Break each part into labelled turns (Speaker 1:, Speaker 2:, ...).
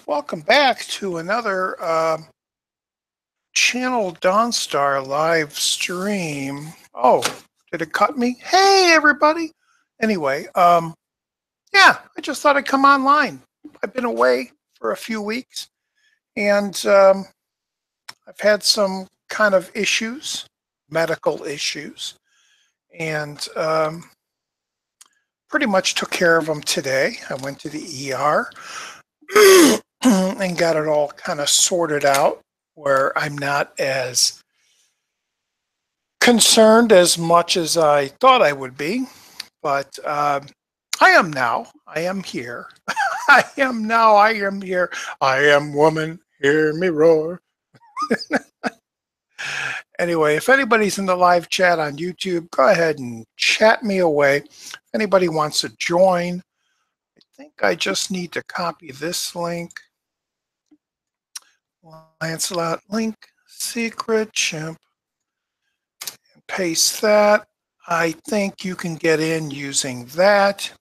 Speaker 1: Welcome back to another channel Donstar live stream. Oh, did it cut me? Hey, everybody. Anyway, yeah, I just thought I'd come online. I've been away for a few weeks and I've had some kind of issues, medical issues, and pretty much took care of them today. I went to the ER and got it all kind of sorted out where I'm not as concerned as much as I thought I would be. But I am now. I am here. I am now. I am here. I am woman. Hear me roar. Anyway, if anybody's in the live chat on YouTube, go ahead and chat me away. If anybody wants to join, I think I just need to copy this link. Lancelot link, secret chimp, and paste that. I think you can get in using that.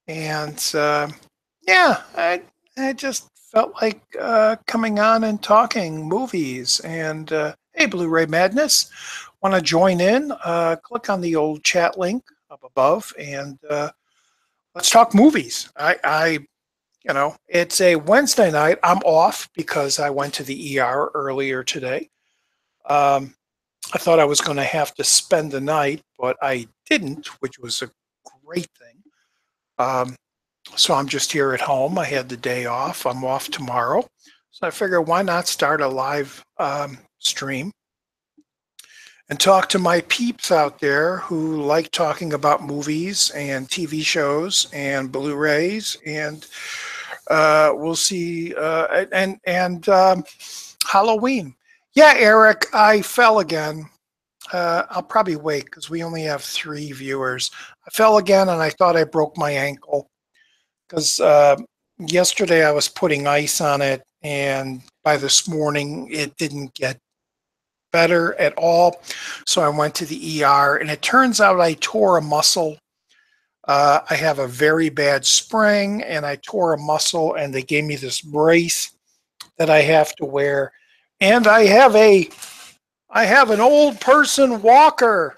Speaker 1: And yeah, I just felt like coming on and talking movies. And hey, Blu-ray Madness, want to join in? Click on the old chat link up above and let's talk movies. You know, it's a Wednesday night. I'm off because I went to the ER earlier today. I thought I was going to have to spend the night, but I didn't, which was a great thing. So I'm just here at home. I had the day off. I'm off tomorrow. So I figured why not start a live stream and talk to my peeps out there who like talking about movies and TV shows and Blu-rays and we'll see and Halloween. Yeah, Eric, I fell again. I'll probably wait because we only have 3 viewers. I fell again and I thought I broke my ankle because yesterday I was putting ice on it and by this morning it didn't get better at all. So I went to the ER and it turns out I tore a muscle. I have a very bad sprain and I tore a muscle and they gave me this brace that I have to wear. And I have an old person walker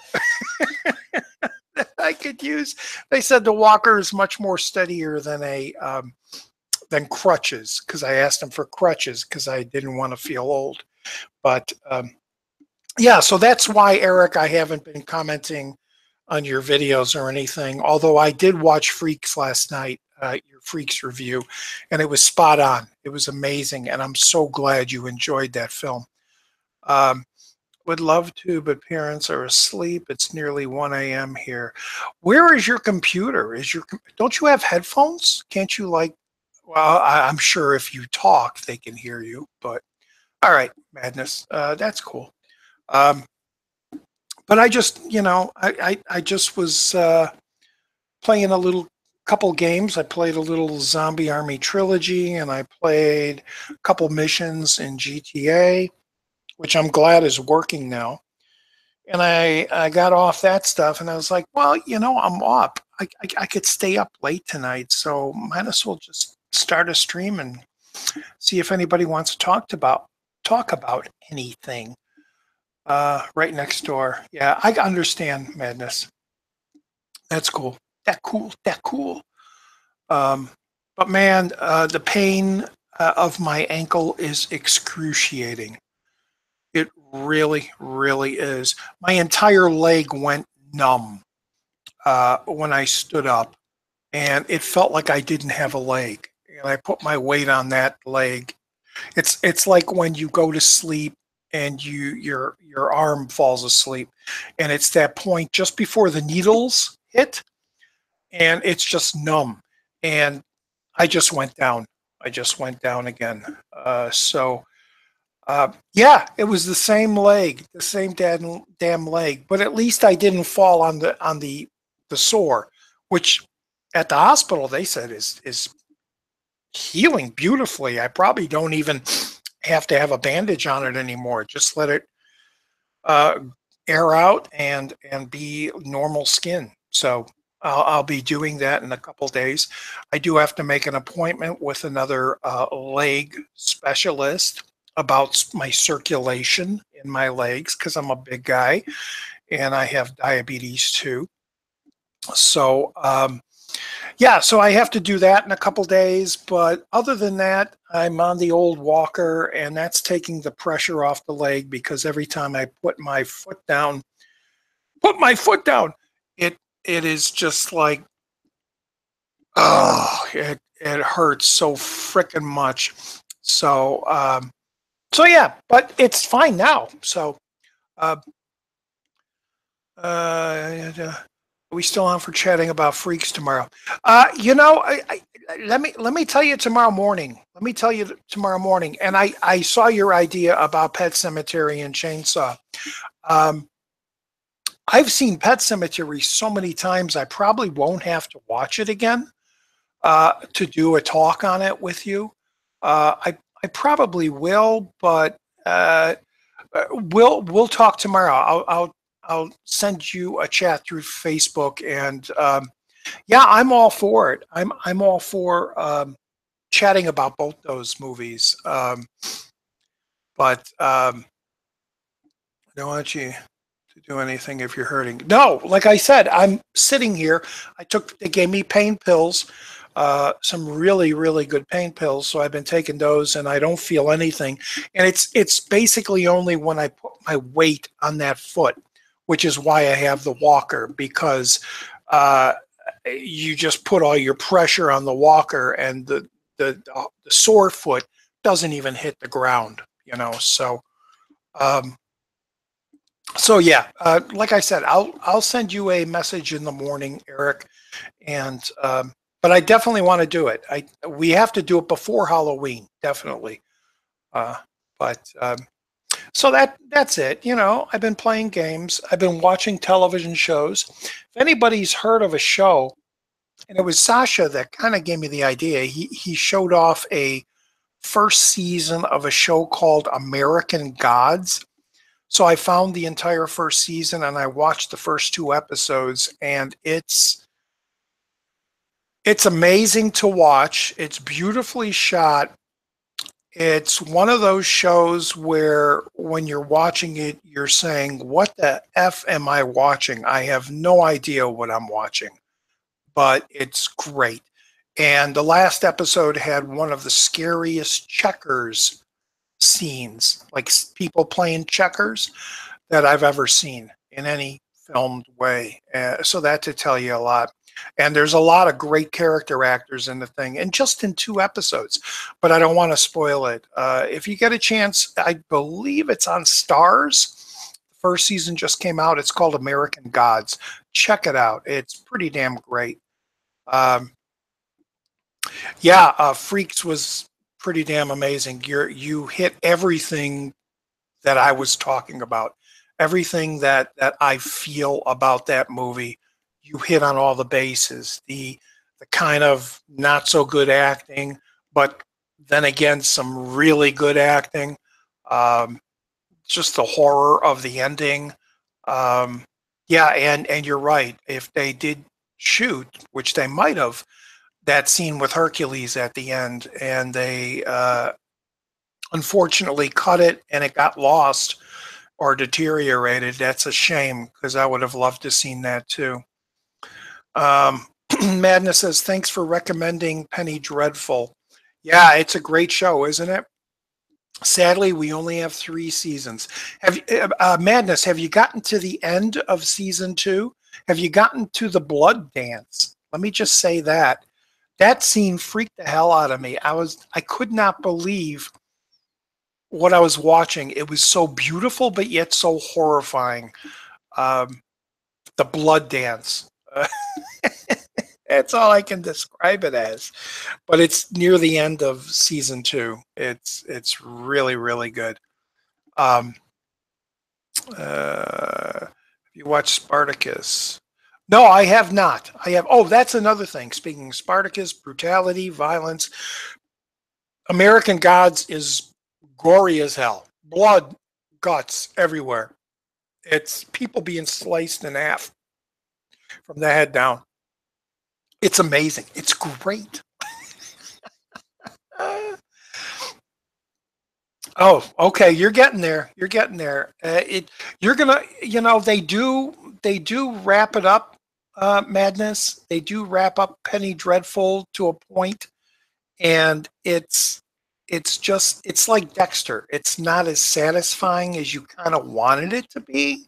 Speaker 1: that I could use. They said the walker is much more steadier than crutches because I asked them for crutches because I didn't want to feel old. But yeah, so that's why, Eric, I haven't been commenting on your videos or anything. Although I did watch Freaks last night, your Freaks review, and it was spot on. It was amazing, and I'm so glad you enjoyed that film. Would love to, but parents are asleep. It's nearly 1 a.m. here. Where is your computer? Don't you have headphones? Can't you well, I'm sure if you talk, they can hear you, but all right, Madness. That's cool. But I just, I just was playing a little couple games. I played a little Zombie Army Trilogy, and I played a couple missions in GTA, which I'm glad is working now. And I got off that stuff, and I was like, well, I'm up. I could stay up late tonight, so might as well just start a stream and see if anybody wants to talk about anything. Right next door. Yeah, I understand, Madness. That's cool. That cool. But man, the pain of my ankle is excruciating. It really, really is. My entire leg went numb when I stood up, and it felt like I didn't have a leg. And I put my weight on that leg. It's like when you go to sleep and your arm falls asleep, and it's that point just before the needles hit, and it's just numb. And I just went down. I just went down again. Yeah, it was the same leg, the same damn leg, but at least I didn't fall on the sore, which at the hospital they said is healing beautifully. I probably don't even have to have a bandage on it anymore. Just let it air out and be normal skin. So I'll be doing that in a couple days. I do have to make an appointment with another leg specialist about my circulation in my legs because I'm a big guy and I have diabetes too. So, yeah, so I have to do that in a couple days. But other than that, I'm on the old walker, and that's taking the pressure off the leg because every time I put my foot down, it it is just like, oh, it hurts so freaking much. So so yeah, but it's fine now. So uh, are we still on for chatting about freaks tomorrow? Let me tell you tomorrow morning. Let me tell you tomorrow morning. And I saw your idea about Pet Cemetery and Chainsaw. Um, I've seen Pet Cemetery so many times. I probably won't have to watch it again to do a talk on it with you. I probably will, but we'll talk tomorrow. I'll send you a chat through Facebook, and yeah, I'm all for it. I'm all for chatting about both those movies. But I don't want you to do anything if you're hurting. No, like I said, I'm sitting here. They gave me pain pills, some really, really good pain pills. So I've been taking those and I don't feel anything. And it's basically only when I put my weight on that foot, which is why I have the walker, because uh, you just put all your pressure on the walker and the sore foot doesn't even hit the ground, um, so yeah, like I said, I'll send you a message in the morning, Eric, and but I definitely want to do it. We have to do it before Halloween, definitely. Uh, but so that's it. I've been playing games. I've been watching television shows. If anybody's heard of a show, and it was Sasha that kind of gave me the idea. He showed off a first season of a show called American Gods. So I found the entire first season and I watched the first two episodes, and it's amazing to watch. It's beautifully shot. It's one of those shows where when you're watching it, you're saying, "What the F am I watching? I have no idea what I'm watching." But it's great. And the last episode had one of the scariest checkers scenes, like people playing checkers, that I've ever seen in any filmed way. So that to tell you a lot. And there's a lot of great character actors in the thing, and just in two episodes. But I don't want to spoil it. If you get a chance, I believe it's on Stars. The first season just came out. It's called American Gods. Check it out. It's pretty damn great. Um, yeah, Freaks was pretty damn amazing. You hit everything that I was talking about. Everything that I feel about that movie, you hit on all the bases. The kind of not so good acting, but then again, some really good acting. Um, just the horror of the ending. Um, yeah, and you're right. If they did shoot, which they might have, that scene with Hercules at the end, and they unfortunately cut it and it got lost or deteriorated. That's a shame because I would have loved to seen that too. Um, Madness says, "Thanks for recommending Penny Dreadful." Yeah, it's a great show, isn't it? Sadly, we only have three seasons. Madness, have you gotten to the end of season two? Have you gotten to the blood dance? Let me just say that. That scene freaked the hell out of me. I could not believe what I was watching. It was so beautiful, but yet so horrifying. Um, the blood dance. That's all I can describe it as. But it's near the end of season two. It's really really good. Um, have you watched Spartacus? No, I have not. I have. Oh, that's another thing. Speaking of Spartacus, brutality, violence. American Gods is gory as hell. Blood, guts everywhere. It's people being sliced in half from the head down. It's amazing. It's great. Uh, oh, okay. You're getting there. You're getting there. You're gonna. They do wrap it up. Madness. They do wrap up Penny Dreadful to a point, and it's like Dexter. It's not as satisfying as you kind of wanted it to be.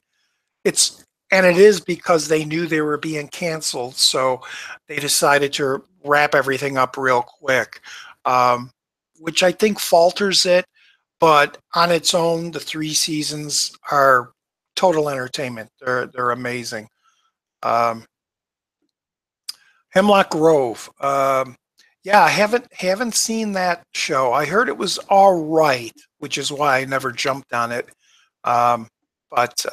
Speaker 1: It's and it is because they knew they were being canceled, so they decided to wrap everything up real quick, um, which I think falters it. But on its own, the 3 seasons are total entertainment. They're amazing. Um, Hemlock Grove. Yeah, I haven't seen that show. I heard it was all right, which is why I never jumped on it. Um, but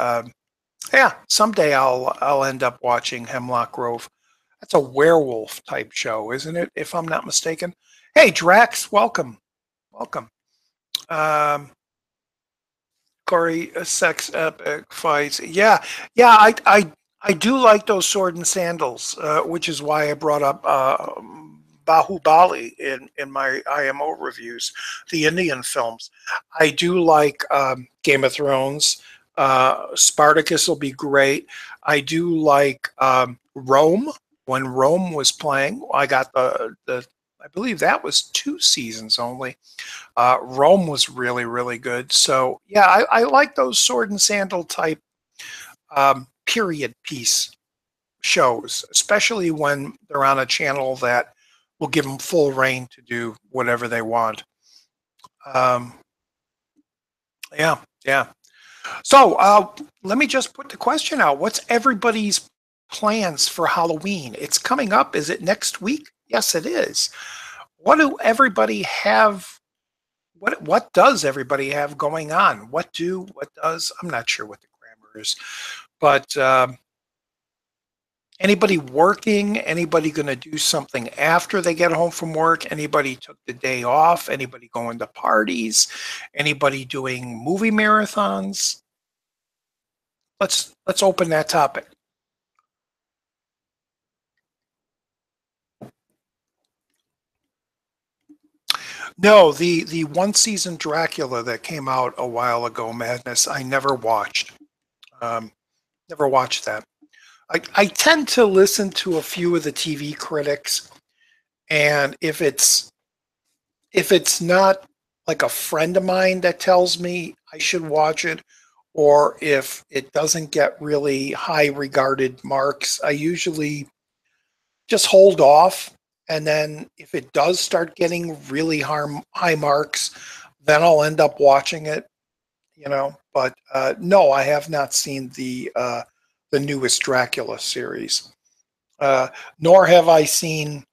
Speaker 1: yeah, someday I'll end up watching Hemlock Grove. That's a werewolf type show, isn't it? If I'm not mistaken. Hey, Drax, welcome, welcome. Um, Corey, sex epic fights. Yeah, yeah. I do like those sword and sandals, which is why I brought up Bahubali in my IMO reviews, the Indian films. I do like Game of Thrones. Spartacus will be great. I do like Rome. When Rome was playing, I got the I believe that was 2 seasons only. Rome was really, really good. So yeah, I like those sword and sandal type period piece shows, especially when they're on a channel that will give them full reign to do whatever they want. Um, yeah, yeah. So let me just put the question out. What's everybody's plans for Halloween? It's coming up. Is it next week? Yes, it is. What do everybody have what does everybody have going on? What does? I'm not sure what the grammar is, but anybody working? Anybody going to do something after they get home from work? Anybody took the day off? Anybody going to parties? Anybody doing movie marathons? Let's open that topic. No, the one season Dracula that came out a while ago, Madness. I never watched. Um, never watched that. I tend to listen to a few of the TV critics, and if it's not like a friend of mine that tells me I should watch it, or if it doesn't get really high regarded marks, I usually just hold off. And then if it does start getting really high marks, then I'll end up watching it. But no, I have not seen the newest Dracula series. Uh, Nor have I seen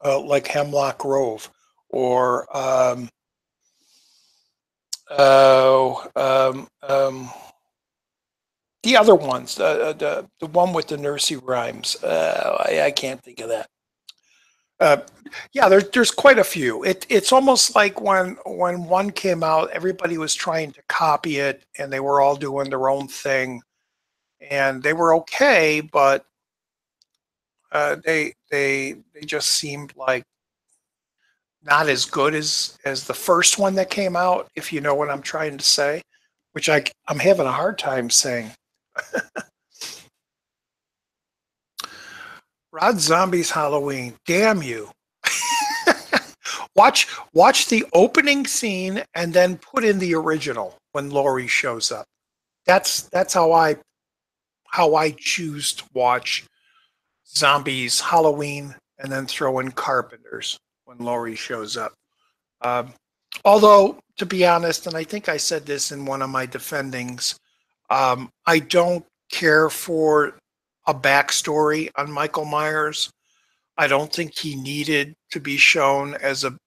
Speaker 1: like Hemlock Grove or oh, the other ones, the one with the nursery rhymes. I can't think of that. Uh, yeah, there's quite a few. It's almost like when one came out, everybody was trying to copy it, and they were all doing their own thing, and they were okay, but they just seemed like not as good as the first one that came out, if you know what I'm trying to say, which I'm having a hard time saying. Rod Zombie's Halloween. Damn you. Watch the opening scene and then put in the original when Laurie shows up. That's how I choose to watch Zombies Halloween and then throw in Carpenters when Laurie shows up. Um, Although, to be honest, and I think I said this in one of my defendings, I don't care for a backstory on Michael Myers. I don't think he needed to be shown as an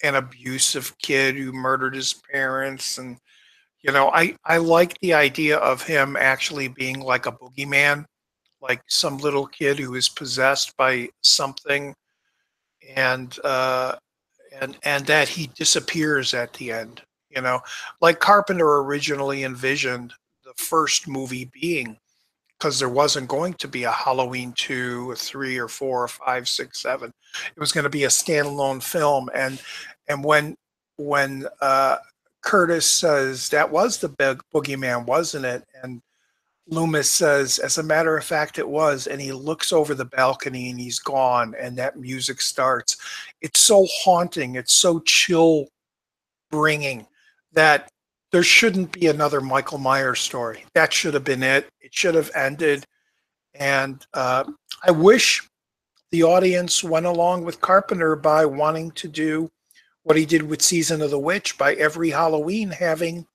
Speaker 1: abusive kid who murdered his parents. And, I like the idea of him actually being like a boogeyman, like some little kid who is possessed by something and and that he disappears at the end, you know, like Carpenter originally envisioned the first movie being because there wasn't going to be a Halloween 2 or 3 or 4 or 5, 6, 7. It was going to be a standalone film. And when Curtis says that was the big boogeyman, wasn't it? And Loomis says, as a matter of fact, it was. And he looks over the balcony and he's gone. And that music starts. It's so haunting. It's so chill bringing that there shouldn't be another Michael Myers story. That should have been it. It should have ended. And I wish the audience went along with Carpenter by wanting to do what he did with Season of the Witch by every Halloween having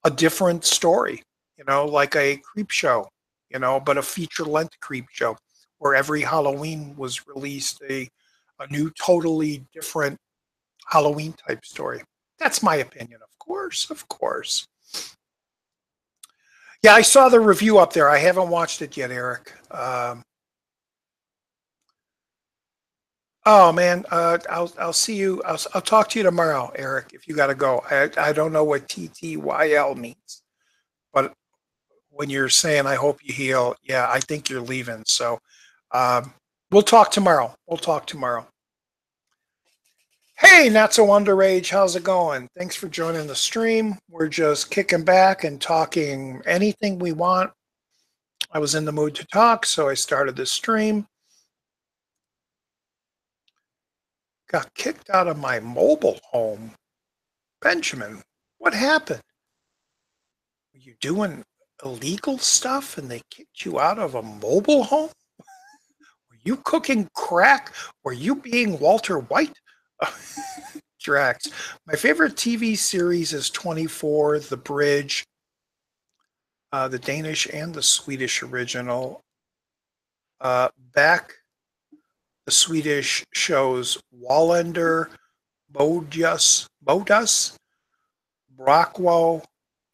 Speaker 1: a different story, like a creep show, but a feature length creep show where every Halloween was released a new, totally different Halloween type story. That's my opinion, of course, of course. Yeah, I saw the review up there. I haven't watched it yet, Eric. Oh man, I'll see you. I'll talk to you tomorrow, Eric. If you got to go, I don't know what TTYL means, but when you're saying I hope you heal, yeah, I think you're leaving. So um, we'll talk tomorrow. We'll talk tomorrow. Hey, not so underage. How's it going? Thanks for joining the stream. We're just kicking back and talking anything we want. I was in the mood to talk, so I started this stream. Got kicked out of my mobile home. Benjamin, what happened? Were you doing illegal stuff and they kicked you out of a mobile home? Were you cooking crack? Were you being Walter White? Drax. My favorite TV series is 24, The Bridge, the Danish and the Swedish original. Back, the Swedish shows Wallander, Bodus, Brockwell,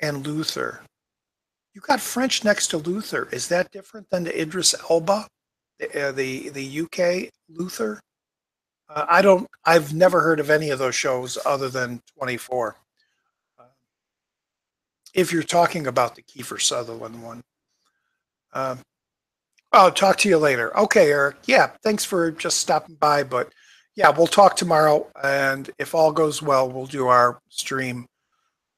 Speaker 1: and Luther. You got French next to Luther. Is that different than the Idris Elba, the UK Luther? I've never heard of any of those shows other than 24. Uh, if you're talking about the Kiefer Sutherland one. Um, I'll talk to you later. Okay, Eric. Yeah, thanks for just stopping by. But yeah, we'll talk tomorrow. And if all goes well, we'll do our stream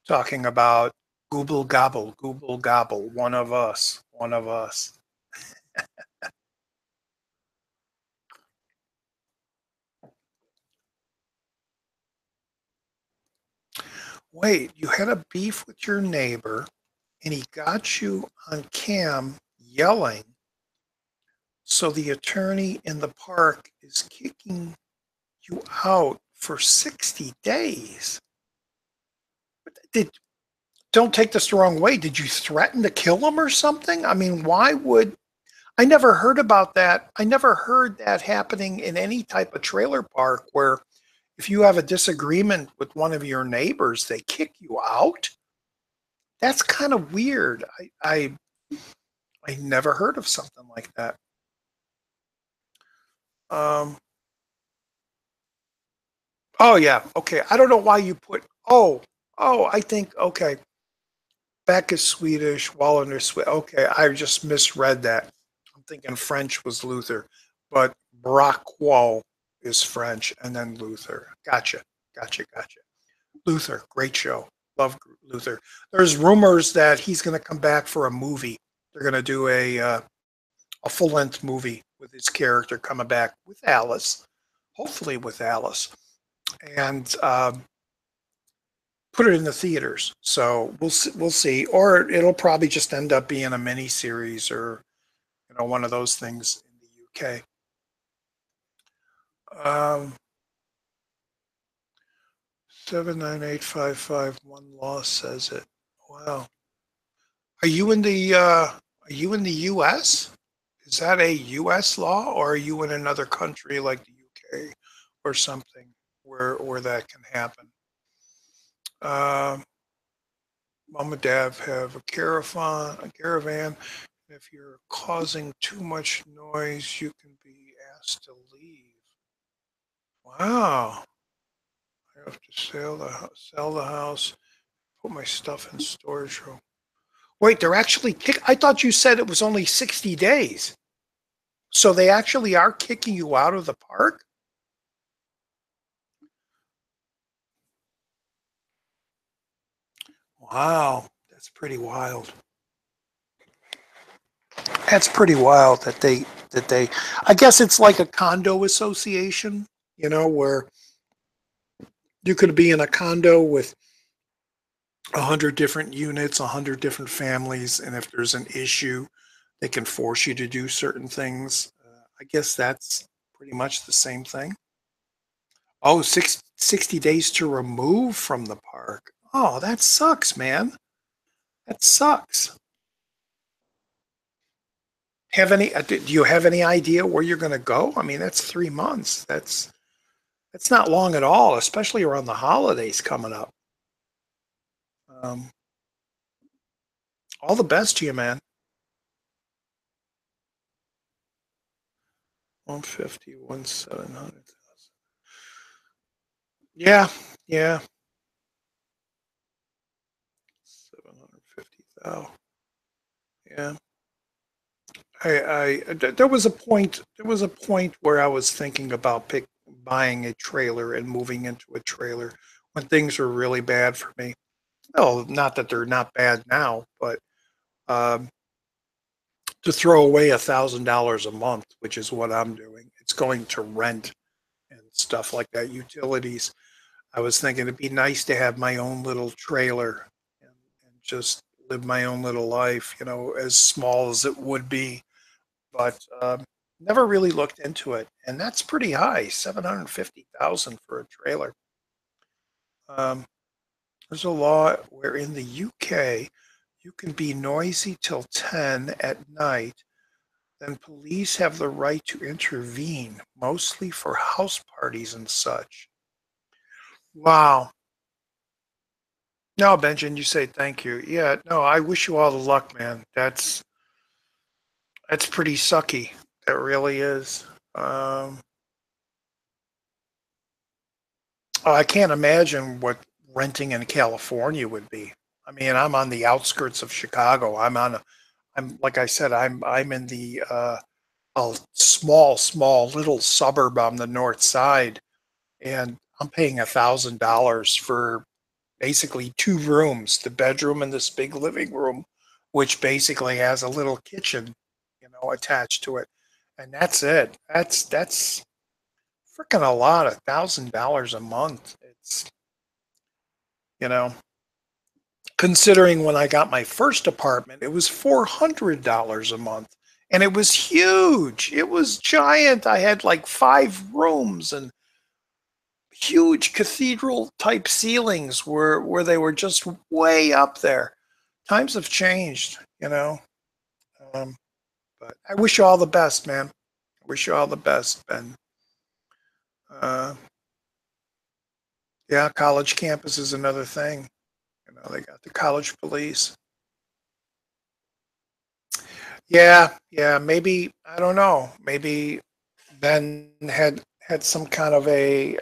Speaker 1: talking about Google Gobble, one of us, one of us. Wait, you had a beef with your neighbor and he got you on cam yelling. So the attorney in the park is kicking you out for 60 days. Did Don't take this the wrong way. Did you threaten to kill him or something? I mean, why would I never heard about that. I never heard that happening in any type of trailer park where if you have a disagreement with one of your neighbors, they kick you out. That's kind of weird. I never heard of something like that. Um, oh yeah, okay. I don't know why you put I think okay. Beck is Swedish, Wallander Swedish. Okay, I just misread that. I'm thinking French was Luther, but Brockwell is French and then Luther. Gotcha, gotcha. Luther, great show. Love Luther. There's rumors that he's going to come back for a movie. They're going to do a full length movie with his character coming back with Alice, hopefully with Alice, and put it in the theaters. So we'll see, or it'll probably just end up being a mini series or one of those things in the UK. 798551 law says it. Wow. Are you in the US? Is that a US law or are you in another country like the UK or something where that can happen? Um, Mom and Dad have a caravan. If you're causing too much noise, you can be asked to leave. Wow. I have to sell the house, put my stuff in storage room. Wait, they're actually I thought you said it was only 60 days. So they actually are kicking you out of the park? Wow, that's pretty wild. That's pretty wild that they I guess it's like a condo association, where you could be in a condo with 100 different units, 100 different families, and if there's an issue, they can force you to do certain things. I guess that's pretty much the same thing. Oh, 60 days to remove from the park. Oh, that sucks, man. That sucks. Do you have any idea where you're going to go? I mean, that's 3 months. That's not long at all, especially around the holidays coming up. Um, all the best to you, man. 150, 700. Yeah, yeah. 750,000. Yeah. There was a point where I was thinking about buying a trailer and moving into a trailer when things were really bad for me. No, not that they're not bad now, but um, to throw away $1,000 a month, which is what I'm doing. It's going to rent and stuff like that, utilities. I was thinking it'd be nice to have my own little trailer and just live my own little life, as small as it would be. But never really looked into it, and that's pretty high, 750,000 for a trailer. Um, there's a law where in the UK you can be noisy till 10 at night, then police have the right to intervene, mostly for house parties and such. Wow. No, Benjamin, you say thank you. Yeah, no, I wish you all the luck, man. That's pretty sucky. That really is. Um, oh, I can't imagine what renting in California would be. I mean, I'm on the outskirts of Chicago. I'm like I said, I'm in the a small little suburb on the north side, and I'm paying $1,000 for basically two rooms, the bedroom and this big living room, which basically has a little kitchen, attached to it, and that's it. That's freaking a lot, $1,000 a month. It's you know, considering when I got my first apartment, it was $400 a month, and it was huge. It was giant. I had like 5 rooms and huge cathedral type ceilings where they were just way up there. Times have changed. Um, but I wish you all the best, man. I wish you all the best, Ben. Uh, yeah, college campus is another thing. They got the college police. Yeah, yeah, maybe I don't know. Maybe Ben had some kind of a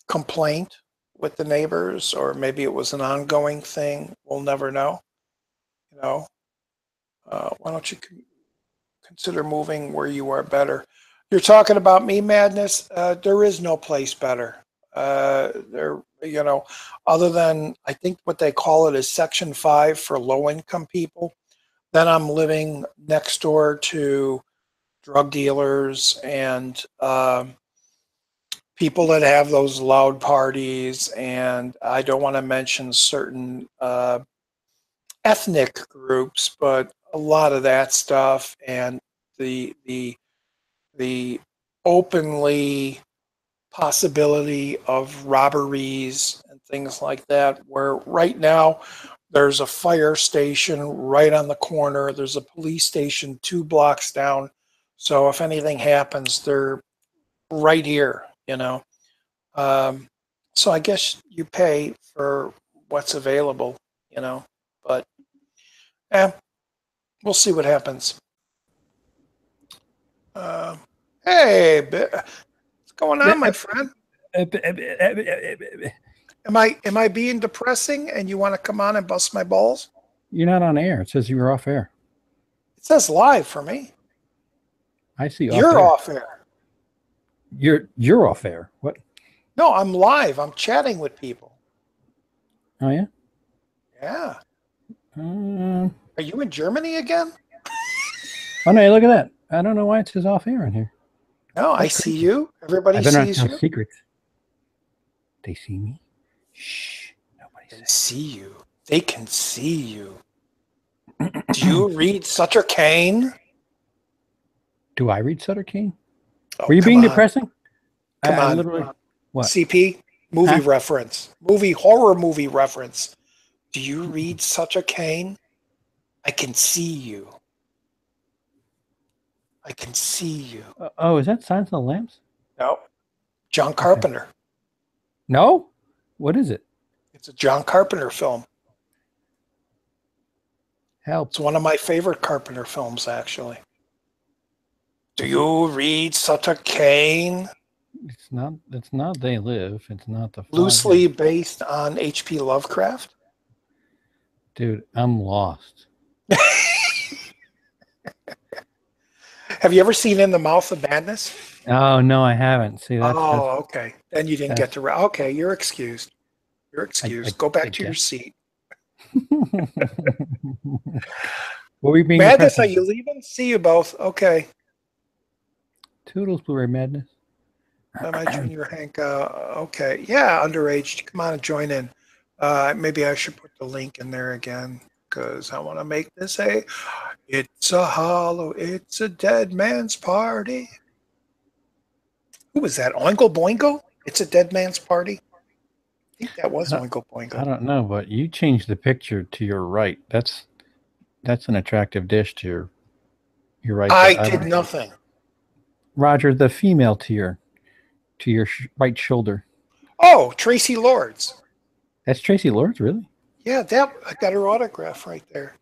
Speaker 1: complaint with the neighbors, or maybe it was an ongoing thing. We'll never know. You know, why don't you consider moving where you are better? You're talking about me, Madness. There is no place better. There, other than I think what they call it is Section 5 for low income people. Then I'm living next door to drug dealers and people that have those loud parties. And I don't want to mention certain ethnic groups, but a lot of that stuff and the openly possibility of robberies and things like that. Where right now there's a fire station right on the corner. There's a police station 2 blocks down. So if anything happens, they're right here. Um, so I guess you pay for what's available. But yeah, we'll see what happens. Uh, hey, what's going on, my friend? Am I being depressing and you want to come on and bust my balls?
Speaker 2: You're not on air. It says you were off air.
Speaker 1: It says live for me.
Speaker 2: I see off
Speaker 1: You're
Speaker 2: air.
Speaker 1: off air.
Speaker 2: You're off air. What?
Speaker 1: No, I'm live. I'm chatting with people.
Speaker 2: Oh yeah.
Speaker 1: Yeah.
Speaker 2: Um,
Speaker 1: Are you in Germany again?
Speaker 2: oh no! Look at that. I don't know why it says off air in here.
Speaker 1: No, I
Speaker 2: That's
Speaker 1: see
Speaker 2: crazy.
Speaker 1: you.
Speaker 2: I
Speaker 1: Everybody
Speaker 2: better not
Speaker 1: sees
Speaker 2: tell
Speaker 1: you.
Speaker 2: secrets. They see me. Shh. Nobody
Speaker 1: They
Speaker 2: say.
Speaker 1: see you. They can see you. Do you read Sutter Kane?
Speaker 2: Do I read Sutter Kane?
Speaker 1: Oh,
Speaker 2: Were you
Speaker 1: come
Speaker 2: being
Speaker 1: on.
Speaker 2: depressing?
Speaker 1: Come
Speaker 2: I
Speaker 1: on.
Speaker 2: literally. What?
Speaker 1: CP, movie
Speaker 2: Huh?
Speaker 1: reference. Horror movie reference. Do you read Sutter Kane? I can see you. I can see you.
Speaker 2: Oh, is that Silence of the Lambs?
Speaker 1: No. John
Speaker 2: Okay.
Speaker 1: Carpenter.
Speaker 2: No. What is it?
Speaker 1: It's a John Carpenter film.
Speaker 2: Help.
Speaker 1: It's one of my favorite Carpenter films, actually. Do you read Sutter Kane?
Speaker 2: It's not. It's not. They live. It's not the fog.
Speaker 1: Loosely based on H.P. Lovecraft?
Speaker 2: Dude, I'm lost.
Speaker 1: Have you ever seen In the Mouth of Madness?
Speaker 2: Oh no, I haven't. See, that's
Speaker 1: Oh, okay. Then you didn't get
Speaker 2: that's.
Speaker 1: to. Okay, you're excused. You're
Speaker 2: I
Speaker 1: excused. Go back to your
Speaker 2: guess.
Speaker 1: seat.
Speaker 2: What were you being
Speaker 1: Madness, are
Speaker 2: depressing?
Speaker 1: you leaving? See you both. Okay.
Speaker 2: Toodles, Blu-ray Madness.
Speaker 1: My junior Hank. Okay. Yeah, underage. Come on and join in. Maybe I should put the link in there again because I want to make this it's a dead man's party. Who was that? Oingo Boingo? It's a dead man's party? I think that was Oingo
Speaker 2: I
Speaker 1: Boingo.
Speaker 2: don't know, but you changed the picture to your right. That's an attractive dish to your right
Speaker 1: I
Speaker 2: there. I
Speaker 1: did
Speaker 2: like
Speaker 1: nothing.
Speaker 2: Roger, the female to your right shoulder.
Speaker 1: Oh, Tracy Lords.
Speaker 2: That's Tracy Lords, really?
Speaker 1: Yeah, that I got her autograph right there.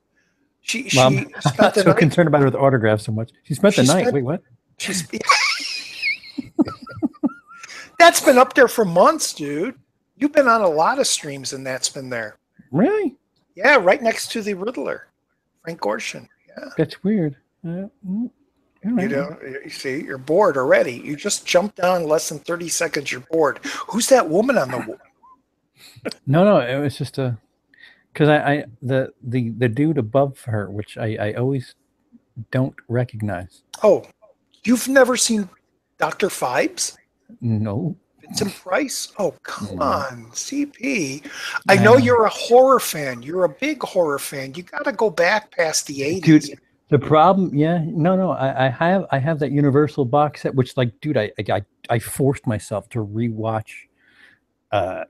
Speaker 1: She
Speaker 2: Well,
Speaker 1: she
Speaker 2: I'm
Speaker 1: spent
Speaker 2: not
Speaker 1: the
Speaker 2: so
Speaker 1: night.
Speaker 2: concerned about her with autographs so much. She spent the
Speaker 1: She
Speaker 2: night.
Speaker 1: spent
Speaker 2: Wait, what?
Speaker 1: she's That's been up there for months, dude. You've been on a lot of streams and that's been there.
Speaker 2: Really?
Speaker 1: Yeah, right next to the Riddler, Frank Gorshin. Yeah.
Speaker 2: That's weird. All
Speaker 1: You
Speaker 2: right.
Speaker 1: know, you see, you're bored already. You just jumped down less than 30 seconds, you're bored. Who's that woman on the wall?
Speaker 2: No, it was just a because the dude above her, which I always don't recognize.
Speaker 1: Oh, you've never seen Dr. Fibes?
Speaker 2: No,
Speaker 1: Vincent Price? Oh, come
Speaker 2: no.
Speaker 1: on, CP. I know you're a horror fan. You're a big horror fan. You got to go back past the 80s.
Speaker 2: Dude, the problem, yeah, no, I have that Universal box set, which like, dude, I forced myself to rewatch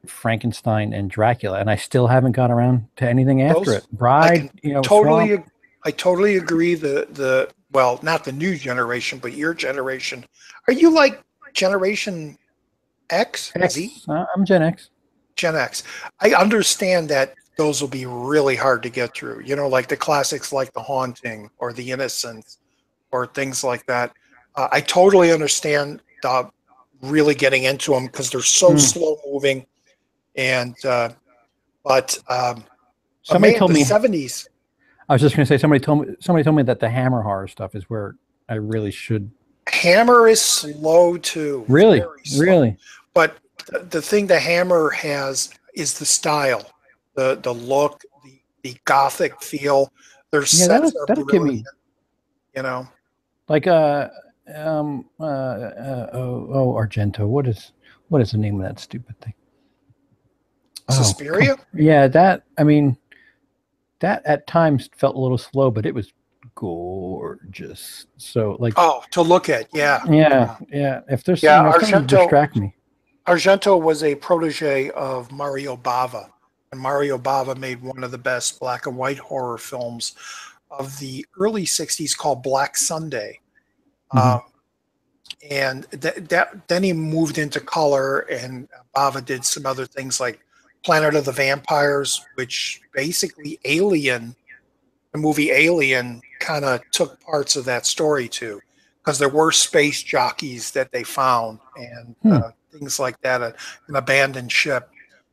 Speaker 2: Frankenstein and Dracula, and I still haven't got around to anything after it.
Speaker 1: Those I
Speaker 2: Bride,
Speaker 1: can
Speaker 2: Swamp.
Speaker 1: totally I totally agree the well, not the new generation, but your generation. Are you like generation X, Z?
Speaker 2: X. I'm Gen X.
Speaker 1: Gen X. I understand that those will be really hard to get through. You know, like the classics like The Haunting or The Innocents or things like that. I totally understand really getting into them because they're so
Speaker 2: Mm.
Speaker 1: slow moving. And but
Speaker 2: Somebody
Speaker 1: man,
Speaker 2: told
Speaker 1: the
Speaker 2: me.
Speaker 1: 70s,
Speaker 2: I was just gonna say somebody told me that the Hammer horror stuff is where I really should.
Speaker 1: Hammer is slow too,
Speaker 2: Really,
Speaker 1: very slow.
Speaker 2: really.
Speaker 1: But the thing the Hammer has is the style, the look, the gothic feel. Their
Speaker 2: Yeah,
Speaker 1: sets are
Speaker 2: that'll get
Speaker 1: brilliant.
Speaker 2: me.
Speaker 1: You know,
Speaker 2: Like Argento. What is the name of that stupid thing? Oh,
Speaker 1: Suspiria.
Speaker 2: yeah, that I mean that at times felt a little slow, but it was gorgeous. So like,
Speaker 1: Oh, to look at, yeah,
Speaker 2: yeah. If there's
Speaker 1: yeah.
Speaker 2: something to distract me.
Speaker 1: Argento was a protege of Mario Bava, and Mario Bava made one of the best black and white horror films of the early '60s called Black Sunday.
Speaker 2: Hmm.
Speaker 1: Um, and then he moved into color, and Bava did some other things like Planet of the Vampires, which basically the movie Alien kind of took parts of that story too, because there were space jockeys that they found and
Speaker 2: Hmm.
Speaker 1: things like that, an abandoned ship.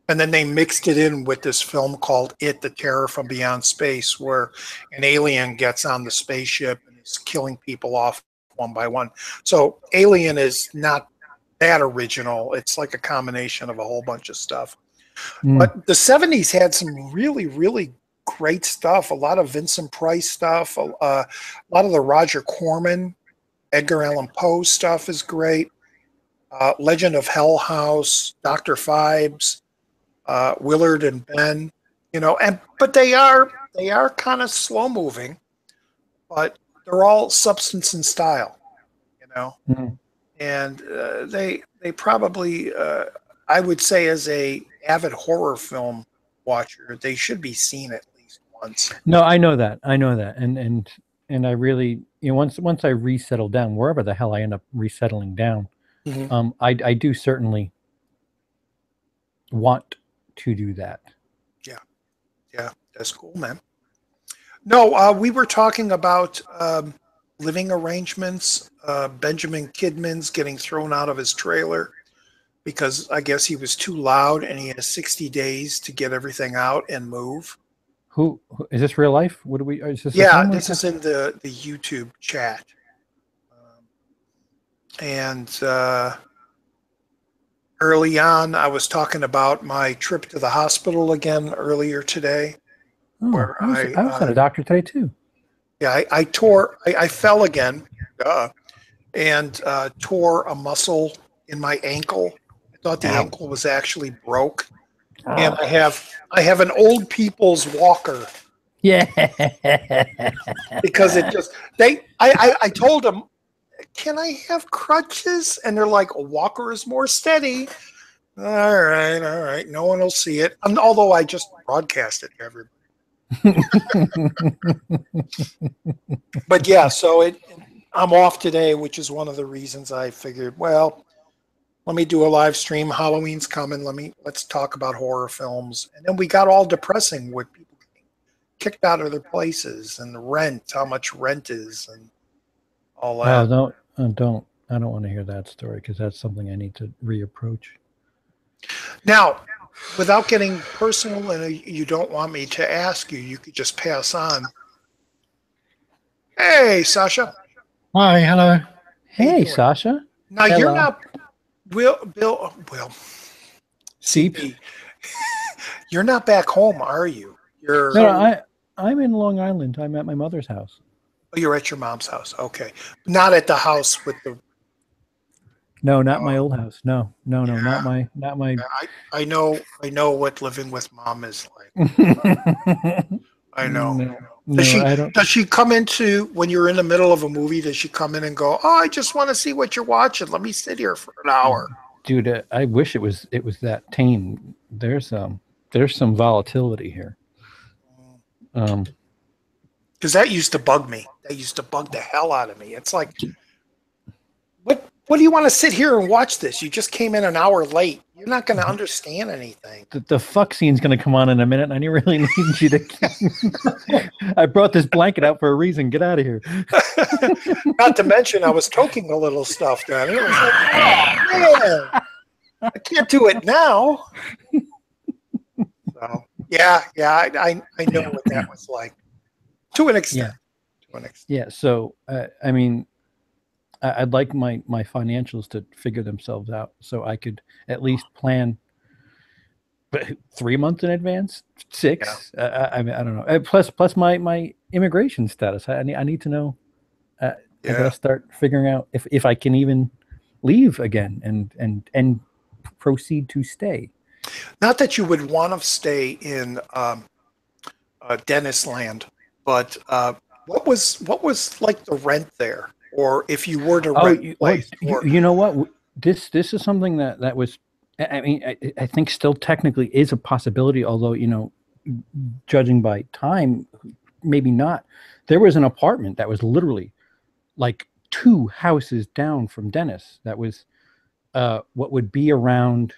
Speaker 1: And then they mixed it in with this film called It, The Terror from Beyond Space, where an alien gets on the spaceship and is killing people off one by one. So Alien is not that original. It's like a combination of a whole bunch of stuff.
Speaker 2: Mm.
Speaker 1: But the 70s had some really, really great stuff. A lot of Vincent Price stuff. A lot of the Roger Corman, Edgar Allan Poe stuff is great. Legend of Hell House, Dr. Phibes, Willard and Ben, but they are kind of slow moving, but they're all substance and style,
Speaker 2: Mm.
Speaker 1: and they probably I would say as a avid horror film watcher, they should be seen at least once.
Speaker 2: No, I know that. I know that. And I really, once I resettle down, wherever the hell I end up resettling down,
Speaker 1: Mhm.
Speaker 2: I do certainly want to do that.
Speaker 1: Yeah, that's cool, man. No, we were talking about living arrangements. Benjamin Kidman's getting thrown out of his trailer because I guess he was too loud, and he has 60 days to get everything out and move.
Speaker 2: Who is this real life? What do we? Is this a
Speaker 1: Yeah,
Speaker 2: film we're
Speaker 1: this is in the YouTube chat. And early on, I was talking about my trip to the hospital again earlier today,
Speaker 2: Oh,
Speaker 1: where
Speaker 2: I was at a doctor today too.
Speaker 1: yeah, I fell again, and tore a muscle in my ankle. I thought the
Speaker 2: Ow.
Speaker 1: ankle was actually broke, and
Speaker 2: Oh.
Speaker 1: I have an old people's walker
Speaker 2: Yeah.
Speaker 1: because it just I told them, can I have crutches? And they're like, a walker is more steady. All right. No one will see it. Although I just broadcast it to everybody. But yeah, so I'm off today, which is one of the reasons I figured, well, let me do a live stream. Halloween's coming. Let's talk about horror films. And then we got all depressing with people getting kicked out of their places and rent, how much rent is and all that.
Speaker 2: Oh, don't. I don't want to hear that story because that's something I need to reapproach.
Speaker 1: Now, without getting personal, and you don't want me to ask you, you could just pass on. Hey, Sasha.
Speaker 3: Hi, hello.
Speaker 2: Hey, Sasha.
Speaker 1: Now
Speaker 2: Hello.
Speaker 1: you're not Will
Speaker 2: Seep.
Speaker 1: CP. You're not back home, are you?
Speaker 2: I'm in Long Island. I'm at my mother's house.
Speaker 1: Oh, you're at your mom's house. Okay, not at the house with the.
Speaker 2: No, not my old house. No,
Speaker 1: Yeah.
Speaker 2: not my.
Speaker 1: I know what living with mom is like. I know. Does she come into when you're in the middle of a movie? Does she come in and go, "Oh, I just want to see what you're watching. Let me sit here for an hour."
Speaker 2: Dude, I wish it was that tame. There's some volatility here.
Speaker 1: Because that used to bug me. That used to bug the hell out of me. It's like, what do you want to sit here and watch this? You just came in an hour late. You're not going to understand anything.
Speaker 2: The fuck scene's going to come on in a minute, and I really need you to. I brought this blanket out for a reason. Get out of here.
Speaker 1: Not to mention, I was toking a little stuff then. It was like, oh, man, I can't do it now. So, yeah, I know what that was like. To an extent.
Speaker 2: Yeah. So, I mean, I'd like my financials to figure themselves out so I could at least plan 3 months in advance, 6. Yeah. I mean, I don't know. Plus my immigration status. I need to know. I gotta start figuring out if I can even leave again and proceed to stay.
Speaker 1: Not that you would want to stay in Dennis land, but what was like the rent there? Or if you were to rent a place,
Speaker 2: you know what? This is something that was. I mean, I think still technically is a possibility. Although judging by time, maybe not. There was an apartment that was literally like 2 houses down from Dennis. That was what would be around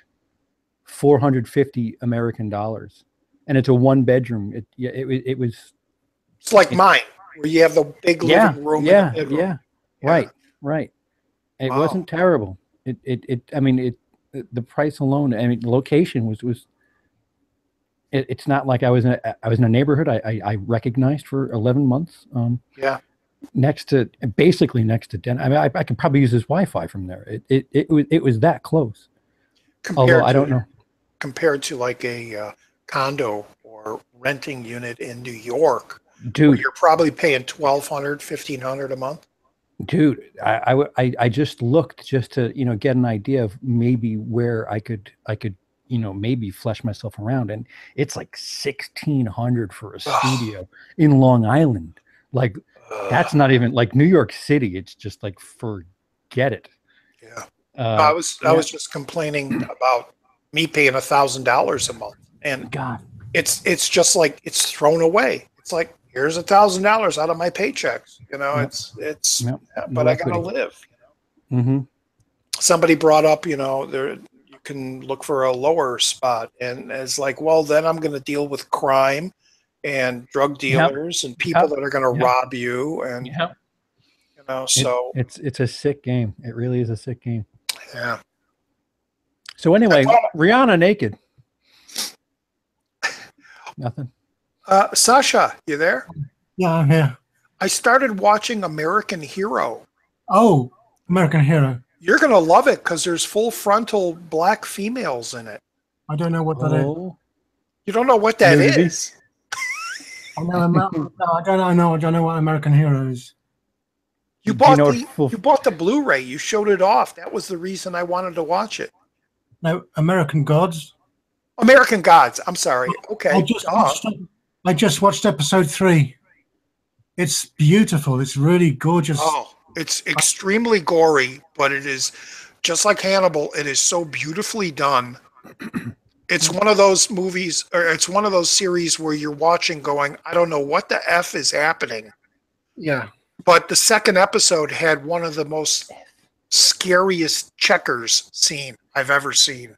Speaker 2: $450 American, and it's a 1-bedroom. It was.
Speaker 1: It's like mine, where you have the big living room.
Speaker 2: Yeah. Right. It wasn't terrible. I mean, the price alone. I mean, the location was it's not like I was in a neighborhood I recognized for 11 months.
Speaker 1: Yeah.
Speaker 2: Basically next to Den. I mean, I could probably use his Wi-Fi from there. It was that close. Although I don't know.
Speaker 1: Compared to like a condo or renting unit in New York, where
Speaker 2: Dude,
Speaker 1: you're probably paying $1,200, $1,500 a month.
Speaker 2: dude, I just looked just to get an idea of maybe where I could maybe flesh myself around, and it's like 1,600 for a studio in Long Island. Like that's not even like New York City. It's just like forget it.
Speaker 1: Yeah. I was just complaining about me paying $1,000 a month, and
Speaker 2: God,
Speaker 1: it's just like it's thrown away. It's like, here's $1,000 out of my paychecks. But I gotta live.
Speaker 2: Mm-hmm.
Speaker 1: Somebody brought up, there you can look for a lower spot, and it's like, well, then I'm going to deal with crime and drug dealers and people that are going to rob you, and so
Speaker 2: it's a sick game. It really is a sick game.
Speaker 1: Yeah.
Speaker 2: So anyway, Rihanna naked. Nothing.
Speaker 1: Sasha, you there?
Speaker 3: Yeah, I'm here.
Speaker 1: I started watching American Hero.
Speaker 3: Oh, American Hero.
Speaker 1: You're going to love it because there's full frontal black females in it.
Speaker 3: I don't know what that is.
Speaker 1: You don't know what that is?
Speaker 3: I don't know what American Hero is.
Speaker 1: You bought the Blu-ray. You showed it off. That was the reason I wanted to watch it.
Speaker 3: No, American Gods.
Speaker 1: American Gods. I'm sorry. Okay.
Speaker 3: I just watched episode 3. It's beautiful. It's really gorgeous.
Speaker 1: Oh, it's extremely gory, but it is just like Hannibal. It is so beautifully done. It's one of those movies, or it's one of those series where you're watching going, I don't know what the F is happening.
Speaker 3: Yeah.
Speaker 1: But the second episode had one of the most scariest checkers scene I've ever seen.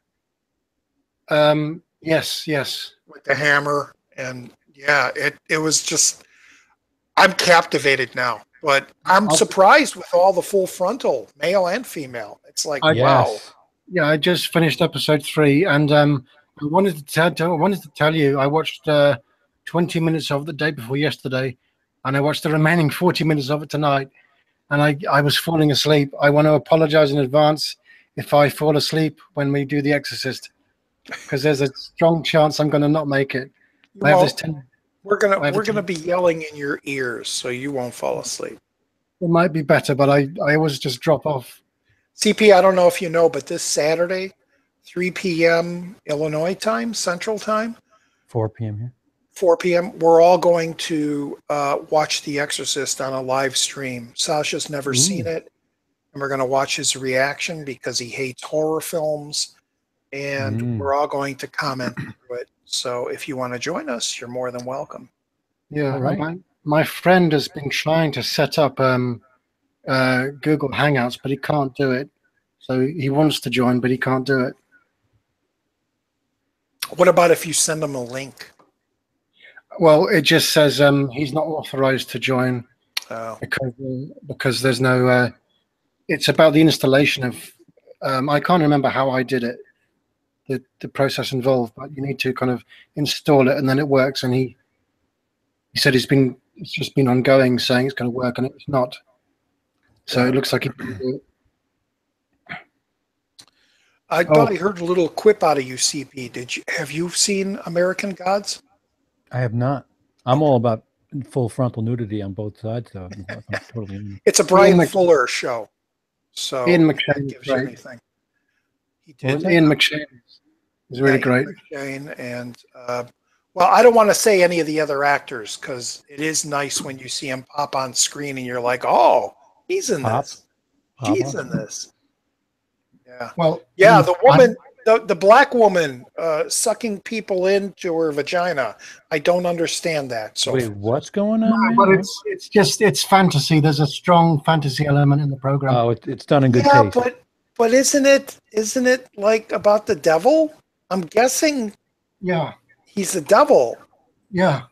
Speaker 3: Yes.
Speaker 1: With the hammer. And yeah, it was just, I'm captivated now. But I'm surprised with all the full frontal, male and female. It's like, wow.
Speaker 3: Yeah, I just finished episode 3, and I wanted to tell you, I watched 20 minutes of it the day before yesterday, and I watched the remaining 40 minutes of it tonight, and I was falling asleep. I want to apologize in advance if I fall asleep when we do The Exorcist, because there's a strong chance I'm going to not make it.
Speaker 1: We're gonna be yelling in your ears, so you won't fall asleep.
Speaker 3: It might be better, but I always just drop off.
Speaker 1: CP, I don't know if you know, but this Saturday, 3 p.m. Illinois time, Central Time.
Speaker 2: 4 p.m. here.
Speaker 1: 4 p.m. We're all going to watch The Exorcist on a live stream. Sasha's never seen it, and we're going to watch his reaction because he hates horror films, and we're all going to comment through it. So if you want to join us, you're more than welcome.
Speaker 3: Yeah, right. My friend has been trying to set up Google Hangouts, but he can't do it. So he wants to join, but he can't do it.
Speaker 1: What about if you send him a link?
Speaker 3: Well, it just says he's not authorized to join because there's no. It's about the installation of. I can't remember how I did it, the process involved, but you need to kind of install it and then it works. And he said it's just been ongoing, saying it's going to work, and it's not. So it looks like he can do it.
Speaker 1: I thought I heard a little quip out of you, CP. Have you seen American Gods?
Speaker 2: I have not. I'm all about full frontal nudity on both sides, though. I'm totally.
Speaker 1: It's a Brian Fuller show. So
Speaker 3: Ian McShane
Speaker 1: gives you anything. He did.
Speaker 3: Ian McShane is really great.
Speaker 1: Ian McShane and well, I don't want to say any of the other actors because it is nice when you see him pop on screen and you're like, oh, he's in this. He's in this. Yeah.
Speaker 3: Well,
Speaker 1: yeah, the woman, the black woman sucking people into her vagina. I don't understand that. So
Speaker 2: wait, what's going on?
Speaker 3: No, but it's fantasy. There's a strong fantasy element in the program.
Speaker 2: Oh, it's done in good taste.
Speaker 1: But isn't it like about the devil? I'm guessing.
Speaker 3: Yeah.
Speaker 1: He's the devil.
Speaker 3: Yeah.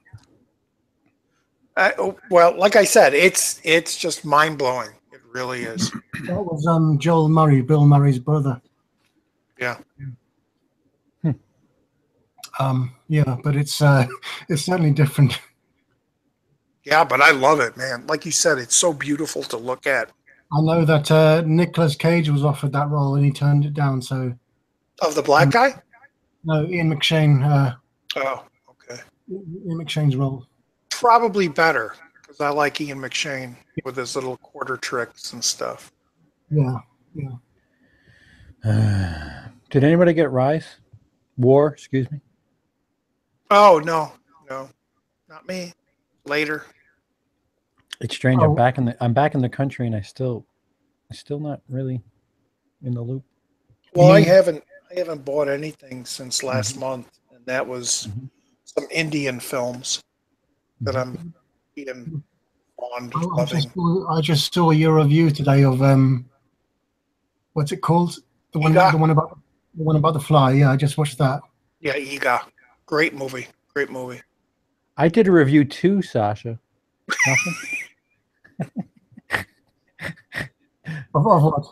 Speaker 1: Well, like I said, it's just mind blowing. It really is.
Speaker 3: That was Joel Murray, Bill Murray's brother.
Speaker 1: Yeah.
Speaker 3: Yeah, but it's certainly different.
Speaker 1: Yeah, but I love it, man. Like you said, it's so beautiful to look at.
Speaker 3: I know that Nicolas Cage was offered that role and he turned it down. So
Speaker 1: Of the black guy?
Speaker 3: no, Ian McShane.
Speaker 1: Oh, okay.
Speaker 3: Ian McShane's role.
Speaker 1: Probably better because I like Ian McShane with his little quarter tricks and stuff.
Speaker 3: Yeah, yeah.
Speaker 2: Did anybody get Rise? War, excuse me.
Speaker 1: Oh no, not me. Later.
Speaker 2: It's strange. I'm back in the country, and I'm still not really in the loop.
Speaker 1: Well, I haven't bought anything since last month, and that was some Indian films that I'm being fond of loving.
Speaker 3: I just saw your review today of what's it called? The one about the fly. Yeah, I just watched that.
Speaker 1: Yeah, Iga. Great movie. Great movie.
Speaker 2: I did a review too, Sasha. Nothing?
Speaker 3: Of what?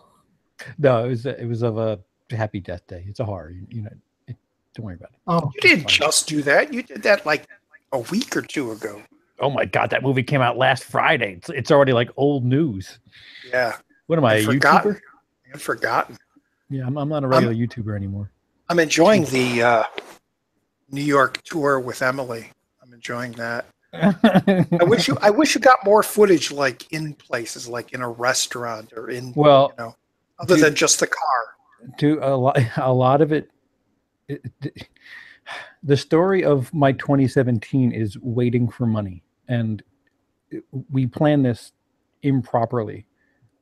Speaker 2: No, it was of a Happy Death Day. It's a horror. Don't worry about it.
Speaker 3: Oh,
Speaker 1: you didn't just do that. You did that like a week or two ago.
Speaker 2: Oh my God, that movie came out last Friday. It's already like old news.
Speaker 1: Yeah.
Speaker 2: What am I, a YouTuber?
Speaker 1: I've forgotten.
Speaker 2: Yeah, I'm not a regular YouTuber anymore.
Speaker 1: I'm enjoying the New York tour with Emily. I'm enjoying that. I wish you got more footage like in places, like in a restaurant or in other than just the car.
Speaker 2: A lot of it, the story of my 2017 is waiting for money, and we planned this improperly.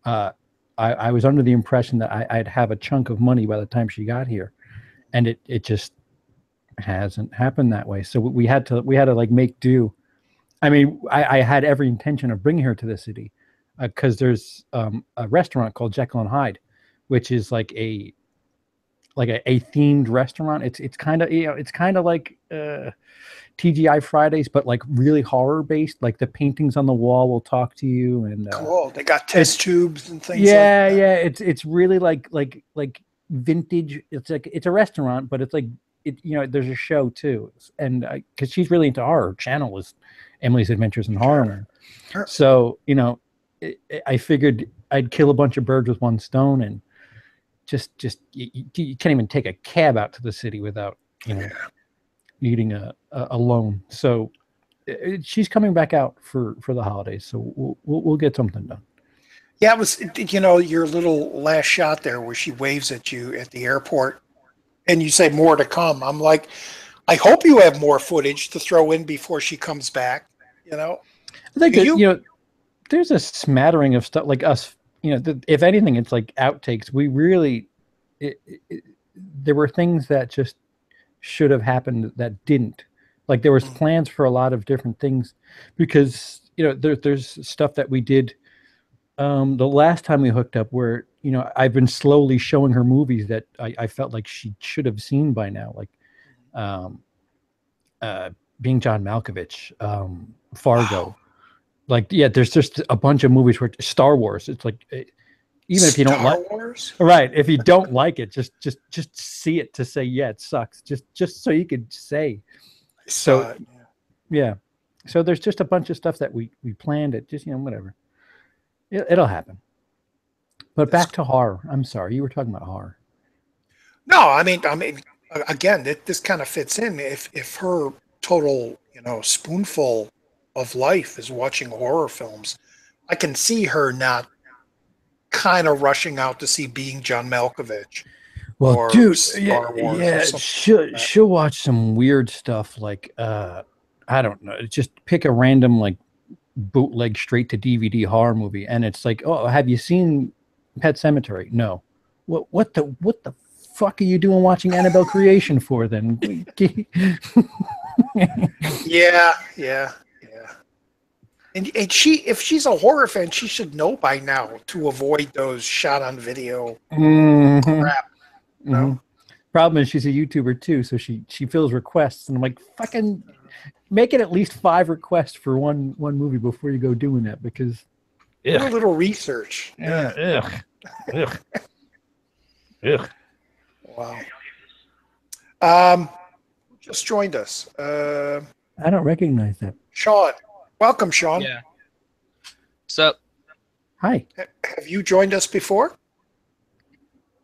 Speaker 2: I was under the impression that I'd have a chunk of money by the time she got here, and it just hasn't happened that way. So we had to like make do. I mean, I had every intention of bringing her to the city because there's a restaurant called Jekyll and Hyde, which is like a themed restaurant. It's kind of like TGI Fridays, but like really horror based. Like the paintings on the wall will talk to you, and
Speaker 1: cool. They got test tubes and things.
Speaker 2: Yeah, like that. Yeah. It's really like vintage. It's a restaurant, but it's like there's a show too, and because she's really into horror. Her channel is Emily's Adventures in Horror. Sure. So I figured I'd kill a bunch of birds with one stone, and just you can't even take a cab out to the city without needing a loan. So she's coming back out for the holidays. So we'll get something done.
Speaker 1: Yeah, it was your little last shot there where she waves at you at the airport, and you say more to come. I'm like, I hope you have more footage to throw in before she comes back.
Speaker 2: I think there's a smattering of stuff like us. If anything, it's like outtakes. We really, there were things that just should have happened that didn't. Like there was plans for a lot of different things because there's stuff that we did the last time we hooked up where I've been slowly showing her movies that I felt like she should have seen by now, like Being John Malkovich, Fargo. Wow. Like, yeah, there's just a bunch of movies where Star Wars. It's like, even if you don't like
Speaker 1: Star Wars,
Speaker 2: right? If you don't like it, just see it to say, yeah, it sucks. Just so you could say. So, yeah. So there's just a bunch of stuff that we planned it. Just whatever. It'll happen. But back to horror. I'm sorry, you were talking about horror.
Speaker 1: No, I mean, again, this kind of fits in. If her total, spoonful of life is watching horror films, I can see her not kind of rushing out to see Being John Malkovich.
Speaker 2: Well, dude, she'll watch some weird stuff like I don't know, just pick a random like bootleg straight to DVD horror movie, and it's like, oh, have you seen Pet Sematary? No. What the fuck are you doing watching Annabelle Creation for then?
Speaker 1: Yeah. And if she's a horror fan, she should know by now to avoid those shot on video crap.
Speaker 2: Problem is she's a YouTuber too, so she fills requests, and I'm like, fucking make it at least 5 requests for one movie before you go doing that, because
Speaker 1: do a little research.
Speaker 2: Ugh.
Speaker 1: Wow. just joined us?
Speaker 2: I don't recognize that.
Speaker 1: Sean. Welcome, Sean.
Speaker 4: Yeah. So,
Speaker 2: Hi.
Speaker 1: Have you joined us before?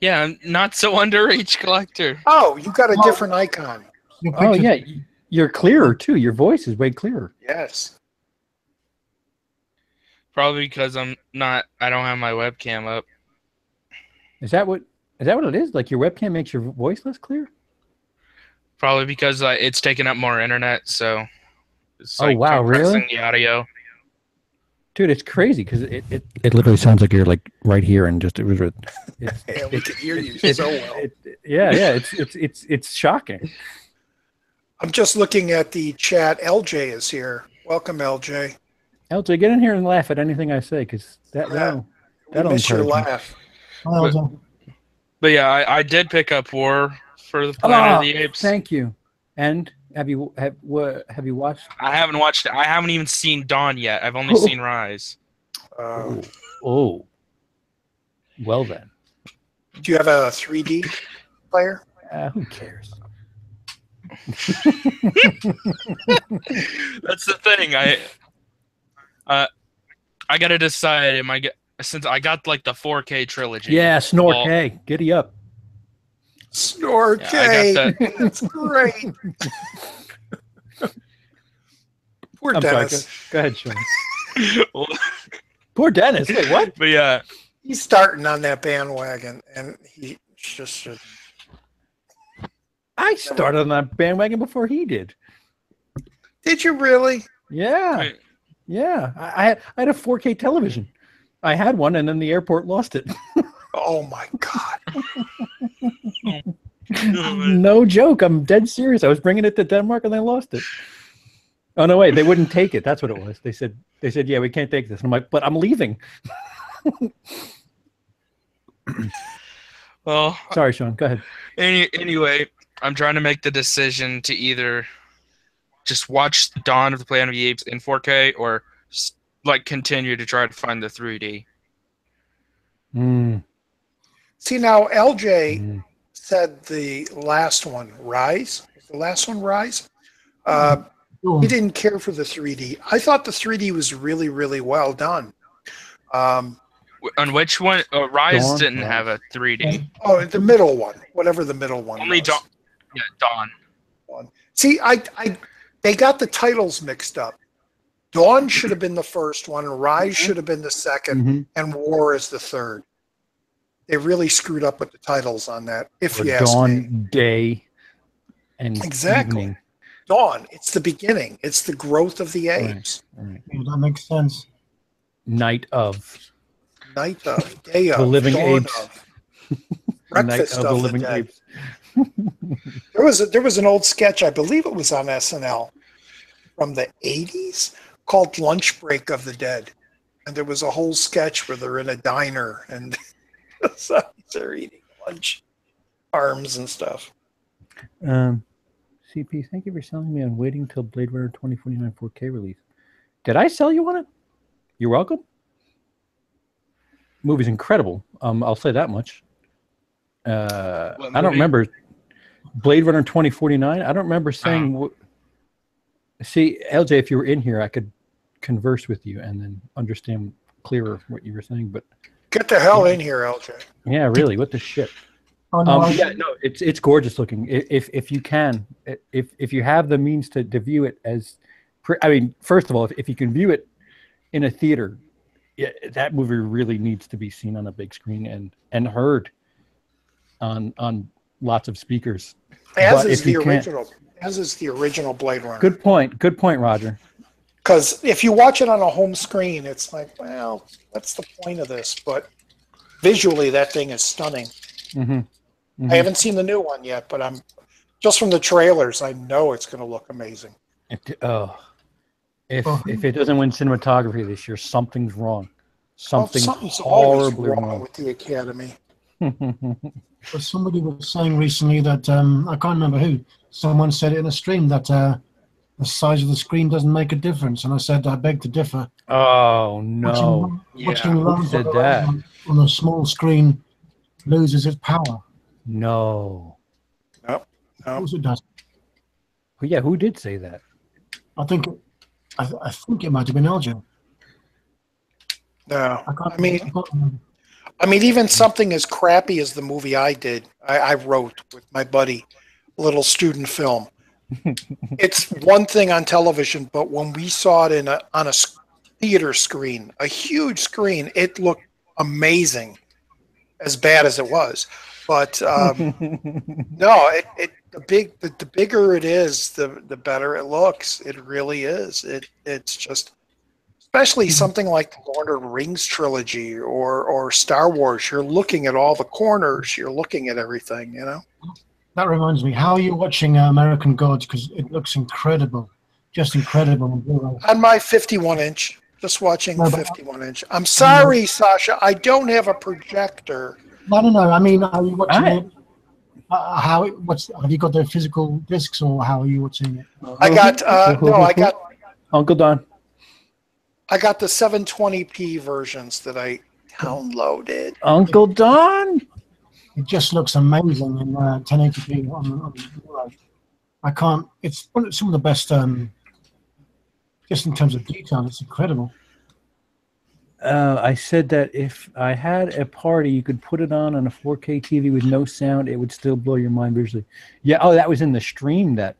Speaker 4: yeah, I'm not so underage collector.
Speaker 1: Oh, you got a different icon.
Speaker 2: Oh, yeah. You're clearer, too. Your voice is way clearer.
Speaker 1: Yes.
Speaker 4: Probably because I don't have my webcam up.
Speaker 2: Is that what it is? Like your webcam makes your voice less clear?
Speaker 4: Probably because it's taking up more internet, so it's
Speaker 2: Oh, wow,
Speaker 4: compressing
Speaker 2: really?
Speaker 4: the audio.
Speaker 2: Dude, it's crazy because it literally sounds like you're like right here and just
Speaker 1: We can hear you so well.
Speaker 2: It's shocking.
Speaker 1: I'm just looking at the chat. LJ is here. Welcome, LJ.
Speaker 2: LJ, get in here and laugh at anything I say because that'll
Speaker 1: miss your
Speaker 2: encourage me.
Speaker 1: laugh.
Speaker 4: But yeah, I did pick up War for the Planet of the Apes.
Speaker 2: Thank you. And have you watched?
Speaker 4: I haven't watched it. I haven't even seen Dawn yet. I've only seen Rise.
Speaker 2: Well then.
Speaker 1: Do you have a 3D player?
Speaker 2: Who cares?
Speaker 4: That's the thing. I gotta decide. Since I got like the 4K trilogy.
Speaker 2: Yeah, Snore-K. Giddy up.
Speaker 1: Snore-K.
Speaker 4: Yeah,
Speaker 1: That's great. Poor Dennis.
Speaker 2: Sorry, go ahead, Sean. Poor Dennis. Wait, what?
Speaker 4: But yeah.
Speaker 1: He's starting on that bandwagon, and he just shouldn't.
Speaker 2: I started on that bandwagon before he did.
Speaker 1: Did you really?
Speaker 2: Yeah.
Speaker 4: Right.
Speaker 2: Yeah. I had a 4K television. I had one, and then the airport lost it.
Speaker 1: Oh, my God.
Speaker 2: No joke. I'm dead serious. I was bringing it to Denmark, and they lost it. Oh, no, wait. They wouldn't take it. That's what it was. They said, yeah, we can't take this. And I'm like, but I'm leaving.
Speaker 4: Well,
Speaker 2: sorry, Sean. Go ahead.
Speaker 4: Anyway, I'm trying to make the decision to either just watch Dawn of the Planet of the Apes in 4K or like continue to try to find the 3D.
Speaker 1: See, now LJ said the last one, Rise. Was the last one Rise? He didn't care for the 3D. I thought the 3D was really, really well done.
Speaker 4: On which one? Rise didn't have a 3D.
Speaker 1: Oh, the middle one, whatever the middle one
Speaker 4: Only
Speaker 1: was.
Speaker 4: Dawn. Yeah, Dawn.
Speaker 1: See, they got the titles mixed up. Dawn should have been the first one, Rise should have been the second, and War is the third. They really screwed up with the titles on that, if you ask me.
Speaker 2: Dawn, day, and evening.
Speaker 1: Dawn, it's the beginning. It's the growth of the apes.
Speaker 3: Right. Yeah, that makes sense.
Speaker 2: Night of.
Speaker 1: Night of, day of,
Speaker 2: the living
Speaker 1: dawn
Speaker 2: apes.
Speaker 1: of. Breakfast
Speaker 2: Night of the living
Speaker 1: dead.
Speaker 2: apes.
Speaker 1: There was an old sketch, I believe it was on SNL, from the 80s called Lunch Break of the Dead. And there was a whole sketch where they're in a diner and they're eating lunch, arms and stuff.
Speaker 2: CP, thank you for selling me on waiting till Blade Runner 2049 4K release. Did I sell you on it? You're welcome. Movie's incredible. I'll say that much. I don't remember Blade Runner 2049. I don't remember saying. See, LJ, if you were in here, I could converse with you and then understand clearer what you were saying. But
Speaker 1: get the hell in here, LJ.
Speaker 2: Yeah, really. What the shit? Yeah, no, it's gorgeous looking. If you can, if you have the means to view it as, I mean, first of all, if you can view it in a theater, yeah, that movie really needs to be seen on a big screen and heard on lots of speakers.
Speaker 1: As is the original Blade Runner.
Speaker 2: Good point, Roger.
Speaker 1: Because if you watch it on a home screen, it's like, well, what's the point of this? But visually, that thing is stunning. I haven't seen the new one yet, but I'm just from the trailers, I know it's going to look amazing.
Speaker 2: If it doesn't win cinematography this year, something's wrong. Something's
Speaker 1: horribly wrong with the Academy.
Speaker 3: But somebody was saying recently that I can't remember who. Someone said it in a stream that the size of the screen doesn't make a difference, and I said I beg to differ.
Speaker 2: Oh no!
Speaker 3: Watching
Speaker 2: Who said that?
Speaker 3: On a small screen loses its power.
Speaker 2: No.
Speaker 1: No.
Speaker 3: Of course it does.
Speaker 2: Well, yeah, who did say that?
Speaker 5: I think it might have been LJ.
Speaker 1: No,
Speaker 5: I can't remember.
Speaker 1: I mean, even something as crappy as the movie I did, I wrote with my buddy, a little student film. It's one thing on television, but when we saw it on a theater screen, a huge screen, it looked amazing, as bad as it was. But no, the bigger it is, the better it looks. It really is. It's just, especially something like the Lord of the Rings trilogy or Star Wars. You're looking at all the corners. You're looking at everything. You know.
Speaker 5: That reminds me. How are you watching American Gods? Because it looks incredible, just incredible on Blu-ray.
Speaker 1: On my 51-inch, just watching
Speaker 5: No, but-
Speaker 1: 51-inch. I'm sorry, Sasha. I don't have a projector.
Speaker 5: No. I mean, are you watching it? Have you got the physical discs, or how are you watching it?
Speaker 1: I got
Speaker 2: Uncle Don.
Speaker 1: I got the 720p versions that I downloaded.
Speaker 2: Uncle Don.
Speaker 5: It just looks amazing in 1080p on Blu-ray. I can't. It's some of the best. Just in terms of detail, it's incredible.
Speaker 2: I said that if I had a party, you could put it on a 4K TV with no sound, it would still blow your mind visually. Yeah. Oh, that was in the stream that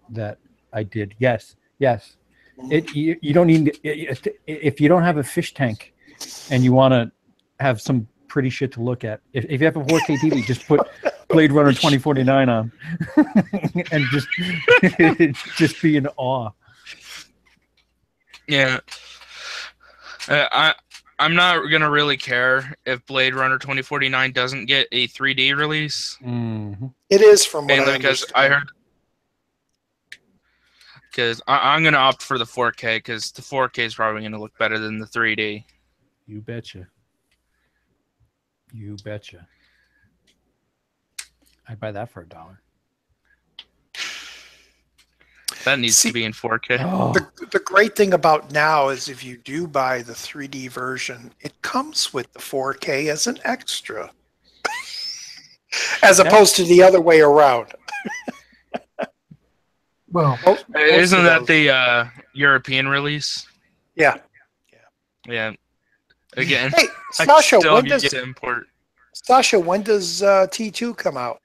Speaker 2: I did. Yes. You don't need if you don't have a fish tank, and you want to have some pretty shit to look at. If you have a 4K TV, just put Blade Runner 2049 on, and just be in awe.
Speaker 4: Yeah. I'm not gonna really care if Blade Runner 2049 doesn't get a 3D release.
Speaker 2: Mm-hmm.
Speaker 1: It is from what
Speaker 4: Mainly
Speaker 1: I
Speaker 4: because
Speaker 1: understand.
Speaker 4: I heard. Because I'm gonna opt for the 4K because the 4K is probably gonna look better than the 3D.
Speaker 2: You betcha. You betcha. I'd buy that for $1.
Speaker 4: That needs to be in 4K.
Speaker 2: Oh.
Speaker 1: The great thing about now is if you do buy the 3D version, it comes with the 4K as an extra, as opposed to the other way around.
Speaker 5: Well,
Speaker 4: Isn't that the European release?
Speaker 1: Yeah.
Speaker 4: Yeah. Again,
Speaker 1: Hey,
Speaker 4: I
Speaker 1: Sasha,
Speaker 4: still
Speaker 1: when
Speaker 4: need
Speaker 1: does
Speaker 4: to import.
Speaker 1: T2 come out?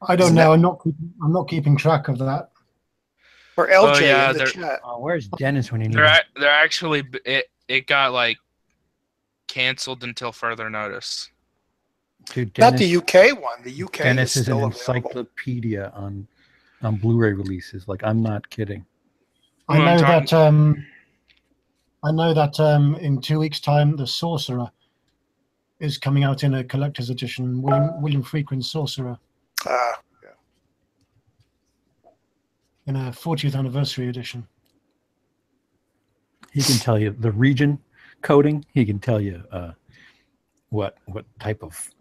Speaker 5: I don't know. I'm not keeping track of that.
Speaker 1: Or LJ
Speaker 4: yeah,
Speaker 1: in the
Speaker 4: they're-
Speaker 1: chat?
Speaker 2: Oh, where's Dennis when you need him?
Speaker 4: They're actually it got like canceled until further notice.
Speaker 2: Dude,
Speaker 1: Not the UK one. The UK
Speaker 2: Dennis
Speaker 1: is
Speaker 2: is an
Speaker 1: still available.
Speaker 2: encyclopedia on Blu-ray releases. Like, I'm not kidding.
Speaker 5: I
Speaker 4: Well, I'm
Speaker 5: know that in 2 weeks' time, The Sorcerer is coming out in a collector's edition. William Friedkin's Sorcerer in a 40th anniversary edition.
Speaker 2: He can tell you the region coding. He can tell you what type of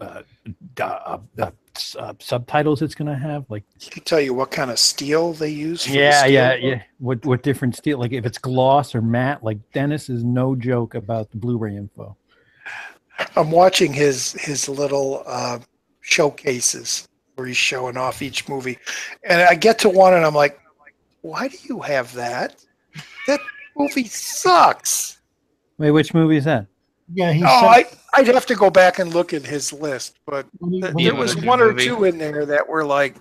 Speaker 2: subtitles it's going to have. Like,
Speaker 1: He can tell you what kind of steel they use. For the
Speaker 2: yeah.
Speaker 1: steel.
Speaker 2: What different steel? Like, if it's gloss or matte. Like, Dennis is no joke about the Blu-ray info.
Speaker 1: I'm watching his little showcases where he's showing off each movie, and I get to one and I'm like, why do you have that? That movie sucks.
Speaker 2: Wait, which movie is that?
Speaker 5: Yeah,
Speaker 1: I'd have to go back and look at his list, but there was one or two in there that were like.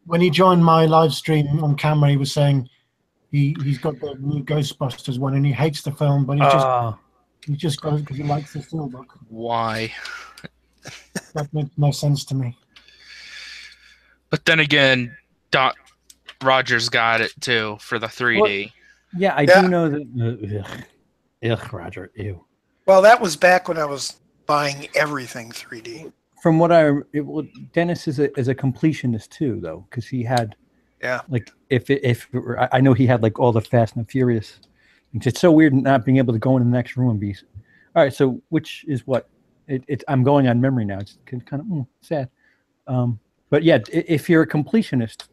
Speaker 5: When he joined my live stream on camera, he was saying he's got the new Ghostbusters one and he hates the film, but he just goes because he likes the steelbook.
Speaker 4: Why?
Speaker 5: That makes no sense to me.
Speaker 4: But then again, Rogers got it too for the 3D.
Speaker 2: Yeah, I do know that. Ugh, Roger, ew.
Speaker 1: Well, that was back when I was buying everything 3D.
Speaker 2: From what Dennis is a completionist too, though, because he had, like, I know he had like all the Fast and Furious. It's so weird not being able to go in the next room and be. All right, so which is what? I'm going on memory now. It's kind of sad. But yeah, if you're a completionist,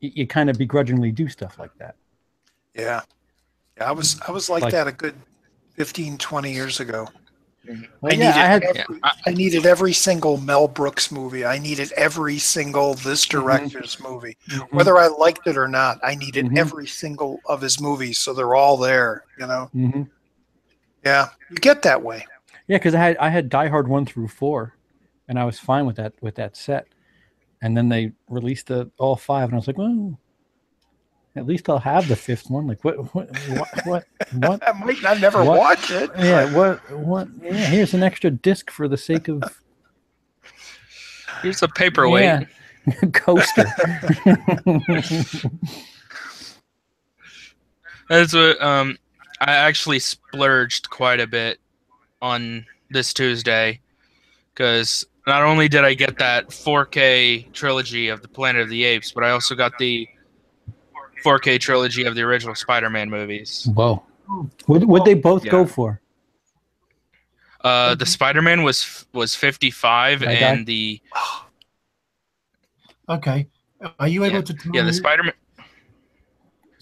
Speaker 2: you kind of begrudgingly do stuff like that.
Speaker 1: Yeah, I was like that a good 15, 20 years ago.
Speaker 2: Well, yeah,
Speaker 1: I needed every single Mel Brooks movie. I needed every single this director's movie. Whether I liked it or not, I needed every single of his movies, so they're all there, you know? Yeah, you get that way.
Speaker 2: Yeah, because I had Die Hard 1 through 4, and I was fine with that set. And then they released all 5, and I was like, well, at least I'll have the 5th one. Like, what?
Speaker 1: I might not never watch it.
Speaker 2: Yeah, what? Yeah, here's an extra disc for the sake of.
Speaker 4: Here's a paperweight.
Speaker 2: Yeah. Coaster.
Speaker 4: That's what I actually splurged quite a bit on this Tuesday, because not only did I get that 4K trilogy of the Planet of the Apes, but I also got the 4K trilogy of the original Spider-Man movies.
Speaker 2: Whoa. What they both go for?
Speaker 4: The Spider-Man was 55, and the
Speaker 5: Okay. Are you able to?
Speaker 4: The Spider-Man.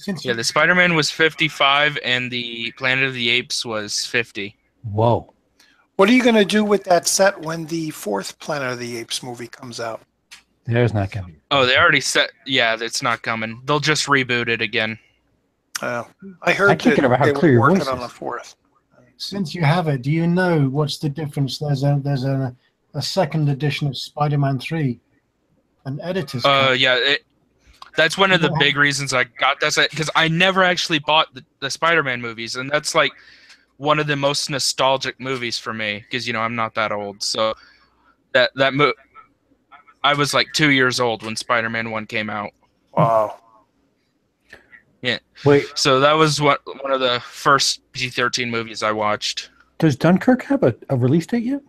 Speaker 4: The Spider-Man was 55, and the Planet of the Apes was 50.
Speaker 2: Whoa.
Speaker 1: What are you going to do with that set when the 4th Planet of the Apes movie comes out?
Speaker 2: There's not coming.
Speaker 4: Oh, they already set. Yeah, it's not coming. They'll just reboot it again.
Speaker 1: I heard
Speaker 2: I can't get over how
Speaker 1: they
Speaker 2: clear
Speaker 1: were
Speaker 2: your
Speaker 1: working
Speaker 2: voice
Speaker 1: on
Speaker 2: is.
Speaker 1: the 4th.
Speaker 5: Since you have it, do you know what's the difference? There's a second edition of Spider-Man 3, an editor's cut.
Speaker 4: Yeah, that's one of the big reasons I got that set, because I never actually bought the Spider-Man movies, and that's like one of the most nostalgic movies for me, because I'm not that old. So that I was like 2 years old when Spider-Man 1 came out.
Speaker 1: Wow.
Speaker 2: Yeah. Wait.
Speaker 4: So that was one of the first PG-13 movies I watched.
Speaker 2: Does Dunkirk have a release date yet?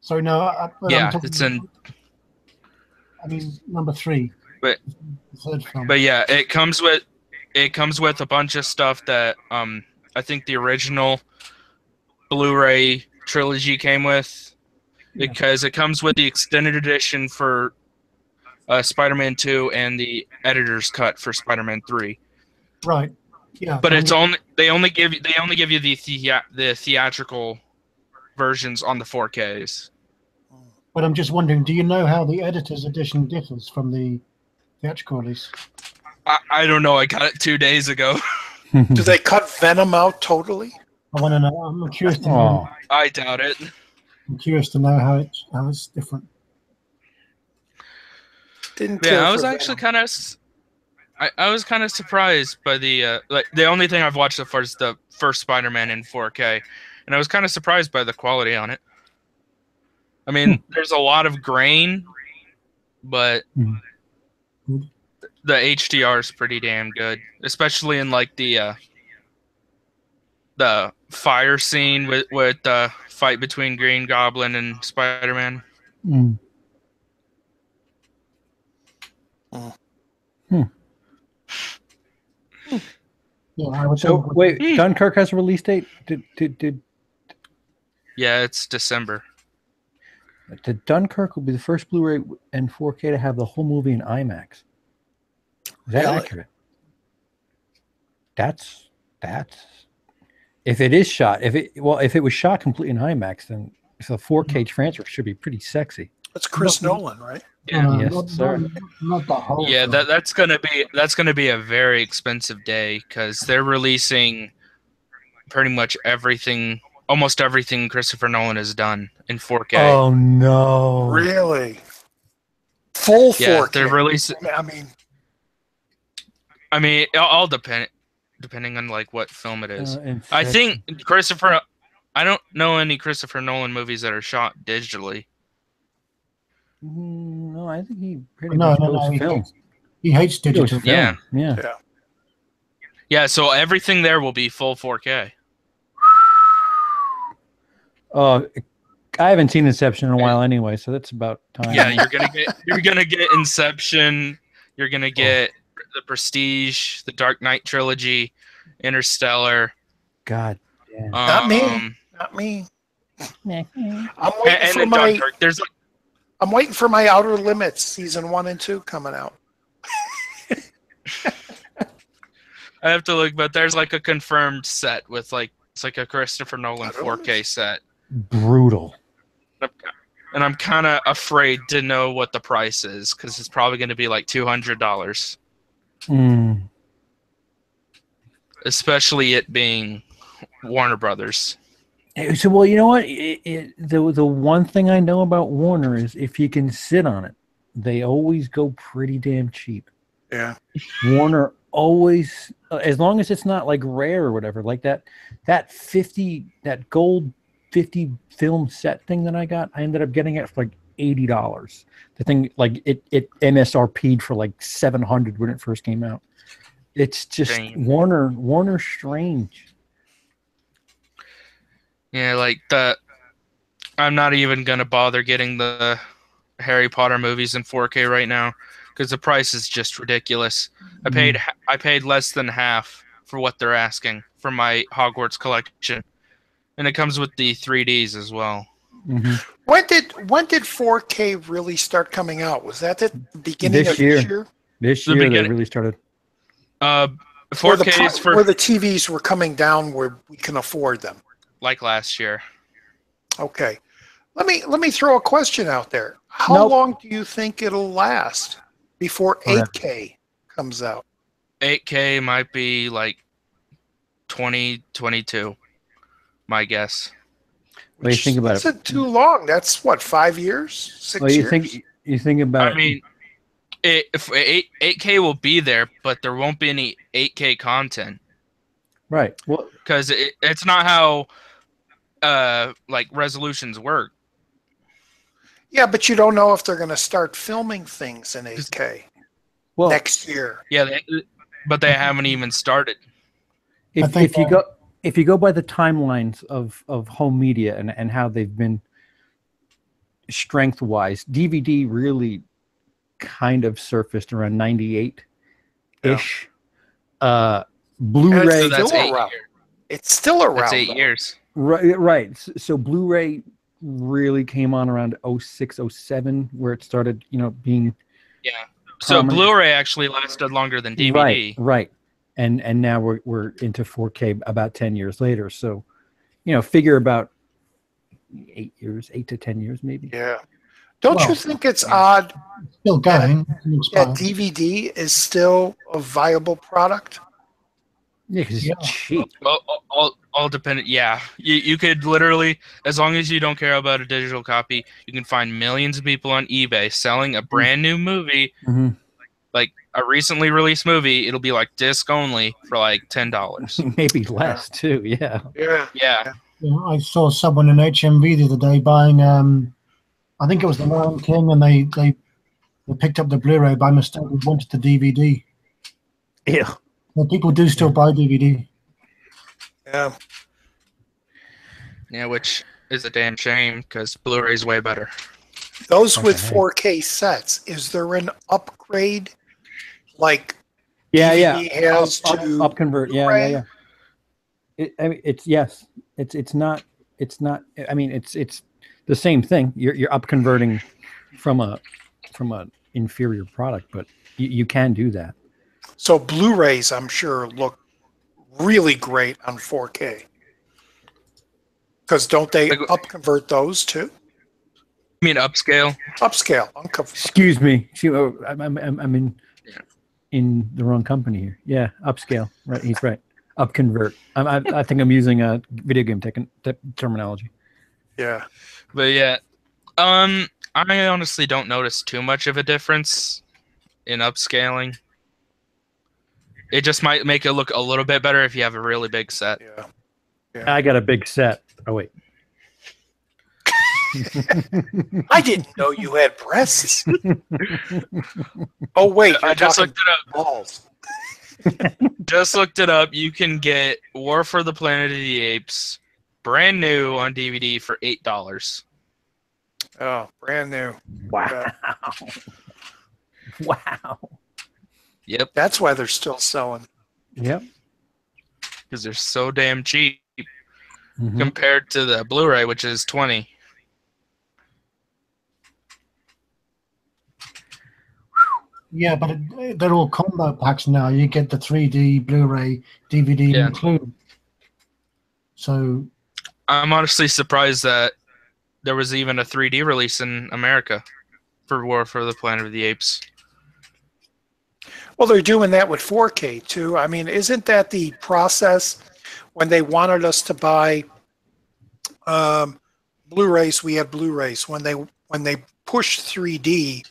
Speaker 5: So no.
Speaker 4: It's in.
Speaker 5: I mean, number 3.
Speaker 4: But
Speaker 5: the third film.
Speaker 4: But yeah, it comes with a bunch of stuff that I think the original Blu-ray trilogy came with, because it comes with the extended edition for Spider-Man 2 and the editor's cut for Spider-Man 3.
Speaker 5: Right. Yeah.
Speaker 4: But they only give you the theatrical versions on the 4Ks.
Speaker 5: But I'm just wondering, do you know how the editor's edition differs from the theatrical release?
Speaker 4: I don't know. I got it 2 days ago.
Speaker 1: Do they cut Venom out totally?
Speaker 5: I want to know. I'm curious to know.
Speaker 4: I doubt it.
Speaker 5: I'm curious to know how it's different.
Speaker 4: I was actually kind of. I was kind of surprised by the the only thing I've watched so far is the first Spider-Man in 4K, and I was kind of surprised by the quality on it. I mean, there's a lot of grain, but the HDR is pretty damn good, especially in like the fire scene with the fight between Green Goblin and Spider-Man.
Speaker 5: Yeah,
Speaker 2: so wait, Dunkirk has a release date?
Speaker 4: Yeah, it's December.
Speaker 2: The Dunkirk will be the first Blu-ray and 4K to have the whole movie in IMAX. Is that accurate? That's if it is shot. If it was shot completely in IMAX, then the 4K transfer should be pretty sexy.
Speaker 1: That's Chris Nolan, right?
Speaker 4: Yeah,
Speaker 2: yes, sir.
Speaker 5: Not the whole.
Speaker 4: Yeah, that's gonna be a very expensive day, because they're releasing pretty much everything, almost everything Christopher Nolan has done in 4K.
Speaker 2: Oh no!
Speaker 1: Really? Full 4K?
Speaker 4: Yeah, they're releasing. I mean, all depending on like what film it is. I think I don't know any Christopher Nolan movies that are shot digitally.
Speaker 2: No, I think he pretty much goes film.
Speaker 5: He hates digital.
Speaker 2: Yeah.
Speaker 4: So everything there will be full 4K.
Speaker 2: Oh, I haven't seen Inception in a while anyway, so that's about time.
Speaker 4: Yeah, you're gonna get Inception. You're gonna get The Prestige, the Dark Knight trilogy, Interstellar.
Speaker 2: God damn.
Speaker 1: Not me. Not me. I'm waiting for my.
Speaker 4: Dunkirk.
Speaker 1: I'm waiting for my Outer Limits season 1 and 2 coming out.
Speaker 4: I have to look, but there's like a confirmed set with like it's like a Christopher Nolan 4K set.
Speaker 2: brutal.
Speaker 4: And I'm kind of afraid to know what the price is because it's probably going to be like $200. Especially it being Warner Brothers.
Speaker 2: So, well, you know what? The one thing I know about Warner is if you can sit on it, they always go pretty damn cheap.
Speaker 1: Yeah.
Speaker 2: Warner always, as long as it's not like rare or whatever, like that gold 50 film set thing that I got, I ended up getting it for like $80. The thing, like it MSRP'd for like $700 when it first came out. It's just Warner strange.
Speaker 4: Yeah, like I'm not even gonna bother getting the Harry Potter movies in 4K right now because the price is just ridiculous. I paid less than half for what they're asking for my Hogwarts collection, and it comes with the 3Ds as well.
Speaker 2: Mm-hmm.
Speaker 1: When did 4K really start coming out? Was that the beginning of this year?
Speaker 2: This year they really started.
Speaker 4: 4K is for
Speaker 1: where the TVs were coming down where we can afford them.
Speaker 4: Like last year.
Speaker 1: Okay. Let me throw a question out there. How long do you think it'll last before 8K comes out?
Speaker 4: 8K might be like 2022, my guess.
Speaker 2: What do you think about it?
Speaker 1: That's too long. That's what, 5 years? 6 years?
Speaker 2: You think about
Speaker 4: I mean, if 8K will be there, but there won't be any 8K content.
Speaker 2: Right. Well,
Speaker 4: because it's not how like resolutions work.
Speaker 1: Yeah, but you don't know if they're going to start filming things in 8K next year.
Speaker 4: Yeah, but they haven't even started.
Speaker 2: If you go by the timelines of home media and how they've been strength-wise, DVD really kind of surfaced around 98-ish.
Speaker 1: Yeah.
Speaker 2: Blu-ray.
Speaker 1: It's still around.
Speaker 4: That's 8 years.
Speaker 2: Right. So Blu-ray really came on around 06, 07, where it started, being.
Speaker 4: Yeah. So prominent. Blu-ray actually lasted longer than DVD.
Speaker 2: Right. And now we're into 4K about 10 years later. So, figure about 8 to 10 years maybe.
Speaker 1: Yeah. Don't you think it's odd
Speaker 5: still going,
Speaker 1: that DVD is still a viable product?
Speaker 2: Yeah, because it's cheap.
Speaker 4: Well, all dependent. Yeah, you could literally, as long as you don't care about a digital copy, you can find millions of people on eBay selling a brand new movie, like a recently released movie. It'll be like disc only for like $10,
Speaker 2: maybe less too. Yeah.
Speaker 5: I saw someone in HMV the other day buying. I think it was The Lion King, and they picked up the Blu-ray by mistake and wanted the DVD.
Speaker 2: Yeah.
Speaker 5: Well, people do still buy DVD.
Speaker 4: Yeah, which is a damn shame because Blu-ray's way better.
Speaker 1: Those with 4K sets, is there an upgrade like
Speaker 2: DVD
Speaker 1: has to
Speaker 2: upconvert?
Speaker 1: Blu-ray?
Speaker 2: Yeah. It's not. I mean, it's the same thing. You're upconverting from an inferior product, but you can do that.
Speaker 1: So Blu-rays, I'm sure, look really great on 4K. Because don't they upconvert those too?
Speaker 4: You mean upscale?
Speaker 1: Upscale.
Speaker 2: Excuse me. I'm in the wrong company here. Yeah, upscale. Right, he's right. Upconvert. I think I'm using a video game terminology.
Speaker 1: Yeah.
Speaker 4: But yeah, I honestly don't notice too much of a difference in upscaling. It just might make it look a little bit better if you have a really big set.
Speaker 1: Yeah.
Speaker 2: I got a big set. Oh, wait.
Speaker 1: I didn't know you had breasts. Oh, wait.
Speaker 4: I just looked it up.
Speaker 1: Balls.
Speaker 4: Just looked it up. You can get War for the Planet of the Apes brand new on DVD for $8.
Speaker 1: Oh, brand new.
Speaker 2: Wow. Wow.
Speaker 4: Yep.
Speaker 1: That's why they're still selling.
Speaker 2: Yep.
Speaker 4: Because they're so damn cheap compared to the Blu-ray, which is $20.
Speaker 5: Yeah, but they're all combo packs now. You get the 3D, Blu-ray, DVD included. So
Speaker 4: I'm honestly surprised that there was even a 3D release in America for War for the Planet of the Apes.
Speaker 1: Well, they're doing that with 4K too. I mean, isn't that the process when they wanted us to buy Blu-rays? We had Blu-rays. When they pushed 3D,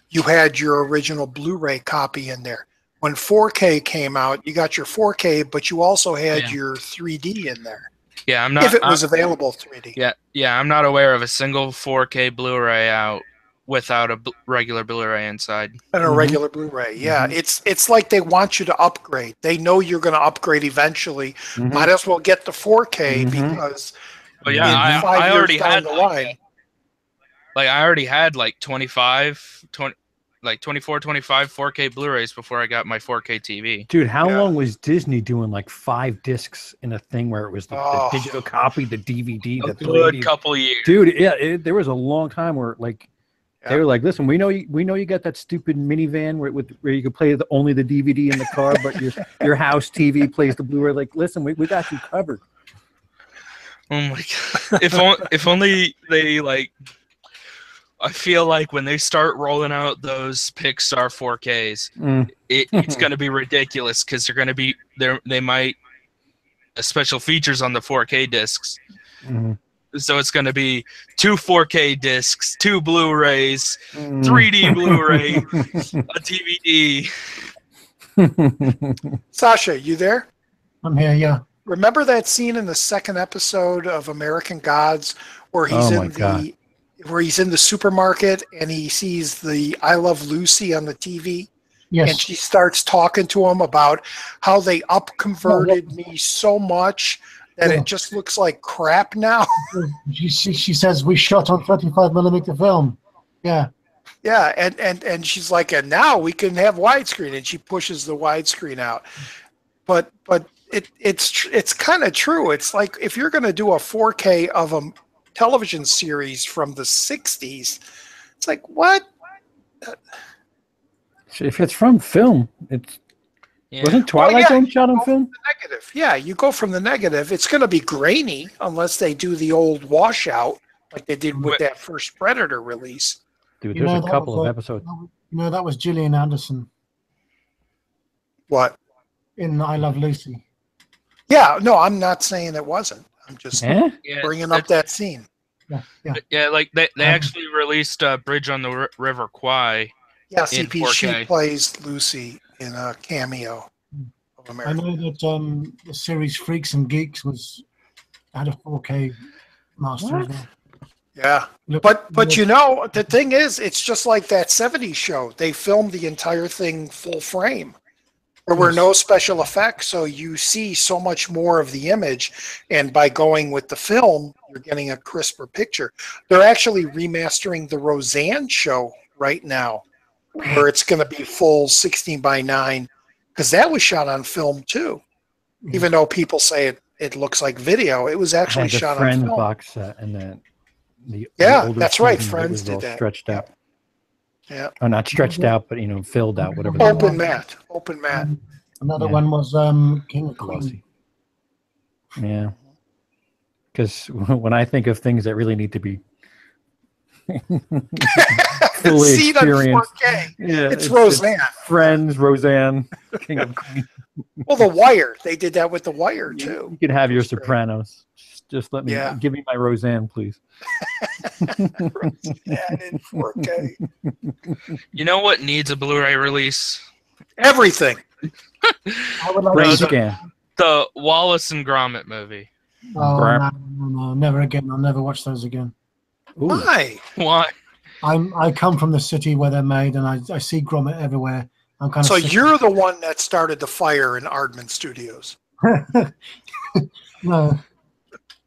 Speaker 1: you had your original Blu-ray copy in there. When 4K came out, you got your 4K, but you also had your 3D in there.
Speaker 4: Yeah, I'm not.
Speaker 1: If it was available 3D.
Speaker 4: Yeah, I'm not aware of a single 4K Blu-ray out without a regular Blu-ray inside.
Speaker 1: And a regular Blu-ray, yeah. It's like they want you to upgrade. They know you're going to upgrade eventually. Might as well get the 4K because
Speaker 4: in 5
Speaker 1: years
Speaker 4: already
Speaker 1: down
Speaker 4: had
Speaker 1: the line.
Speaker 4: Like I already had like 24, 25 4K Blu-rays before I got my 4K TV.
Speaker 2: Dude, how long was Disney doing like 5 discs in a thing where it was the digital copy, the DVD, the 3D?
Speaker 4: Couple years.
Speaker 2: Dude, there was a long time where like they were like, listen, we know you got that stupid minivan where you can play only the DVD in the car, but your house TV plays the Blu-ray. Like, listen, we got you covered.
Speaker 4: Oh my god! If only they like. I feel like when they start rolling out those Pixar 4Ks, it's going to be ridiculous because they're going to be there. They might special features on the 4K discs. So it's going to be 2 4K discs, 2 Blu-rays, 3D Blu-ray, a DVD.
Speaker 1: Sasha, you there?
Speaker 5: I'm here, yeah.
Speaker 1: Remember that scene in the second episode of American Gods where he's where he's in the supermarket and he sees the I Love Lucy on the TV?
Speaker 5: Yes.
Speaker 1: And she starts talking to him about how they up-converted me so much that it just looks like crap now.
Speaker 5: She says we shot on 35mm film. Yeah.
Speaker 1: Yeah, and she's like, and now we can have widescreen, and she pushes the widescreen out. But it's kind of true. It's like if you're going to do a 4K of a television series from the 60s, it's like, what?
Speaker 2: If it's from film, wasn't Twilight Zone shot on film?
Speaker 1: Negative. Yeah, you go from the negative. It's going to be grainy unless they do the old washout like they did with that first Predator release.
Speaker 2: Dude, there's a couple of episodes.
Speaker 5: That was Gillian Anderson.
Speaker 1: What?
Speaker 5: In I Love Lucy.
Speaker 1: Yeah, no, I'm not saying it wasn't. I'm just bringing up that scene.
Speaker 5: Yeah,
Speaker 4: like they actually released Bridge on the River Kwai.
Speaker 1: Yeah, CP, she plays Lucy in a cameo of America.
Speaker 5: I know that the series Freaks and Geeks had a 4K master as well.
Speaker 1: Yeah, but the thing is, it's just like that 70s show. They filmed the entire thing full frame. There were no special effects, so you see so much more of the image, and by going with the film, you're getting a crisper picture. They're actually remastering the Roseanne show right now, where it's going to be full 16:9, because that was shot on film too. Even though people say it looks like video, it was actually shot on film.
Speaker 2: Friends box set and then the
Speaker 1: that's right. Friends did that.
Speaker 2: Stretched out.
Speaker 1: Yeah.
Speaker 2: Oh, not stretched out, but filled out, whatever.
Speaker 1: Open mat.
Speaker 5: Another one was King of Queens.
Speaker 2: Yeah. Because when I think of things that really need to be fully experienced,
Speaker 1: it's Roseanne.
Speaker 2: Friends, Roseanne, King of Queens.
Speaker 1: Well, The Wire. They did that with The Wire too.
Speaker 2: You can have your Sopranos. Just let me give me my Roseanne, please.
Speaker 1: Roseanne in 4K.
Speaker 4: You know what needs a Blu-ray release?
Speaker 1: Everything.
Speaker 5: I would like
Speaker 4: the Wallace and Gromit movie.
Speaker 5: Oh, no, never again. I'll never watch those again.
Speaker 2: Ooh.
Speaker 1: Why?
Speaker 5: I come from the city where they're made, and I see Gromit everywhere. I'm kind of
Speaker 1: so you're the one that started the fire in Aardman Studios.
Speaker 5: No,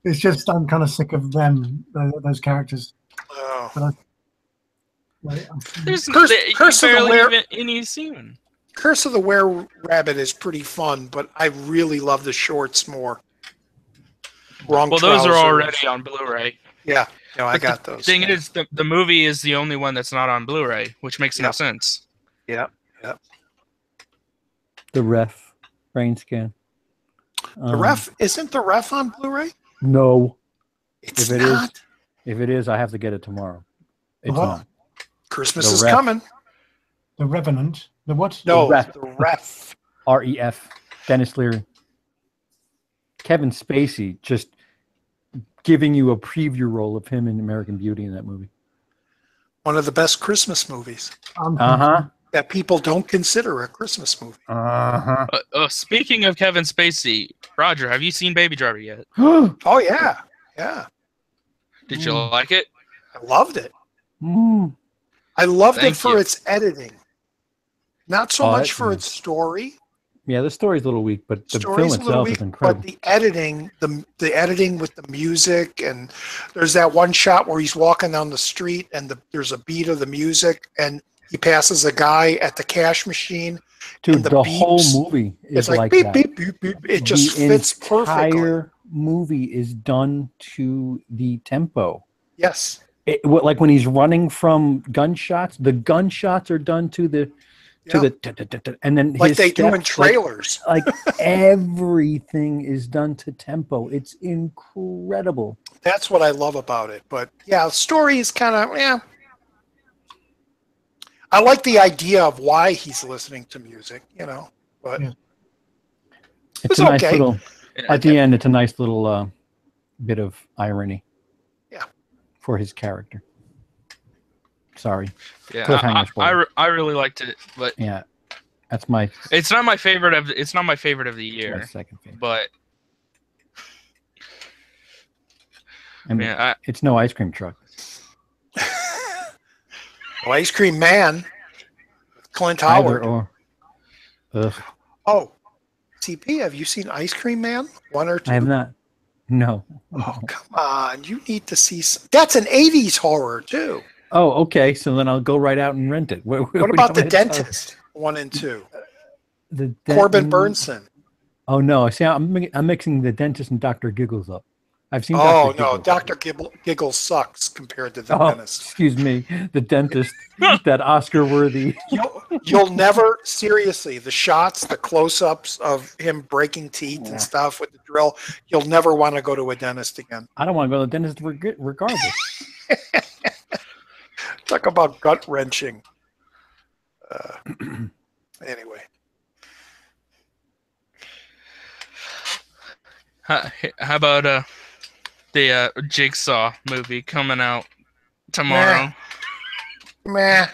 Speaker 5: it's just I'm kind of sick of them, those characters.
Speaker 1: Oh.
Speaker 4: There's Curse of
Speaker 1: the Were-Rabbit is pretty fun, but I really love the shorts more.
Speaker 4: Those are already on Blu-ray.
Speaker 1: Yeah, no, I got those.
Speaker 4: The thing is, the movie is the only one that's not on Blu-ray, which makes no sense.
Speaker 1: Yeah.
Speaker 2: The Brain Scan.
Speaker 1: Isn't the Ref on Blu-ray?
Speaker 2: No.
Speaker 1: It's
Speaker 2: if it
Speaker 1: not.
Speaker 2: is, if it is, I have to get it tomorrow. It's not.
Speaker 1: Christmas
Speaker 2: The
Speaker 1: is
Speaker 2: Ref.
Speaker 1: coming.
Speaker 5: The Revenant. The what?
Speaker 1: No,
Speaker 2: Ref.
Speaker 1: the Ref.
Speaker 2: REF. Dennis Leary. Kevin Spacey just giving you a preview role of him in American Beauty in that movie.
Speaker 1: One of the best Christmas movies that people don't consider a Christmas movie.
Speaker 4: Speaking of Kevin Spacey, Roger, have you seen Baby Driver yet?
Speaker 1: Oh, yeah. Yeah.
Speaker 4: Did you like it?
Speaker 1: I loved it. I loved
Speaker 4: Thank
Speaker 1: it for
Speaker 4: you.
Speaker 1: its editing. Not so much for its story.
Speaker 2: Yeah, the story's a little weak, but the film itself is incredible.
Speaker 1: But the editing, the editing with the music, and there's that one shot where he's walking down the street and there's a beat of the music, and he passes a guy at the cash machine.
Speaker 2: Dude, the whole movie is
Speaker 1: it's like
Speaker 2: like
Speaker 1: beep,
Speaker 2: that.
Speaker 1: beep, beep, beep. It just fits perfectly.
Speaker 2: The entire movie is done to the tempo.
Speaker 1: Yes.
Speaker 2: Like when he's running from gunshots, the gunshots are done to the and then
Speaker 1: like
Speaker 2: his
Speaker 1: they
Speaker 2: steps,
Speaker 1: do in trailers.
Speaker 2: Like everything is done to tempo. It's incredible.
Speaker 1: That's what I love about it. But yeah, the story is kind of I like the idea of why he's listening to music, but
Speaker 2: it's a nice little. At the end, it's a nice little bit of irony.
Speaker 1: Yeah.
Speaker 2: For his character. Sorry.
Speaker 4: Yeah, I really liked it, but
Speaker 2: yeah, that's my.
Speaker 4: It's not my favorite of. It's not my favorite of the year.
Speaker 2: My second favorite.
Speaker 4: But
Speaker 2: I mean, it's no ice cream truck.
Speaker 1: Well, Ice Cream Man, Clint Howard. Oh, CP, have you seen Ice Cream Man? 1 or 2?
Speaker 2: I have not. No.
Speaker 1: Oh, come on! You need to see. That's an '80s horror too.
Speaker 2: Oh, okay. So then I'll go right out and rent it.
Speaker 1: What about The Dentist? 1 and 2. Corbin Burnson.
Speaker 2: Oh no! See, I'm mixing The Dentist and Dr. Giggles up. I've seen.
Speaker 1: Oh no, Dr. Giggles sucks compared to The Dentist.
Speaker 2: Excuse me, The Dentist. That Oscar-worthy.
Speaker 1: You'll never seriously the shots, the close-ups of him breaking teeth and stuff with the drill. You'll never want to go to a dentist again.
Speaker 2: I don't want to go to the dentist regardless.
Speaker 1: Talk about gut wrenching. Anyway.
Speaker 4: How about the Jigsaw movie coming out tomorrow?
Speaker 1: Meh.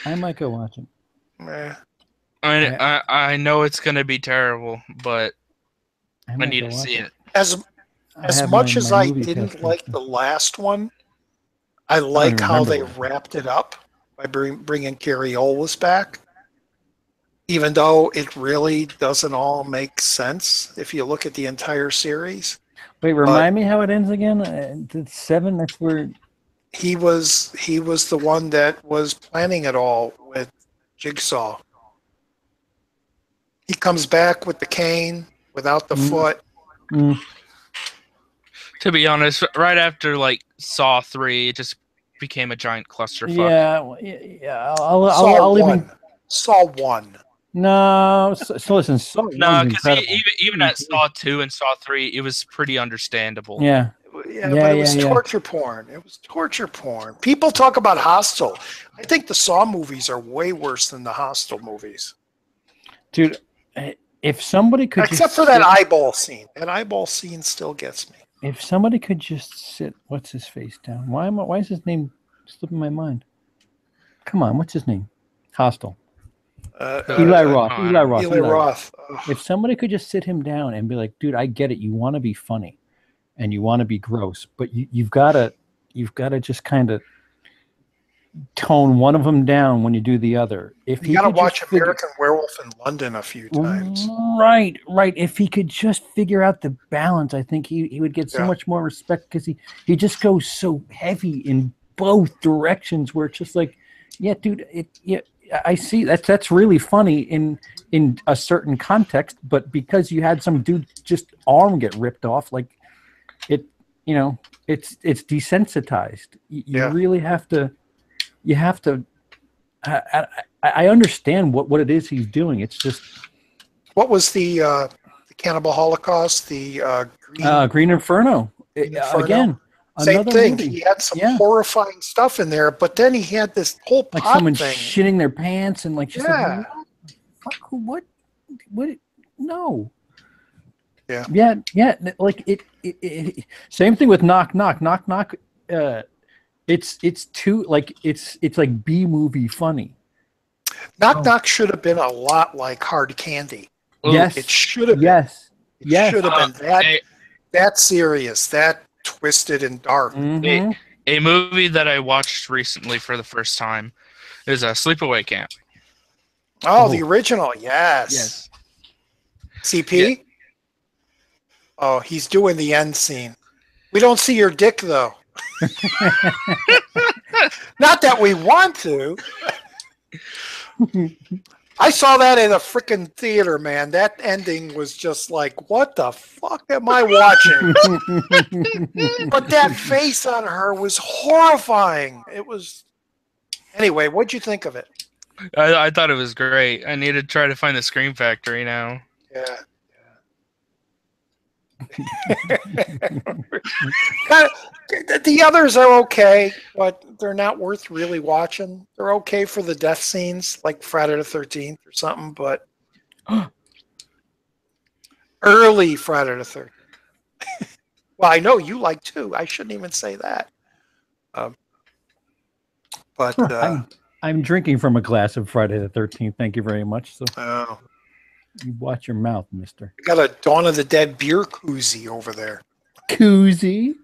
Speaker 2: I might go watch it.
Speaker 1: Meh.
Speaker 4: I know it's gonna be terrible, but I need to see it.
Speaker 1: As much as I didn't like the last one, I like how they wrapped it up by bringing Carrie Elwes back. Even though it really doesn't all make sense if you look at the entire series.
Speaker 2: Wait, remind me how it ends again? 7, that's where...
Speaker 1: He was the one that was planning it all with Jigsaw. He comes back with the cane, without the foot.
Speaker 4: To be honest, right after Saw 3, it just became a giant clusterfuck.
Speaker 2: Yeah. I'll even...
Speaker 1: Saw 1.
Speaker 2: No, so listen.
Speaker 4: No, because even at Saw 2 and Saw 3, it was pretty understandable.
Speaker 2: Yeah,
Speaker 1: but it was torture porn. It was torture porn. People talk about Hostel. I think the Saw movies are way worse than the Hostel movies.
Speaker 2: Dude, if somebody could
Speaker 1: except for that eyeball scene. That eyeball scene still gets me.
Speaker 2: If somebody could just sit, what's his face down? Why is his name slipping my mind? Come on, what's his name? Hostel. Eli Roth. If somebody could just sit him down and be like, dude, I get it. You want to be funny and you want to be gross, but you've got to just kind of tone one of them down when you do the other. If
Speaker 1: you got to watch American Werewolf in London a few times.
Speaker 2: Right. If he could just figure out the balance, I think he would get so much more respect, because he just goes so heavy in both directions where it's just like, yeah, dude, I see that's really funny in a certain context, but because you had some dude just arm get ripped off, like it's desensitized. You really have to. You have to. I understand what it is he's doing. It's just.
Speaker 1: What was the Cannibal Holocaust? The
Speaker 2: Green Inferno. Again,
Speaker 1: same thing.
Speaker 2: movie.
Speaker 1: He had some horrifying stuff in there, but then he had this whole pot
Speaker 2: like someone
Speaker 1: thing.
Speaker 2: shitting their pants and like just like, what? No. Yeah. Like it. Same thing with Knock Knock. Knock Knock. It's too like it's like B movie funny.
Speaker 1: Knock Knock should have been a lot like Hard Candy.
Speaker 2: Yes,
Speaker 1: it should have been.
Speaker 2: Yes,
Speaker 1: should have been that serious, that twisted and dark.
Speaker 2: Mm-hmm.
Speaker 4: A movie that I watched recently for the first time is Sleepaway Camp.
Speaker 1: Oh, the original, yes. CP? Yeah. Oh, he's doing the end scene. We don't see your dick, though. Not that we want to. I saw that in a freaking theater, man. That ending was just like, what the fuck am I watching? But that face on her was horrifying. It was... Anyway, what'd you think of it?
Speaker 4: I thought it was great. I need to try to find the Scream Factory now.
Speaker 1: Yeah. The others are okay, but they're not worth really watching. They're okay for the death scenes, like Friday the 13th or something, but early Friday the 13th. Well, I know you like too. I shouldn't even say that. But
Speaker 2: I'm drinking from a glass of Friday the 13th. Thank you very much. So you watch your mouth, mister.
Speaker 1: I got a Dawn of the Dead beer koozie over there.
Speaker 2: Koozie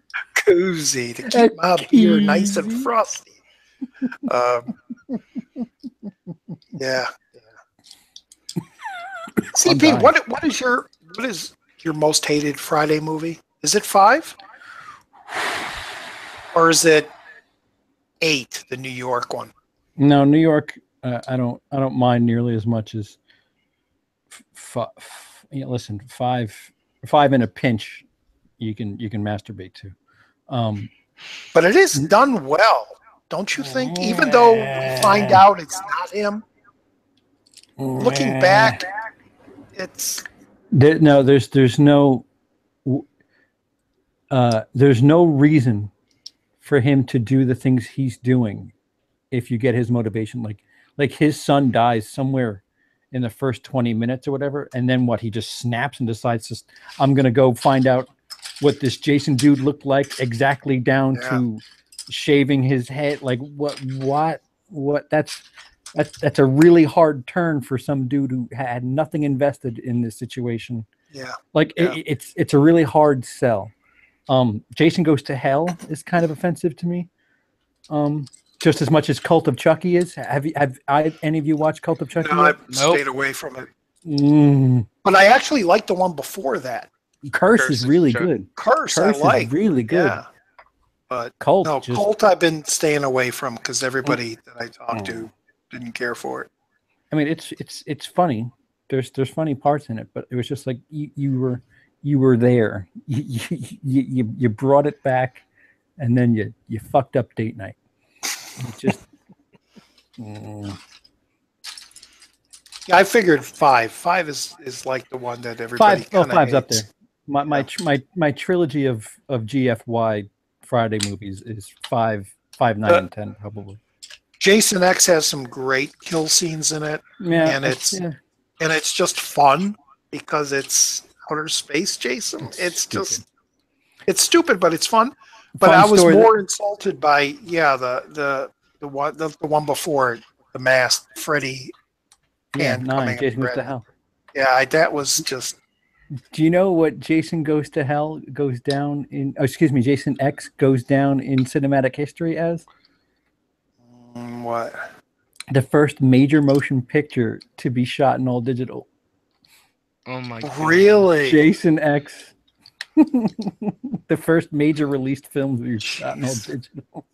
Speaker 1: to keep my beer nice and frosty. Yeah. CP, what is your most hated Friday movie? Is it 5? Or is it 8, the New York one?
Speaker 2: No, New York. I don't mind nearly as much as. Listen, 5 in a pinch, you can masturbate to.
Speaker 1: But it is done well, don't you think? Even though we find out it's not him, looking back, it's
Speaker 2: there's no reason for him to do the things he's doing if you get his motivation. Like his son dies somewhere in the first 20 minutes or whatever, and then he just snaps and decides I'm gonna go find out what this Jason dude looked like exactly down to shaving his head. Like what that's a really hard turn for some dude who had nothing invested in this situation. It's a really hard sell. Jason Goes to Hell is kind of offensive to me. Just as much as Cult of Chucky is. Have any of you watched Cult of Chucky?
Speaker 1: No, I've stayed away from it. But I actually like the one before that.
Speaker 2: Curse is really good.
Speaker 1: Curse I like.
Speaker 2: Is really good.
Speaker 1: Yeah. But
Speaker 2: Cult
Speaker 1: I've been staying away from because everybody that I talked to didn't care for it.
Speaker 2: I mean, it's funny. There's funny parts in it, but it was just like you were there. You brought it back, and then you fucked up date night. Just
Speaker 1: I figured 5. 5 is like the one that everybody kind of
Speaker 2: 5's
Speaker 1: hates.
Speaker 2: up there. My trilogy of GFY Friday movies is 5, 9, and 10 probably.
Speaker 1: Jason X has some great kill scenes in it, and it's just fun because it's outer space Jason. It's stupid, but it's fun. But I was more insulted by the one before it, the masked Freddy.
Speaker 2: Yeah, 9. Jason Goes to Hell.
Speaker 1: Yeah, that was just.
Speaker 2: Do you know what Jason Goes to Hell goes down in? Oh, excuse me, Jason X goes down in cinematic history as?
Speaker 1: What?
Speaker 2: The first major motion picture to be shot in all digital.
Speaker 4: Oh my God!
Speaker 1: Really?
Speaker 2: Jason X. The first major released film to be shot in all digital.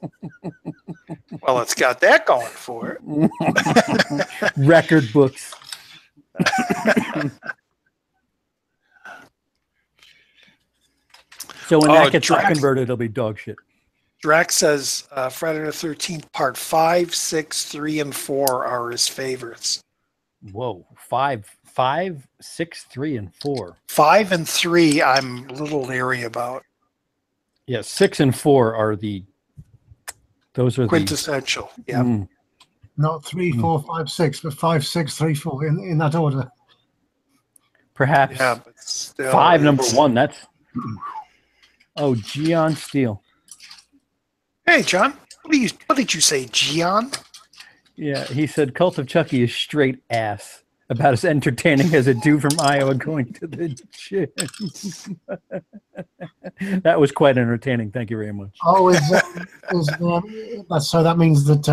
Speaker 1: Well, it's got that going for it.
Speaker 2: Record books. So when that gets converted, it'll be dog shit.
Speaker 1: Drax says Friday the 13th Part 5, 6, 3, and 4 are his favorites.
Speaker 2: Whoa, 5, 6, 3, and 4.
Speaker 1: 5 and 3, I'm a little leery about.
Speaker 2: Yeah, 6 and 4 are those are
Speaker 1: quintessential. Yeah.
Speaker 5: Not 3, 4, 5, 6, but 5, 6, 3, 4 in that order.
Speaker 2: Perhaps
Speaker 1: but still,
Speaker 2: 5 number 1. That's Gian Steele.
Speaker 1: Hey, John. What did you say, Gian?
Speaker 2: Yeah, he said Cult of Chucky is straight ass. About as entertaining as a dude from Iowa going to the gym. That was quite entertaining. Thank you very much.
Speaker 5: Oh, so that means that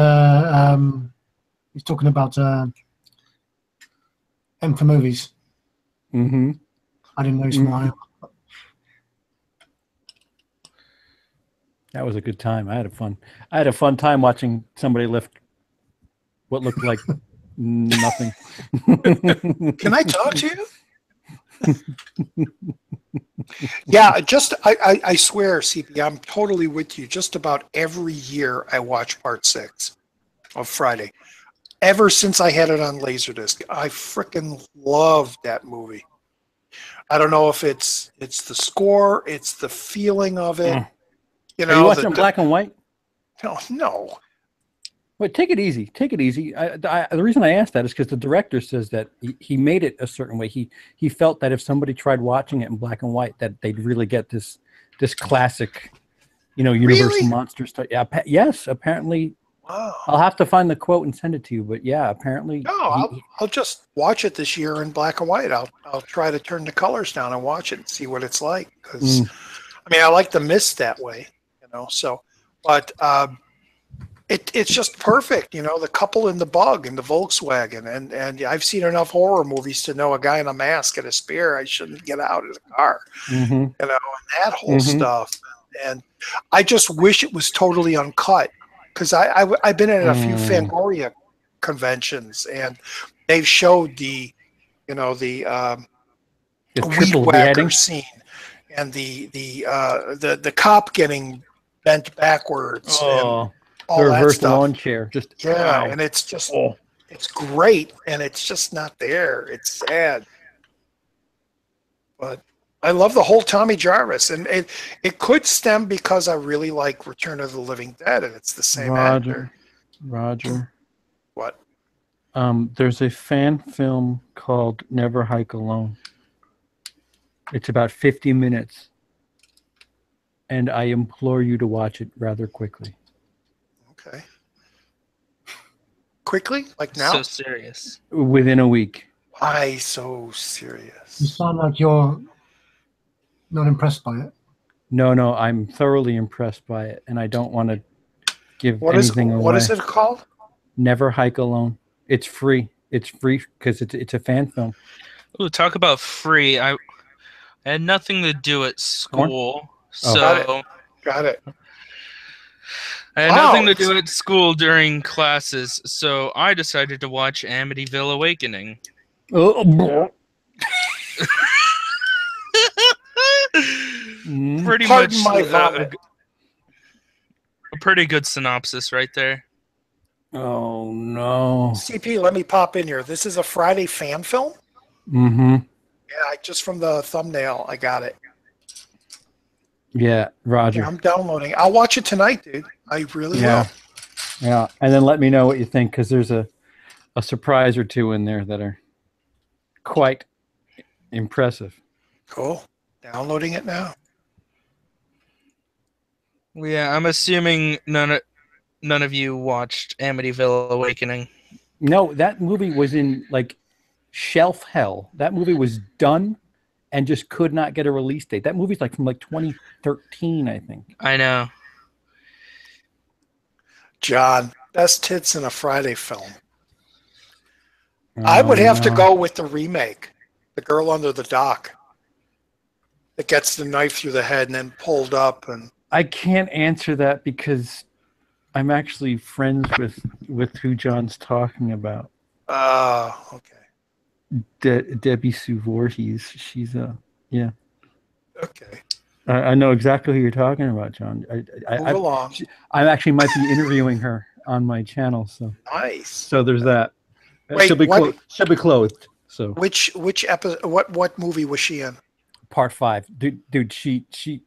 Speaker 5: he's talking about M for movies.
Speaker 2: Mm-hmm.
Speaker 5: I didn't know he's from Iowa.
Speaker 2: That was a good time. I had a fun time watching somebody lift what looked like nothing.
Speaker 1: Can I talk to you? Yeah, I swear, CP, I'm totally with you. Just about every year I watch part 6 of Friday. Ever since I had it on Laserdisc, I freaking loved that movie. I don't know if it's the score, it's the feeling of it. You know,
Speaker 2: are you watching black and white?
Speaker 1: No.
Speaker 2: Wait, take it easy. Take it easy. The reason I asked that is because the director says that he made it a certain way. He felt that if somebody tried watching it in black and white, that they'd really get this classic, Universal Monsters. Yeah. Yes. Apparently.
Speaker 1: Wow.
Speaker 2: I'll have to find the quote and send it to you. But yeah, apparently.
Speaker 1: No, I'll just watch it this year in black and white. I'll try to turn the colors down and watch it and see what it's like. Because I like the mist that way. So, but it's just perfect, the couple in the bug in the Volkswagen, and I've seen enough horror movies to know a guy in a mask and a spear. I shouldn't get out of the car, and that whole stuff. And I just wish it was totally uncut, because I've been at a few Fangoria conventions, and they've showed the weed whacker scene and the cop getting bent backwards and all
Speaker 2: the
Speaker 1: that
Speaker 2: reverse
Speaker 1: stuff.
Speaker 2: Lawn chair, just wow.
Speaker 1: And it's just it's great, and it's just not there. It's sad, but I love the whole Tommy Jarvis, and it could stem because I really like Return of the Living Dead, and it's the same actor.
Speaker 2: Roger.
Speaker 1: What?
Speaker 2: There's a fan film called Never Hike Alone. It's about 50 minutes. And I implore you to watch it rather quickly.
Speaker 1: Okay. Quickly? Like now?
Speaker 4: So serious.
Speaker 2: Within a week.
Speaker 1: Why so serious?
Speaker 5: You sound like you're not impressed by it.
Speaker 2: No, I'm thoroughly impressed by it, and I don't want to give anything away.
Speaker 1: What is it called?
Speaker 2: Never Hike Alone. It's free. It's free because it's a fan film.
Speaker 4: Ooh, talk about free. I had nothing to do at school. So
Speaker 1: got it.
Speaker 4: I had nothing to do at school during classes, so I decided to watch Amityville Awakening. Pretty much a pretty good synopsis right there.
Speaker 2: Oh no.
Speaker 1: CP, let me pop in here. This is a Friday fan film?
Speaker 2: Mm-hmm.
Speaker 1: Yeah, just from the thumbnail, I got it.
Speaker 2: Yeah, Roger.
Speaker 1: Yeah, I'm downloading. I'll watch it tonight, dude. I really will.
Speaker 2: Yeah, and then let me know what you think, because there's a surprise or two in there that are quite impressive.
Speaker 1: Cool. Downloading it now.
Speaker 4: Yeah, I'm assuming none of you watched Amityville Awakening.
Speaker 2: No, that movie was in shelf hell. That movie was done and just could not get a release date. That movie's from 2013, I think.
Speaker 4: I know.
Speaker 1: John, best hits in a Friday film. I would have to go with the remake, The Girl Under the Dock, that gets the knife through the head and then pulled up. And
Speaker 2: I can't answer that because I'm actually friends with who John's talking about.
Speaker 1: Okay.
Speaker 2: Debbie Sue Voorhees. She's yeah.
Speaker 1: Okay.
Speaker 2: I know exactly who you're talking about, John. I actually might be interviewing her on my channel. So
Speaker 1: nice.
Speaker 2: So there's that.
Speaker 1: Wait,
Speaker 2: she'll be clothed. So
Speaker 1: which episode? What movie was she in?
Speaker 2: Part 5, dude. She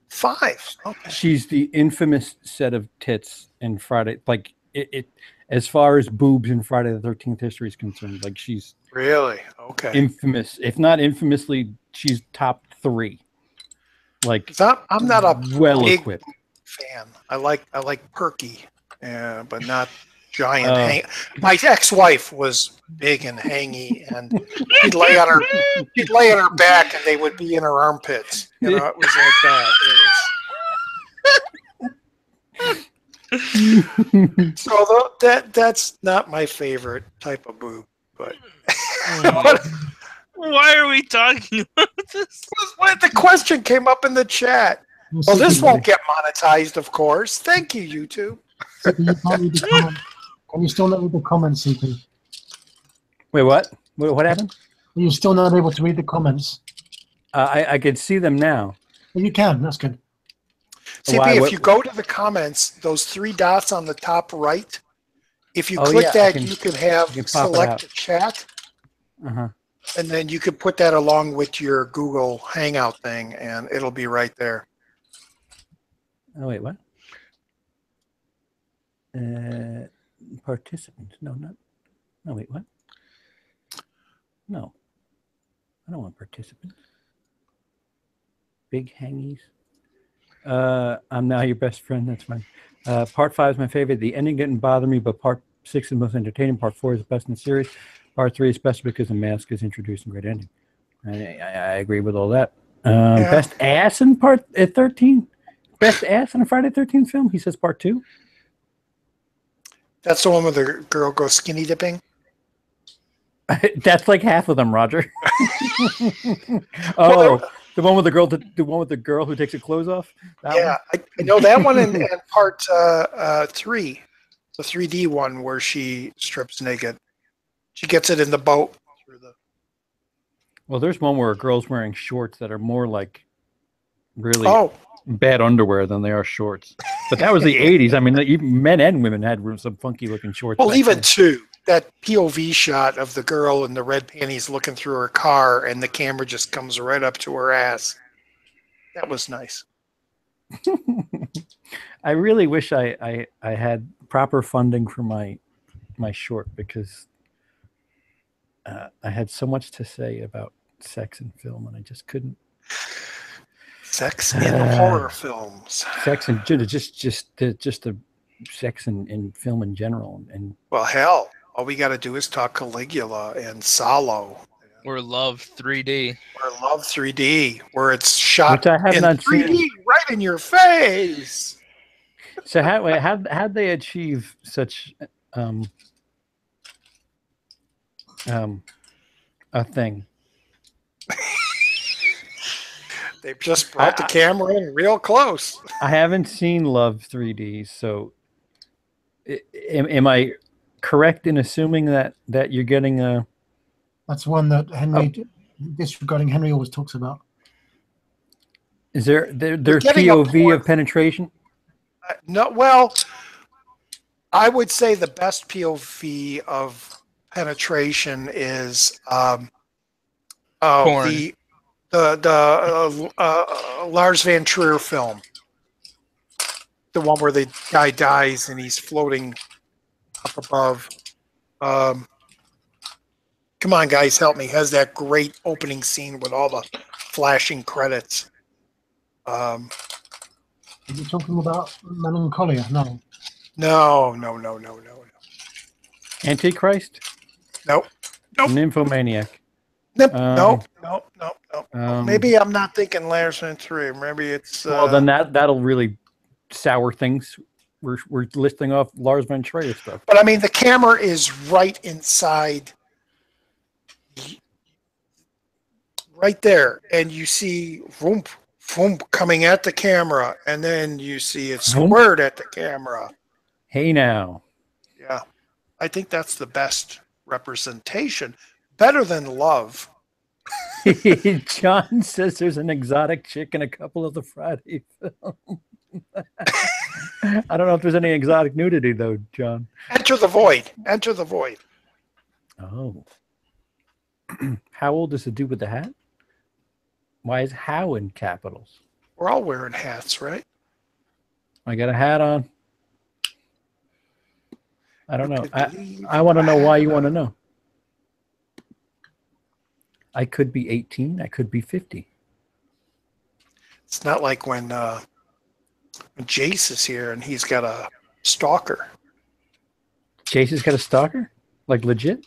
Speaker 1: 5. Okay.
Speaker 2: She's the infamous set of tits in Friday. Like it as far as boobs in Friday the 13th history is concerned. Like she's
Speaker 1: really okay.
Speaker 2: Infamous, if not infamously, she's top 3. Like
Speaker 1: I'm not a big
Speaker 2: equipped
Speaker 1: fan. I like perky, but not giant. My ex-wife was big and hangy, and she'd lay on her back, and they would be in her armpits. You know, it was like that. So that's not my favorite type of boob, but.
Speaker 4: Why are we talking about this?
Speaker 1: When the question came up in the chat. Well, this won't get monetized, of course. Thank you, YouTube.
Speaker 5: Can you still not read the comments, CP?
Speaker 2: Wait, what? What happened?
Speaker 5: Are you still not able to read the comments?
Speaker 2: I can see them now.
Speaker 5: Well, you can. That's good.
Speaker 1: CP, if you go to the comments, those 3 dots on the top right, if you click that, you can select the chat.
Speaker 2: Uh-huh.
Speaker 1: And then you could put that along with your Google Hangout thing, and it'll be right there.
Speaker 2: Oh, wait, what? Participants. No, wait, what? No. I don't want participants. Big hangies. I'm now your best friend. That's fine. Part 5 is my favorite. The ending didn't bother me, but part 6 is the most entertaining. Part 4 is the best in the series. Part 3 is especially because the mask is introduced in great ending. I agree with all that. Best ass in part 13? Best ass in a Friday 13th film? He says part 2.
Speaker 1: That's the one where the girl goes skinny dipping?
Speaker 2: That's like half of them, Roger. Oh, the one with the girl who takes her clothes off?
Speaker 1: I know that one in part 3. The 3D one where she strips naked. She gets it in the boat.
Speaker 2: Well, there's one where a girl's wearing shorts that are more like really bad underwear than they are shorts. But that was the 80s. I mean, even men and women had some funky looking shorts.
Speaker 1: Well, even that POV shot of the girl in the red panties looking through her car, and the camera just comes right up to her ass. That was nice.
Speaker 2: I really wish I had proper funding for my short, because I had so much to say about sex in film, and I just couldn't.
Speaker 1: Sex in horror films.
Speaker 2: Sex and just the sex in film in general, and
Speaker 1: well, hell, all we got to do is talk Caligula and Salo.
Speaker 4: Or Love 3D.
Speaker 1: Or Love 3D, where it's shot
Speaker 2: in 3D
Speaker 1: seen. Right in your face.
Speaker 2: So how'd they achieve such a thing?
Speaker 1: They've just brought the camera in real close.
Speaker 2: I haven't seen Love 3D, so am I correct in assuming that you're getting a?
Speaker 5: That's one that Henry, disregarding Henry, always talks about.
Speaker 2: Is their POV of penetration?
Speaker 1: No, well, I would say the best POV of penetration is the Lars Van Trier film, the one where the guy dies and he's floating up above. Come on, guys, help me. Has that great opening scene with all the flashing credits.
Speaker 5: Are you talking about Melancholia? No.
Speaker 1: No.
Speaker 2: Antichrist?
Speaker 1: Nope.
Speaker 2: Nymphomaniac.
Speaker 1: No. Maybe I'm not thinking Lars Van Trier. Maybe it's.
Speaker 2: Well, then that'll really sour things. We're listing off Lars Van Trier stuff.
Speaker 1: But I mean, the camera is right inside, right there, and you see whoomp coming at the camera, and then you see it squirt at the camera.
Speaker 2: Hey now.
Speaker 1: Yeah, I think that's the best representation. Better than Love.
Speaker 2: John says there's an exotic chick in a couple of the Friday films. I don't know if there's any exotic nudity though, John.
Speaker 1: Enter the Void.
Speaker 2: Oh. How old is the dude with the hat? Why is how in capitals?
Speaker 1: We're all wearing hats, right?
Speaker 2: I got a hat on. I don't know. I want to know why you want to know. I could be 18. I could be 50.
Speaker 1: It's not like when Jace is here and he's got a stalker.
Speaker 2: Jace has got a stalker? Like legit?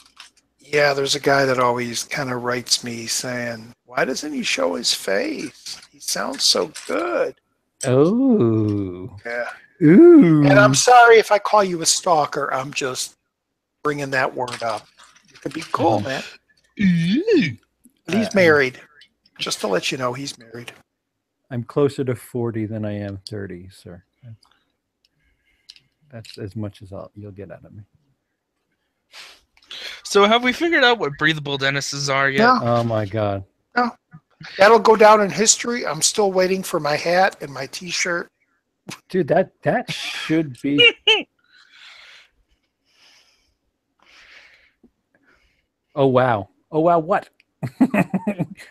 Speaker 1: Yeah, there's a guy that always kind of writes me saying, why doesn't he show his face? He sounds so good.
Speaker 2: Oh.
Speaker 1: Yeah.
Speaker 2: Ooh.
Speaker 1: And I'm sorry if I call you a stalker. I'm just bringing that word up. You could be cool, man. But he's married. Just to let you know, he's married.
Speaker 2: I'm closer to 40 than I am 30, sir. That's as much as you'll get out of me.
Speaker 4: So have we figured out what breathable dentists are yet?
Speaker 1: No.
Speaker 2: Oh my God.
Speaker 1: No. That'll go down in history. I'm still waiting for my hat and my T-shirt.
Speaker 2: Dude, that should be. Oh wow. Oh wow. What?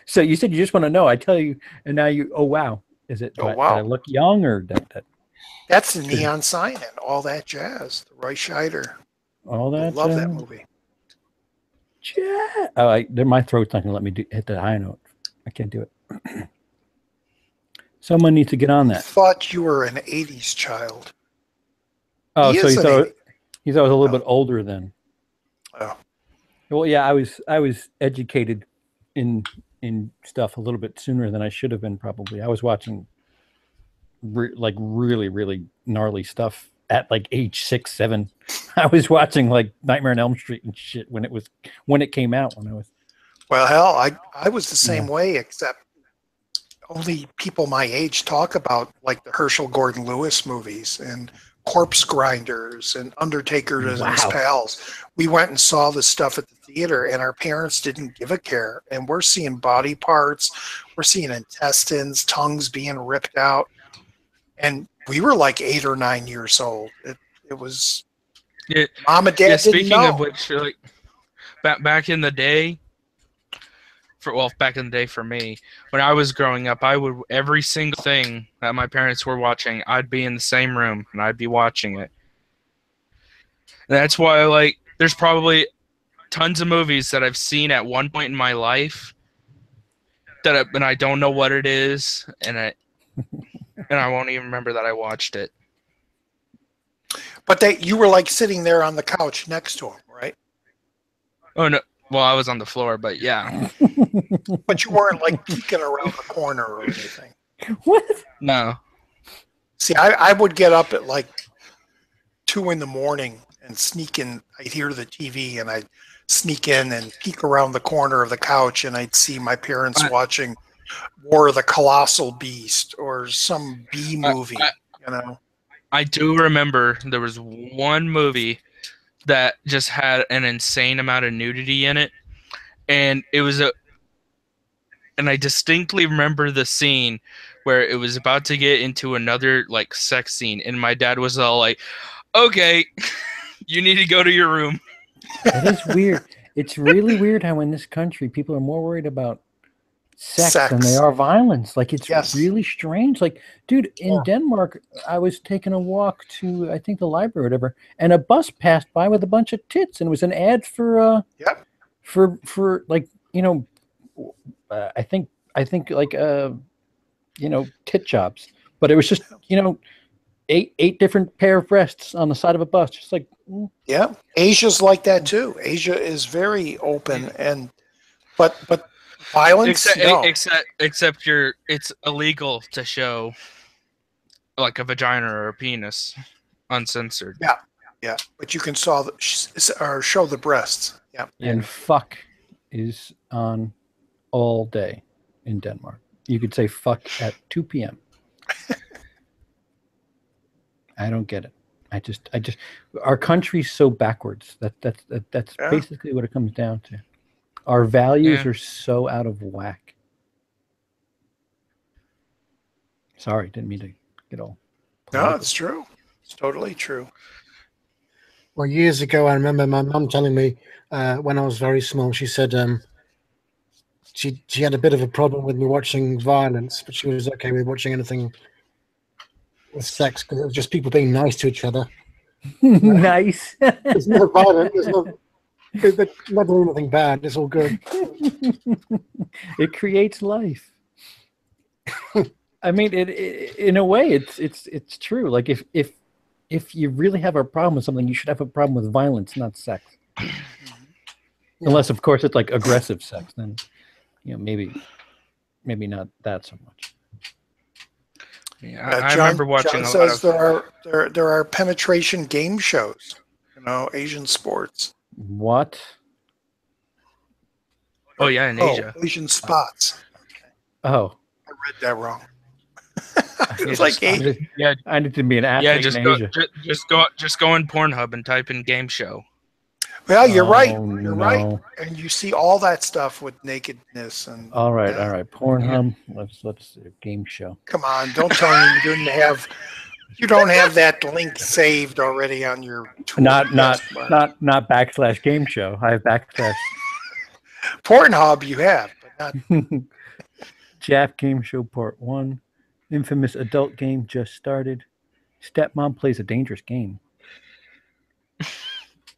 Speaker 2: So you said you just want to know. I tell you, and now you. Oh wow. Is it?
Speaker 1: Oh wow.
Speaker 2: I look young or that?
Speaker 1: That's the neon sign and all that jazz. The Roy Scheider.
Speaker 2: All that.
Speaker 1: I love that movie.
Speaker 2: Yeah. Oh, my throat's not gonna let me hit the high note. I can't do it. Someone needs to get on that.
Speaker 1: I thought you were an '80s child.
Speaker 2: Oh, so you thought I was a little bit older then.
Speaker 1: Oh.
Speaker 2: Well, yeah, I was educated in stuff a little bit sooner than I should have been. Probably, I was watching like really, really gnarly stuff at like age 6, 7. I was watching like Nightmare on Elm Street and shit when it came out. When I was.
Speaker 1: Well, hell, I was the same way, except only people my age talk about like the Herschel Gordon Lewis movies and Corpse Grinders and Undertaker and his pals. We went and saw the stuff at the theater, and our parents didn't give a care. And we're seeing body parts, we're seeing intestines, tongues being ripped out, and we were like 8 or 9 years old. It was.
Speaker 4: Yeah,
Speaker 1: Mom and Dad didn't
Speaker 4: speaking
Speaker 1: know.
Speaker 4: of which, like back in the day. Back in the day for me, when I was growing up, I would every single thing that my parents were watching, I'd be in the same room and I'd be watching it. And that's why, like, there's probably tons of movies that I've seen at one point in my life and I don't know what it is, and I won't even remember that I watched it.
Speaker 1: But you were like sitting there on the couch next to him, right?
Speaker 4: Oh no. Well, I was on the floor, but yeah.
Speaker 1: But you weren't like peeking around the corner or anything.
Speaker 2: What?
Speaker 4: No.
Speaker 1: See, I would get up at like 2 in the morning and sneak in. I'd hear the TV and I'd sneak in and peek around the corner of the couch, and I'd see my parents watching War of the Colossal Beast or some B movie, you know.
Speaker 4: I do remember there was one movie that just had an insane amount of nudity in it, and and I distinctly remember the scene where it was about to get into another like sex scene, and my dad was all like, "Okay, you need to go to your room."
Speaker 2: That is weird. It's really weird how in this country people are more worried about sex than they are violence. Like it's really strange. Like, dude, in Denmark, I was taking a walk to I think the library or whatever, and a bus passed by with a bunch of tits, and it was an ad for for like, you know, I think like you know, tit jobs, but it was just, you know, eight different pair of breasts on the side of a bus, just like
Speaker 1: yeah. Asia's like that too. Asia is very open, and but violence,
Speaker 4: except it's illegal to show like a vagina or a penis uncensored.
Speaker 1: Yeah, but you can show the breasts. Yeah,
Speaker 2: and fuck is on all day in Denmark. You could say fuck at 2 p.m. I don't get it. I just our country's so backwards. That's basically what it comes down to. Our values are so out of whack. Sorry, didn't mean to get all political.
Speaker 1: No, it's true. It's totally true.
Speaker 3: Well, years ago, I remember my mum telling me when I was very small, she said she had a bit of a problem with me watching violence, but she was okay with watching anything with sex because it was just people being nice to each other.
Speaker 2: Nice.
Speaker 3: It's not violent. They're not doing anything bad. It's all good.
Speaker 2: It creates life. I mean, it in a way, it's true. Like if you really have a problem with something, you should have a problem with violence, not sex. Yeah. Unless, of course, it's like aggressive sex. Then, maybe not that so much.
Speaker 4: Yeah, I remember watching.
Speaker 1: John says there are penetration game shows. Asian sports.
Speaker 2: What?
Speaker 4: Oh yeah, in Asia.
Speaker 1: Asian spots.
Speaker 2: Oh,
Speaker 1: I read that wrong.
Speaker 2: It's like I need to be an athlete in Asia.
Speaker 4: Just go on Pornhub and type in game show.
Speaker 1: Well, you're right. You're right, and you see all that stuff with nakedness and.
Speaker 2: All right. Pornhub. Let's do a game show.
Speaker 1: Come on! Don't tell me you don't have that link saved already on your.
Speaker 2: Not / game show. I have /
Speaker 1: Pornhub. You have, but not.
Speaker 2: Jap Game Show Part 1. Infamous adult game just started. Stepmom plays a dangerous game.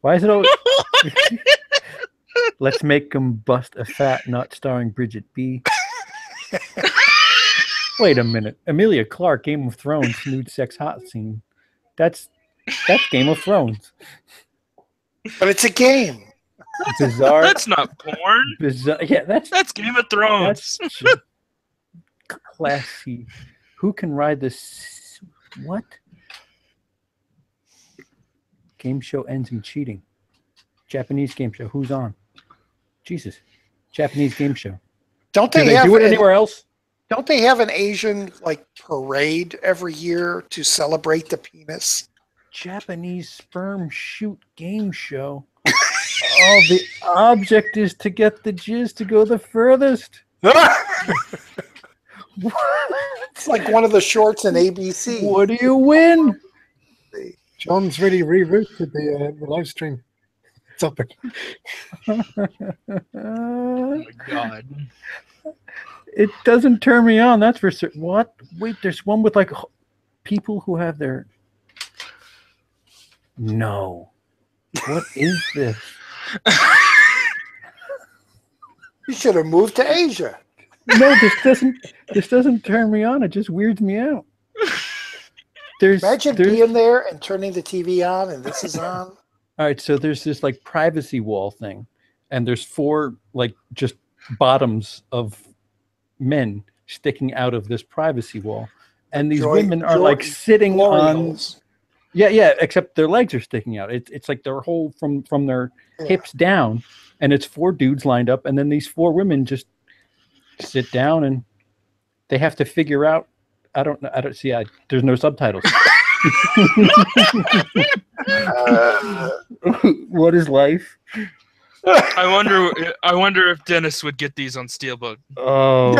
Speaker 2: Why is it always... Let's make 'em bust a fat nut starring Bridget B. Wait a minute. Amelia Clark, Game of Thrones, nude sex hot scene. That's Game of Thrones.
Speaker 1: But it's a game.
Speaker 2: Bizarre.
Speaker 4: That's not porn.
Speaker 2: Bizarre. Yeah,
Speaker 4: that's Game of Thrones.
Speaker 2: That's classy. Who can ride this? What? Game show ends in cheating. Japanese game show. Who's on? Jesus. Japanese game show.
Speaker 1: Don't
Speaker 2: they
Speaker 1: have
Speaker 2: do it anywhere else?
Speaker 1: Don't they have an Asian parade every year to celebrate the penis?
Speaker 2: Japanese sperm shoot game show. Oh, the object is to get the jizz to go the furthest.
Speaker 1: It's like one of the shorts in ABC.
Speaker 2: What do you win?
Speaker 3: John's really rerouted the live stream topic.
Speaker 4: Oh my God.
Speaker 2: It doesn't turn me on, that's for certain. What? Wait, there's one with people who have their... No. What is this?
Speaker 1: You should have moved to Asia.
Speaker 2: No, this doesn't turn me on. It just weirds me out.
Speaker 1: Imagine being there and turning the TV on and this is on.
Speaker 2: All right, so there's this privacy wall thing, and there's 4 just bottoms of men sticking out of this privacy wall, and these women are sitting on. Yeah, except their legs are sticking out. It's like their whole from their hips down, and it's 4 dudes lined up, and then these 4 women just sit down and they have to figure out. I don't see. There's no subtitles. What is life?
Speaker 4: I wonder if Dennis would get these on Steelbook.
Speaker 2: Oh.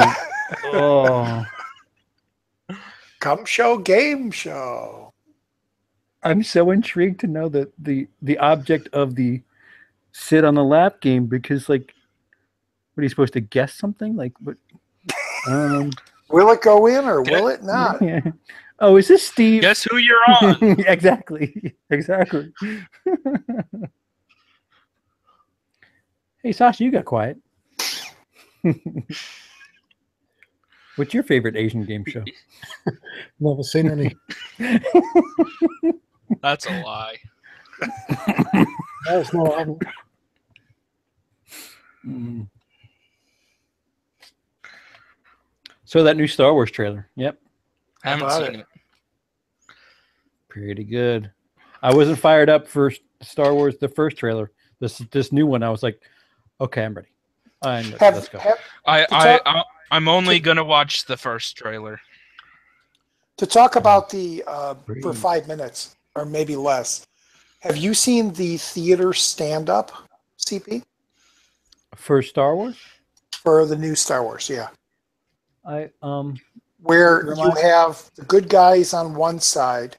Speaker 1: Come show, game show.
Speaker 2: I'm so intrigued to know that the object of the sit on the lap game, because what are you supposed to guess something? What?
Speaker 1: Will it go in or will it not?
Speaker 2: Yeah. Oh, is this Steve?
Speaker 4: Guess who you're on?
Speaker 2: Exactly. Hey, Sasha, you got quiet. What's your favorite Asian game show?
Speaker 3: Never seen any.
Speaker 4: That's a lie.
Speaker 3: That's not. I haven't.
Speaker 2: So that new Star Wars trailer. Yep.
Speaker 4: I haven't seen it.
Speaker 2: Pretty good. I wasn't fired up for Star Wars, the first trailer. This new one, I was like, okay, I'm ready. Let's go.
Speaker 4: I'm only gonna watch the first trailer.
Speaker 1: To talk about the for 5 minutes or maybe less, have you seen the theater stand-up, CP?
Speaker 2: For Star Wars?
Speaker 1: For the new Star Wars, yeah.
Speaker 2: Where
Speaker 1: you have the good guys on one side.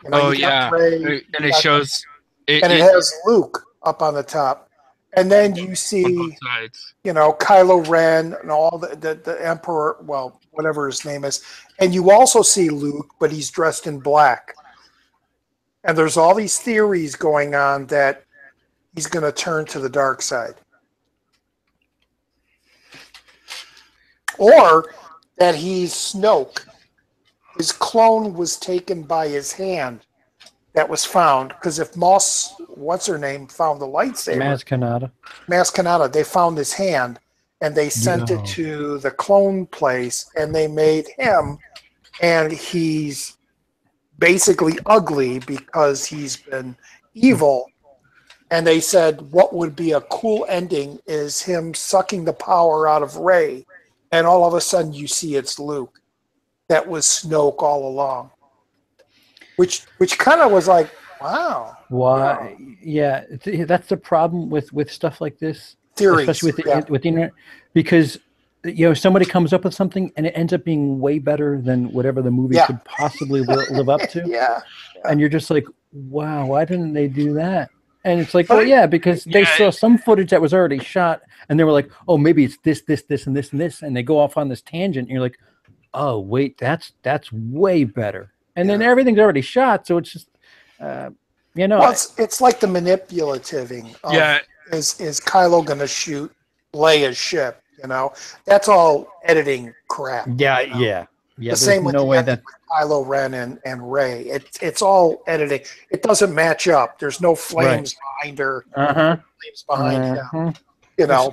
Speaker 4: And it shows.
Speaker 1: It has Luke up on the top, And then you see, Kylo Ren and all the Emperor, well, whatever his name is. And you also see Luke, but he's dressed in black. And there's all these theories going on that he's going to turn to the dark side. Or that he's Snoke. His clone was taken by his hand that was found. Because if Moss, what's her name, found the lightsaber. Maz Kanata, they found his hand. And they sent it to the clone place. And they made him. And he's basically ugly because he's been evil. And they said what would be a cool ending is him sucking the power out of Rey. And all of a sudden you see it's Luke. That was Snoke all along. Which kind of was like, wow.
Speaker 2: Why? Wow. Yeah, that's the problem with stuff like this.
Speaker 1: Theories.
Speaker 2: Especially with the internet. Because, somebody comes up with something and it ends up being way better than whatever the movie could possibly live up to.
Speaker 1: Yeah.
Speaker 2: And you're just like, wow, why didn't they do that? And it's like, well, yeah, because they saw some footage that was already shot, and they were like, oh, maybe it's this, and this, and this, and they go off on this tangent, and you're like, oh, wait, that's way better. And then everything's already shot, so it's just,
Speaker 1: Well, it's like the manipulativing. Is Kylo going to shoot Leia's ship? That's all editing crap.
Speaker 2: Yeah.
Speaker 1: The same with Kylo Ren and Rey. It's all editing. It doesn't match up. There's no flames behind her. Flames behind him.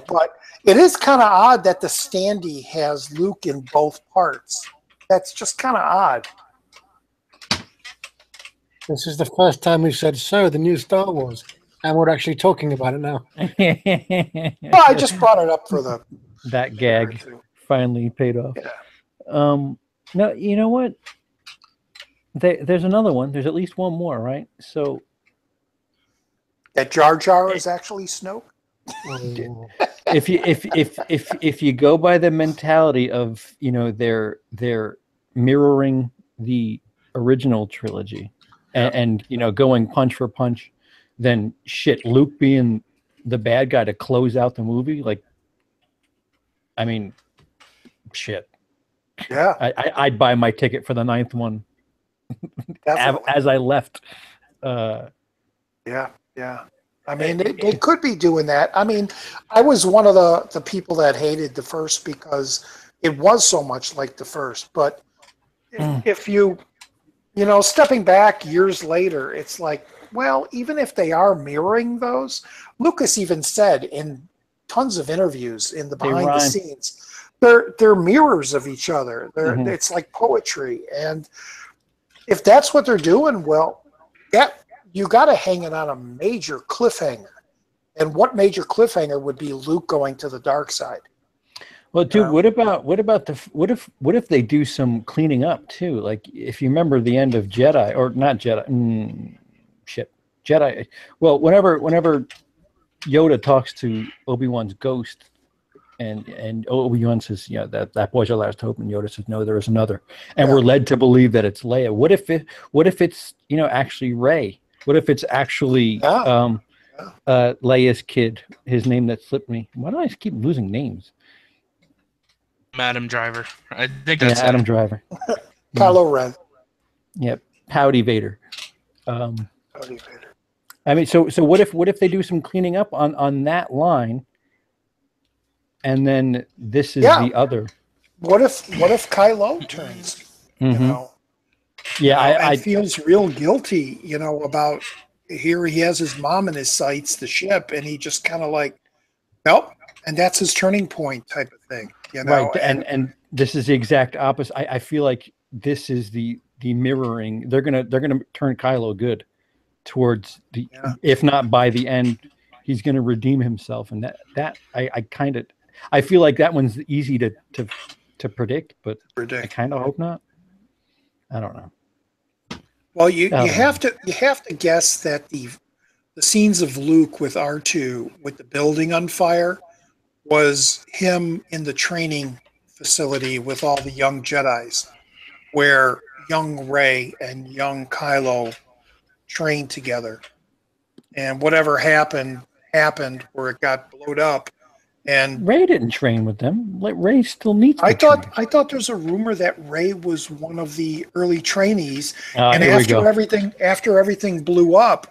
Speaker 1: But it is kind of odd that the standee has Luke in both parts. That's just kind of odd.
Speaker 3: This is the first time we've said the new Star Wars, and we're actually talking about it now.
Speaker 1: Well, I just brought it up for
Speaker 2: that gag finally paid off. Yeah. No, you know what? There's another one. There's at least one more, right? So
Speaker 1: that Jar Jar is actually Snoke.
Speaker 2: if you go by the mentality of they're mirroring the original trilogy and going punch for punch, then shit, Luke being the bad guy to close out the movie, like, I mean, shit.
Speaker 1: Yeah,
Speaker 2: I'd buy my ticket for the 9th one as I left.
Speaker 1: Yeah. I mean, they could be doing that. I mean, I was one of the people that hated the first because it was so much like the first. But if you stepping back years later, it's like, well, even if they are mirroring those, Lucas even said in tons of interviews in the behind the scenes, they're mirrors of each other. It's like poetry. And if that's what they're doing, well, you got to hang it on a major cliffhanger. And what major cliffhanger would be Luke going to the dark side?
Speaker 2: Well, dude, what if they do some cleaning up too? Like, if you remember the end of Jedi, or not Jedi, Jedi. Well, whenever Yoda talks to Obi-Wan's ghost, and Obi-Wan says, that boy's our last hope, and Yoda says, no, there is another, and we're led to believe that it's Leia. What if it's actually Rey? What if it's actually Leia's kid? His name that slipped me. Why do I keep losing names?
Speaker 4: Adam Driver. I think that's
Speaker 2: Adam Driver.
Speaker 1: Kylo Ren.
Speaker 2: Yep. Pouty Vader.
Speaker 1: Pouty Vader.
Speaker 2: I mean, so what if they do some cleaning up on that line, and then this is the other?
Speaker 1: What if Kylo turns?
Speaker 2: I
Speaker 1: feels real guilty, about here he has his mom in his sights, the ship, and he just kind of like, nope, and that's his turning point type of thing,
Speaker 2: Right, and this is the exact opposite. I feel like this is the mirroring. They're gonna turn Kylo good towards the, if not by the end, he's gonna redeem himself, and that I feel like that one's easy to predict, but I kind of hope not. I don't know.
Speaker 1: Well, you have to guess that the scenes of Luke with R2 with the building on fire was him in the training facility with all the young Jedis, where young Rey and young Kylo trained together. And whatever happened, happened where it got blowed up. And
Speaker 2: Ray didn't train with them. Ray still needs.
Speaker 1: I thought there's a rumor that Ray was one of the early trainees, and after everything blew up,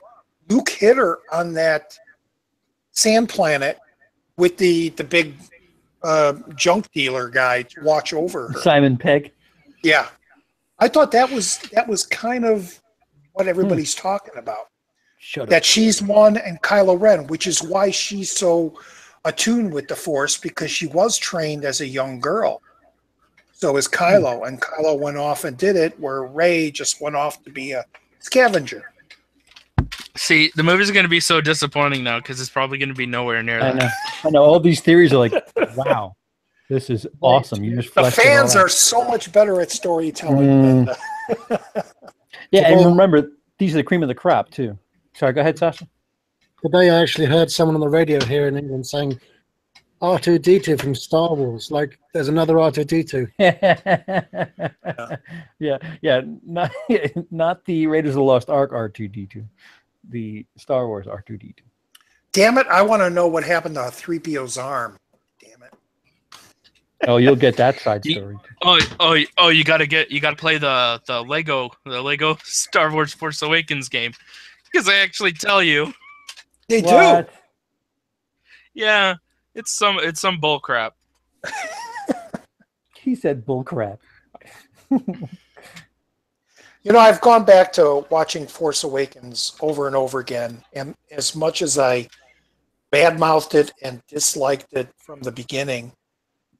Speaker 1: Luke hit her on that sand planet with the big junk dealer guy to watch over her.
Speaker 2: Simon Pegg.
Speaker 1: Yeah, I thought that was kind of what everybody's talking about. That she's one and Kylo Ren, which is why she's so attuned with the Force, because she was trained as a young girl. So is Kylo, and Kylo went off and did it, where Rey just went off to be a scavenger.
Speaker 4: See, the movie's going to be so disappointing now because it's probably going to be nowhere near that.
Speaker 2: I know. All these theories are like, wow, this is awesome. You just
Speaker 1: the fans are so much better at storytelling. Than
Speaker 2: yeah, and remember, these are the cream of the crop too. Sorry, go ahead, Sasha.
Speaker 3: Today I actually heard someone on the radio here in England saying R2-D2 from Star Wars. Like, there's another R2-D2.
Speaker 2: yeah. Not the Raiders of the Lost Ark R2-D2. The Star Wars R2-D2.
Speaker 1: Damn it! I want to know what happened to 3PO's arm. Damn it!
Speaker 2: Oh, you'll get that side story.
Speaker 4: You gotta play the Lego Star Wars Force Awakens game, because I actually tell you.
Speaker 1: They do.
Speaker 4: Yeah, it's some bull crap.
Speaker 2: He said bull crap.
Speaker 1: You know, I've gone back to watching Force Awakens over and over again, and as much as I badmouthed it and disliked it from the beginning,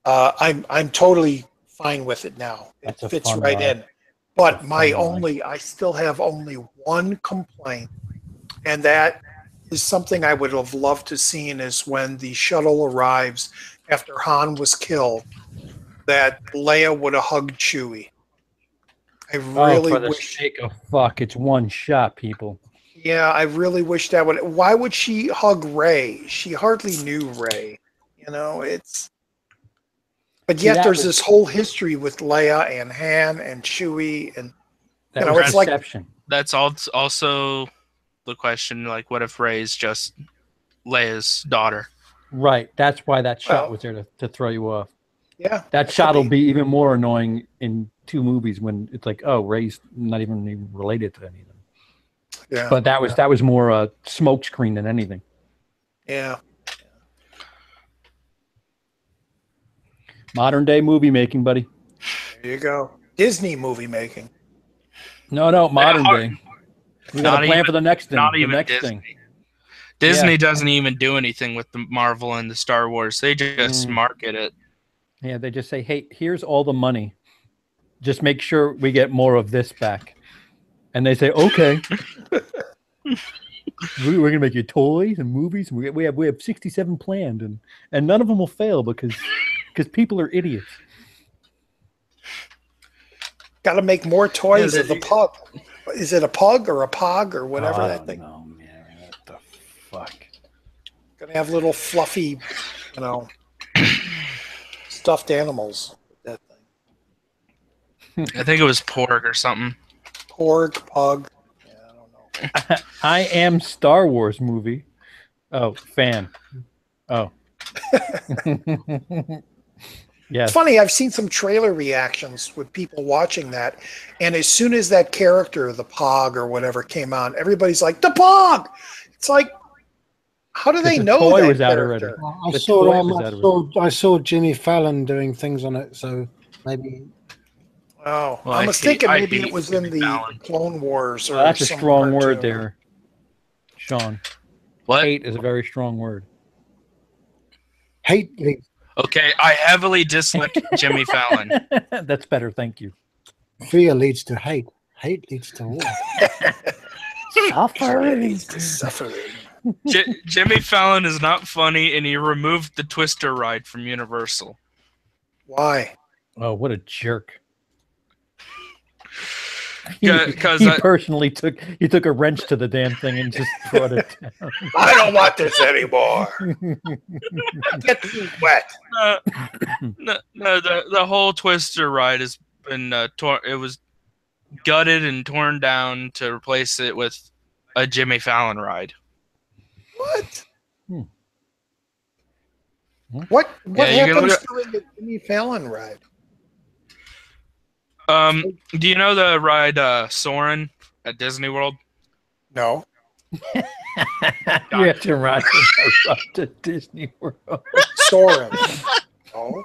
Speaker 1: I'm totally fine with it now. It fits right in. But I still have only one complaint, and that is something I would have loved to seen, is when the shuttle arrives after Han was killed, that Leia would have hugged Chewie. I really
Speaker 2: for the sake of fuck, it's one shot, people.
Speaker 1: Yeah, I really wish that would. Why would she hug Rey? She hardly knew Rey. You know, but yet there's this whole history with Leia and Han and Chewie, and
Speaker 2: you know, it's perception.
Speaker 4: That's also the question. Like, what if Rey's just Leia's daughter?
Speaker 2: Right. That's why that shot was there to throw you off.
Speaker 1: Yeah,
Speaker 2: that shot will be even more annoying in 2 movies when it's like, oh, Rey's not even related to any of them.
Speaker 1: Yeah,
Speaker 2: but that was more a smoke screen than anything.
Speaker 1: Yeah.
Speaker 2: Modern day movie making, buddy.
Speaker 1: There you go. Disney movie making.
Speaker 2: No, modern day. We got a plan for the next thing.
Speaker 4: Not even Disney. Disney doesn't even do anything with the Marvel and the Star Wars. They just market it.
Speaker 2: Yeah, they just say, hey, here's all the money. Just make sure we get more of this back. And they say, okay. We're going to make you toys and movies. We have 67 planned, and none of them will fail because people are idiots.
Speaker 1: Got to make more toys of the pug. Is it a pug or a pog or whatever that thing?
Speaker 2: Oh, man. What the fuck?
Speaker 1: Going to have little fluffy, stuffed animals. That thing.
Speaker 4: I think it was porg or something.
Speaker 1: Porg, pug. Yeah, I don't know.
Speaker 2: I am Star Wars movie. Oh, fan. Oh. Yeah.
Speaker 1: It's funny, I've seen some trailer reactions with people watching that, and as soon as that character, the Pog or whatever, came on, everybody's like, the Pog! It's like, how do they know that character?
Speaker 3: I saw Jimmy Fallon doing things on it, so maybe...
Speaker 1: Oh, well, I was thinking maybe it was in the Clone Wars. Or
Speaker 2: that's a strong word there, Sean.
Speaker 4: What?
Speaker 2: Hate is a very strong word.
Speaker 3: Hate.
Speaker 4: Okay, I heavily dislike Jimmy Fallon.
Speaker 2: That's better, thank you.
Speaker 3: Fear leads to hate. Hate leads to war.
Speaker 2: Suffering
Speaker 1: leads to suffering.
Speaker 4: Jimmy Fallon is not funny, and he removed the Twister ride from Universal.
Speaker 1: Why?
Speaker 2: Oh, what a jerk.
Speaker 4: He
Speaker 2: personally took a wrench to the damn thing and just brought it down.
Speaker 1: I don't want this anymore. Get wet.
Speaker 4: The whole Twister ride has been it was gutted and torn down to replace it with a Jimmy Fallon ride.
Speaker 1: What? What
Speaker 4: Yeah,
Speaker 1: happens during the Jimmy Fallon ride?
Speaker 4: Do you know the ride Soarin' at Disney World?
Speaker 1: No.
Speaker 2: You have to ride to Disney World.
Speaker 1: Soarin'. Oh.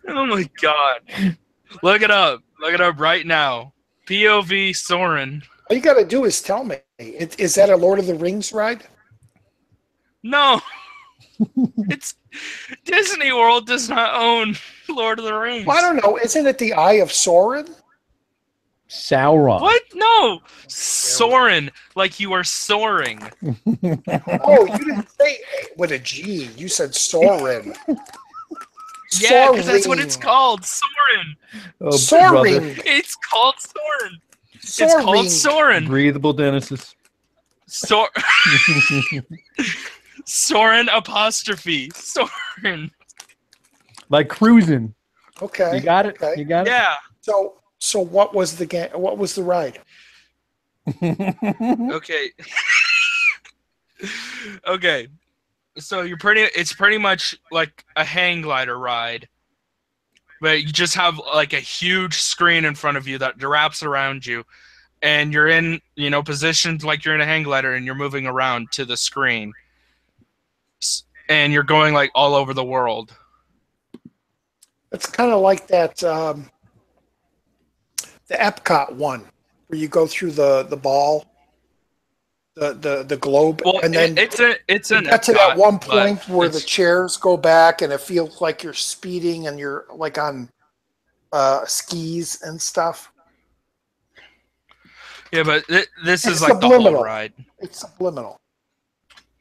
Speaker 4: Oh my god. Look it up. Look it up right now. POV Soarin'.
Speaker 1: All you got to do is tell me. Is that a Lord of the Rings ride?
Speaker 4: No. It's Disney World does not own Lord of the Rings.
Speaker 1: Well, I don't know. Isn't it the Eye of Sauron?
Speaker 2: Sauron.
Speaker 4: What? No. Soarin', like you are soaring.
Speaker 1: Oh, you didn't say with a G. You said Soarin'.
Speaker 4: Yeah, because that's what it's called. Soarin'.
Speaker 2: Oh,
Speaker 1: Soaring.
Speaker 4: It's called Soarin'. It's
Speaker 1: Soaring.
Speaker 4: called Soarin'.
Speaker 2: Breathable Dennis's.
Speaker 4: Soarin' apostrophe. Soarin'.
Speaker 2: Like cruising.
Speaker 1: Okay.
Speaker 2: You got it.
Speaker 1: Okay.
Speaker 2: You got it.
Speaker 4: Yeah.
Speaker 1: So what was the game? What was the ride?
Speaker 4: Okay. Okay. So it's pretty much like a hang glider ride. But you just have like a huge screen in front of you that wraps around you. And you're in, positioned like you're in a hang glider and you're moving around to the screen. And you're going like all over the world.
Speaker 1: It's kind of like that, the Epcot one, where you go through the ball, the globe,
Speaker 4: Well,
Speaker 1: and then
Speaker 4: it's an
Speaker 1: get to that one point where the
Speaker 4: it's-
Speaker 1: chairs go back, and it feels like you're speeding, and you're like on skis and stuff.
Speaker 4: Yeah, but this
Speaker 1: It's
Speaker 4: is like the
Speaker 1: subliminal.
Speaker 4: whole ride.
Speaker 1: It's subliminal.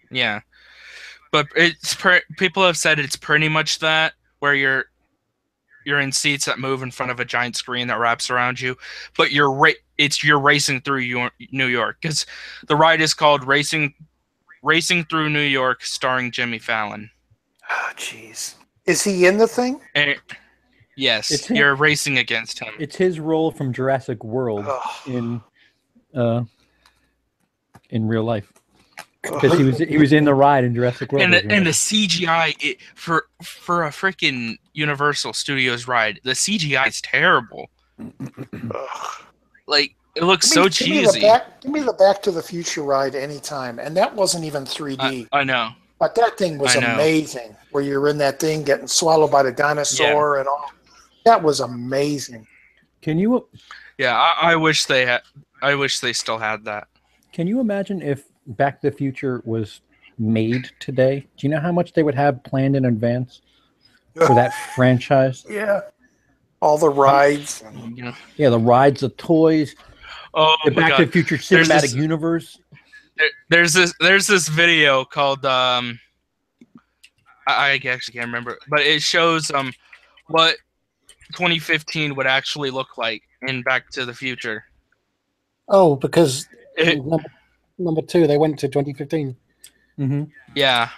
Speaker 4: Yeah, but people have said it's pretty much that where you're in seats that move in front of a giant screen that wraps around you, but you're racing through New York, because the ride is called Racing Through New York, starring Jimmy Fallon.
Speaker 1: Oh, jeez. Is he in the thing?
Speaker 4: Yes, you're racing against him.
Speaker 2: It's his role from Jurassic World in real life. Because he was in the ride in Jurassic World.
Speaker 4: And the CGI for a freaking Universal Studios ride, the CGI is terrible. Like it looks so cheesy.
Speaker 1: Give me the Back to the Future ride anytime, and that wasn't even 3D.
Speaker 4: I know,
Speaker 1: but that thing was amazing. Where you're in that thing getting swallowed by the dinosaur and all. That was amazing.
Speaker 2: Can you?
Speaker 4: Yeah, I wish they had. I wish they still had that.
Speaker 2: Can you imagine if Back to the Future was made today? Do you know how much they would have planned in advance for that franchise?
Speaker 1: Yeah, all the rides.
Speaker 2: Yeah, the rides, the toys.
Speaker 4: Oh,
Speaker 2: the Back to the Future cinematic universe.
Speaker 4: There's this video called I actually can't remember, but it shows what 2015 would actually look like in Back to the Future.
Speaker 3: Oh, because number 2, they went to 2015.
Speaker 2: Mm-hmm.
Speaker 4: Yeah,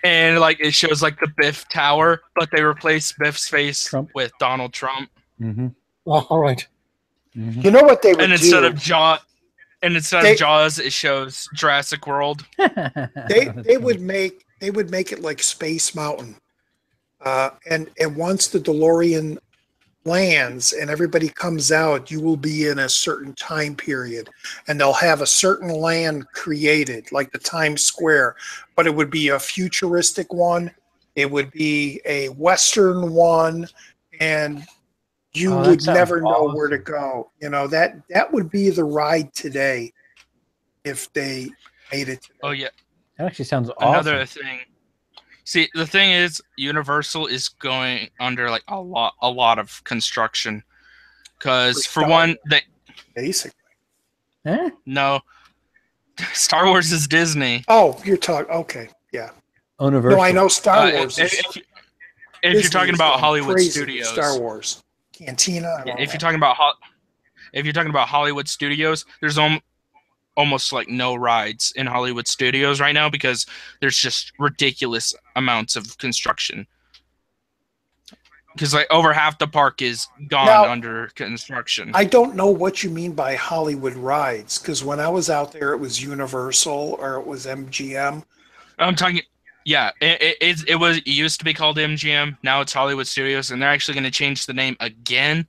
Speaker 4: and like it shows like the Biff Tower, but they replaced Biff's face with Donald Trump.
Speaker 2: Mm-hmm.
Speaker 3: Oh, all right.
Speaker 2: Mm-hmm.
Speaker 1: You know what they would
Speaker 4: and instead of Jaws, it shows Jurassic World.
Speaker 1: they would make it like Space Mountain, and once the DeLorean lands and everybody comes out, you will be in a certain time period, and they'll have a certain land created, like the Times Square, but it would be a futuristic one. It would be a Western one, and you would never know where to go. You know, that would be the ride today if they made it today.
Speaker 4: Oh yeah,
Speaker 2: that actually sounds awesome.
Speaker 4: Another thing. See, the thing is, Universal is going under like a lot of construction, because for one, they
Speaker 1: basically.
Speaker 4: No, Star Wars is Disney.
Speaker 1: Oh, you're talking. Okay, yeah.
Speaker 2: Universal.
Speaker 1: No, I know Star Wars.
Speaker 4: If you're talking about Hollywood Studios,
Speaker 1: Star Wars, Cantina.
Speaker 4: If you're talking about Hollywood Studios, there's almost like no rides in Hollywood Studios right now because there's just ridiculous amounts of construction. Because like over half the park is gone under construction.
Speaker 1: I don't know what you mean by Hollywood rides, because when I was out there, it was Universal or it was MGM.
Speaker 4: I'm talking Yeah, it used to be called MGM. Now it's Hollywood Studios, and they're actually going to change the name again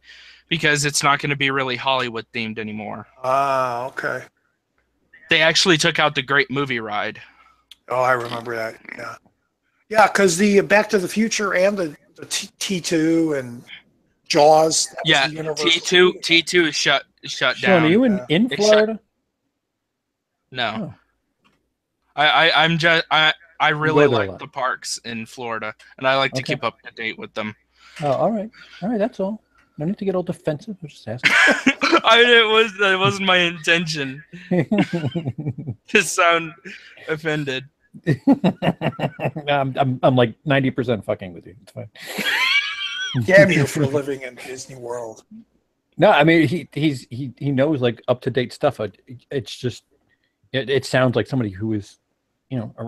Speaker 4: because it's not going to be really Hollywood themed anymore.
Speaker 1: Ah, okay.
Speaker 4: They actually took out the Great Movie Ride.
Speaker 1: Oh, I remember that. Yeah, yeah, because the Back to the Future and the T2 and Jaws.
Speaker 4: Yeah, T2 is shut
Speaker 2: Sean,
Speaker 4: down.
Speaker 2: are you in Florida?
Speaker 4: No,
Speaker 2: Oh.
Speaker 4: I really like the parks in Florida, and I like to keep up to date with them.
Speaker 2: Oh, all right, that's all. No need to get all defensive. I'm just asking.
Speaker 4: That wasn't my intention to sound offended.
Speaker 2: I'm like 90% fucking with you. It's fine.
Speaker 1: Damn you for living in Disney World.
Speaker 2: No, I mean he knows like up to date stuff. It's just it sounds like somebody who is,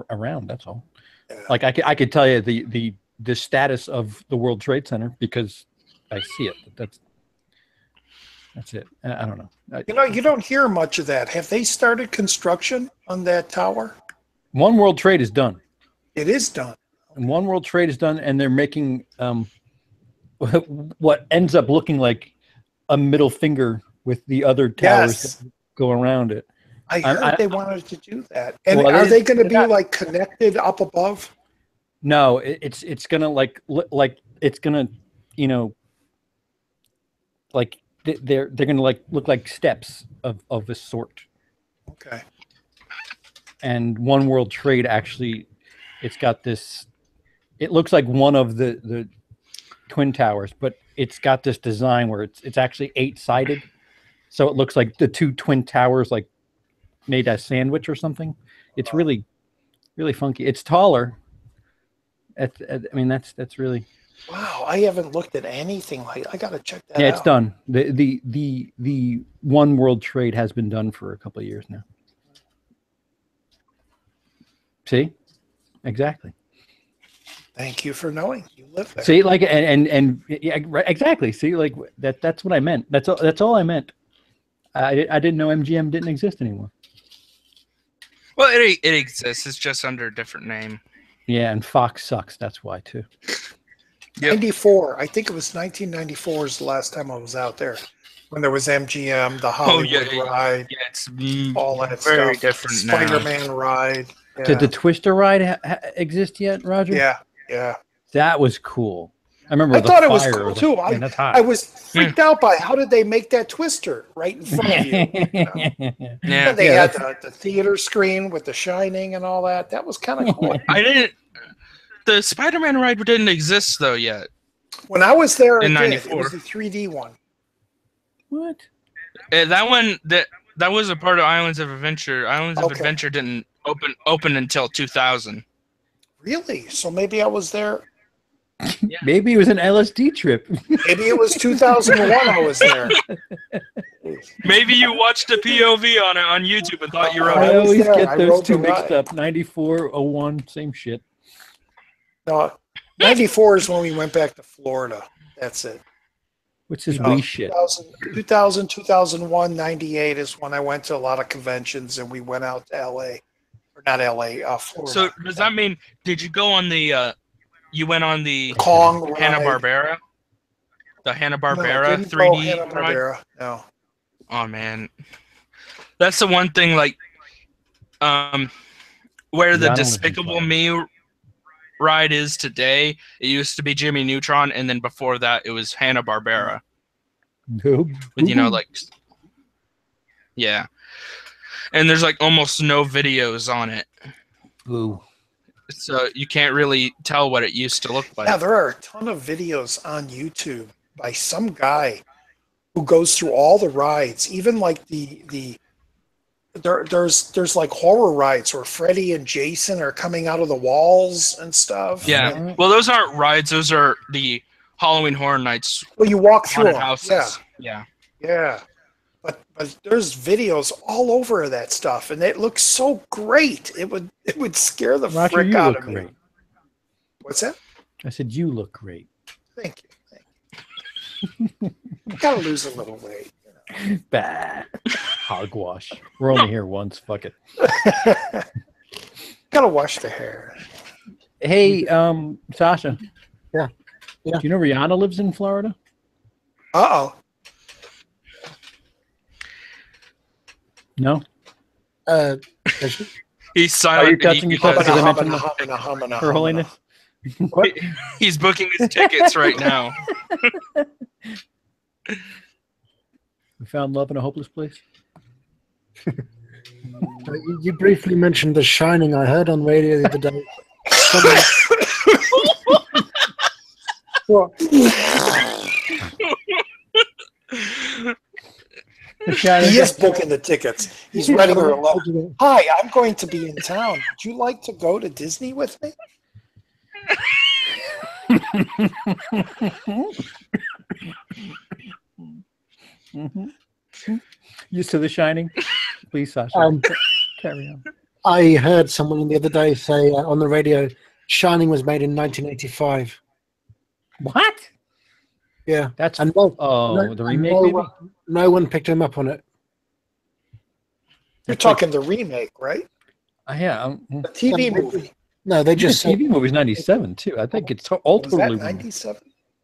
Speaker 2: around. That's all. Yeah. Like I could tell you the status of the World Trade Center because I see it. That's it. I don't know.
Speaker 1: You don't hear much of that. Have they started construction on that tower?
Speaker 2: One World Trade is done.
Speaker 1: It is done.
Speaker 2: And One World Trade is done, and they're making what ends up looking like a middle finger with the other towers that go around it.
Speaker 1: I heard they wanted to do that. And are they going to be like connected up above?
Speaker 2: No, it's going to it's going to like they're going to look like steps of a sort.
Speaker 1: Okay.
Speaker 2: And One World Trade actually, it's got this. It looks like one of the twin towers, but it's got this design where it's actually 8-sided, so it looks like the two twin towers like made a sandwich or something. It's really, really funky. It's taller. I mean, that's really.
Speaker 1: Wow, I haven't looked at anything like. I got to check that out.
Speaker 2: Yeah, it's done. The One World Trade has been done for a couple of years now. See, exactly.
Speaker 1: Thank you for knowing you live there.
Speaker 2: See, like, and yeah, exactly. See, like that's what I meant. That's all I meant. I didn't know MGM didn't exist anymore.
Speaker 4: Well, it exists. It's just under a different name.
Speaker 2: Yeah, and Fox sucks. That's why too.
Speaker 1: Yep. 94. I think it was 1994 is the last time I was out there when there was MGM, the Hollywood ride,
Speaker 4: it's
Speaker 1: all that
Speaker 4: very
Speaker 1: stuff.
Speaker 4: different.
Speaker 1: Spider-Man ride. Yeah.
Speaker 2: Did the Twister ride exist yet, Roger?
Speaker 1: Yeah.
Speaker 2: That was cool. I remember.
Speaker 1: I thought it was cool too.
Speaker 2: That's hot.
Speaker 1: I was freaked out by how did they make that Twister right in front of you?
Speaker 4: Yeah.
Speaker 1: And they had the theater screen with the Shining and all that. That was kind of cool.
Speaker 4: The Spider-Man ride didn't exist though yet.
Speaker 1: When I was there
Speaker 4: in
Speaker 1: '94, it was the 3D one.
Speaker 2: What?
Speaker 4: That one that was a part of Islands of Adventure. Islands of Adventure didn't open until 2000.
Speaker 1: Really? So maybe I was there.
Speaker 2: Yeah. Maybe it was an LSD trip.
Speaker 1: Maybe it was 2001 I was there.
Speaker 4: Maybe you watched a POV on YouTube and thought you were.
Speaker 2: I always get those two mixed up. 94, 01, same shit.
Speaker 1: No, 94 is when we went back to Florida. That's it.
Speaker 2: Which is wee shit.
Speaker 1: 2000, 2001, 98 is when I went to a lot of conventions and we went out to LA. Or not LA, Florida.
Speaker 4: So does that mean, did you go on the, you went on the
Speaker 1: Kong
Speaker 4: Hanna-Barbera? The Hanna-Barbera 3D ride?
Speaker 1: No.
Speaker 4: Oh, man. That's the one thing, like, where the Despicable Me ride is today. It used to be Jimmy Neutron, and then before that, it was Hanna-Barbera.
Speaker 2: With,
Speaker 4: like, yeah. And there's, like, almost no videos on it.
Speaker 2: Ooh.
Speaker 4: So you can't really tell what it used to look like.
Speaker 1: Yeah, there are a ton of videos on YouTube by some guy who goes through all the rides, even like there's like horror rides where Freddy and Jason are coming out of the walls and stuff.
Speaker 4: Yeah. Well, those aren't rides. Those are the Halloween Horror Nights.
Speaker 1: Well, you walk through
Speaker 4: houses.
Speaker 1: Yeah. But there's videos all over that stuff, and it looks so great. It would scare the frick out of me. Great. What's that?
Speaker 2: I said you look great.
Speaker 1: Thank you. Gotta lose a little weight.
Speaker 2: Bah. Hogwash. We're only here once. Fuck it.
Speaker 1: Gotta wash the hair.
Speaker 2: Hey, Sasha.
Speaker 3: Yeah.
Speaker 2: Do you know Rihanna lives in Florida?
Speaker 1: Uh-oh.
Speaker 2: No?
Speaker 4: He's silent.
Speaker 2: Are you touching yourself because I mentioned Her Holiness?
Speaker 3: What?
Speaker 4: He's booking his tickets right now.
Speaker 2: We found love in a hopeless place?
Speaker 3: You briefly mentioned The Shining. I heard on radio the other day. What?
Speaker 1: He is booking the tickets. He's writing her a letter. Hi, I'm going to be in town. Would you like to go to Disney with me?
Speaker 2: Used to The Shining? Please, Sasha. Carry on.
Speaker 3: I heard someone the other day say on the radio, Shining was made in 1985.
Speaker 2: What?
Speaker 3: Yeah.
Speaker 2: That's
Speaker 3: the remake, maybe? No one picked him up on it.
Speaker 1: You're talking the remake, right?
Speaker 2: Yeah.
Speaker 1: The TV movie.
Speaker 3: No, they just
Speaker 2: the TV movie's 97 too. I think it's all totally
Speaker 1: 97.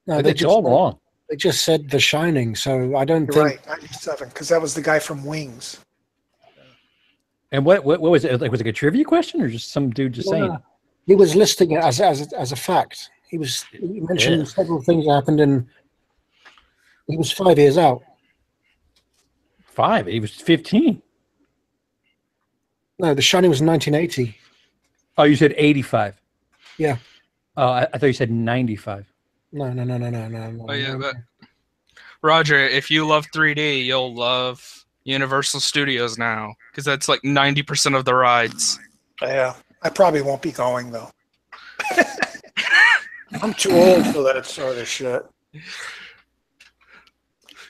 Speaker 3: No,
Speaker 2: it's all wrong.
Speaker 3: They just said The Shining, so I don't think.
Speaker 1: Right, 97, because that was the guy from Wings.
Speaker 2: And what was it? Like, was it a trivia question or just some dude just saying?
Speaker 3: He was listing it as a fact. He mentioned several things that happened, and he was 5 years out.
Speaker 2: 5? He was 15.
Speaker 3: No, The Shining was 1980.
Speaker 2: Oh, you said 85.
Speaker 3: Yeah.
Speaker 2: Oh, I thought you said 95.
Speaker 3: No.
Speaker 4: Oh, yeah, but Roger, if you love 3D, you'll love Universal Studios now, because that's like 90% of the rides.
Speaker 1: Yeah, I probably won't be going though. I'm too old for that sort of shit.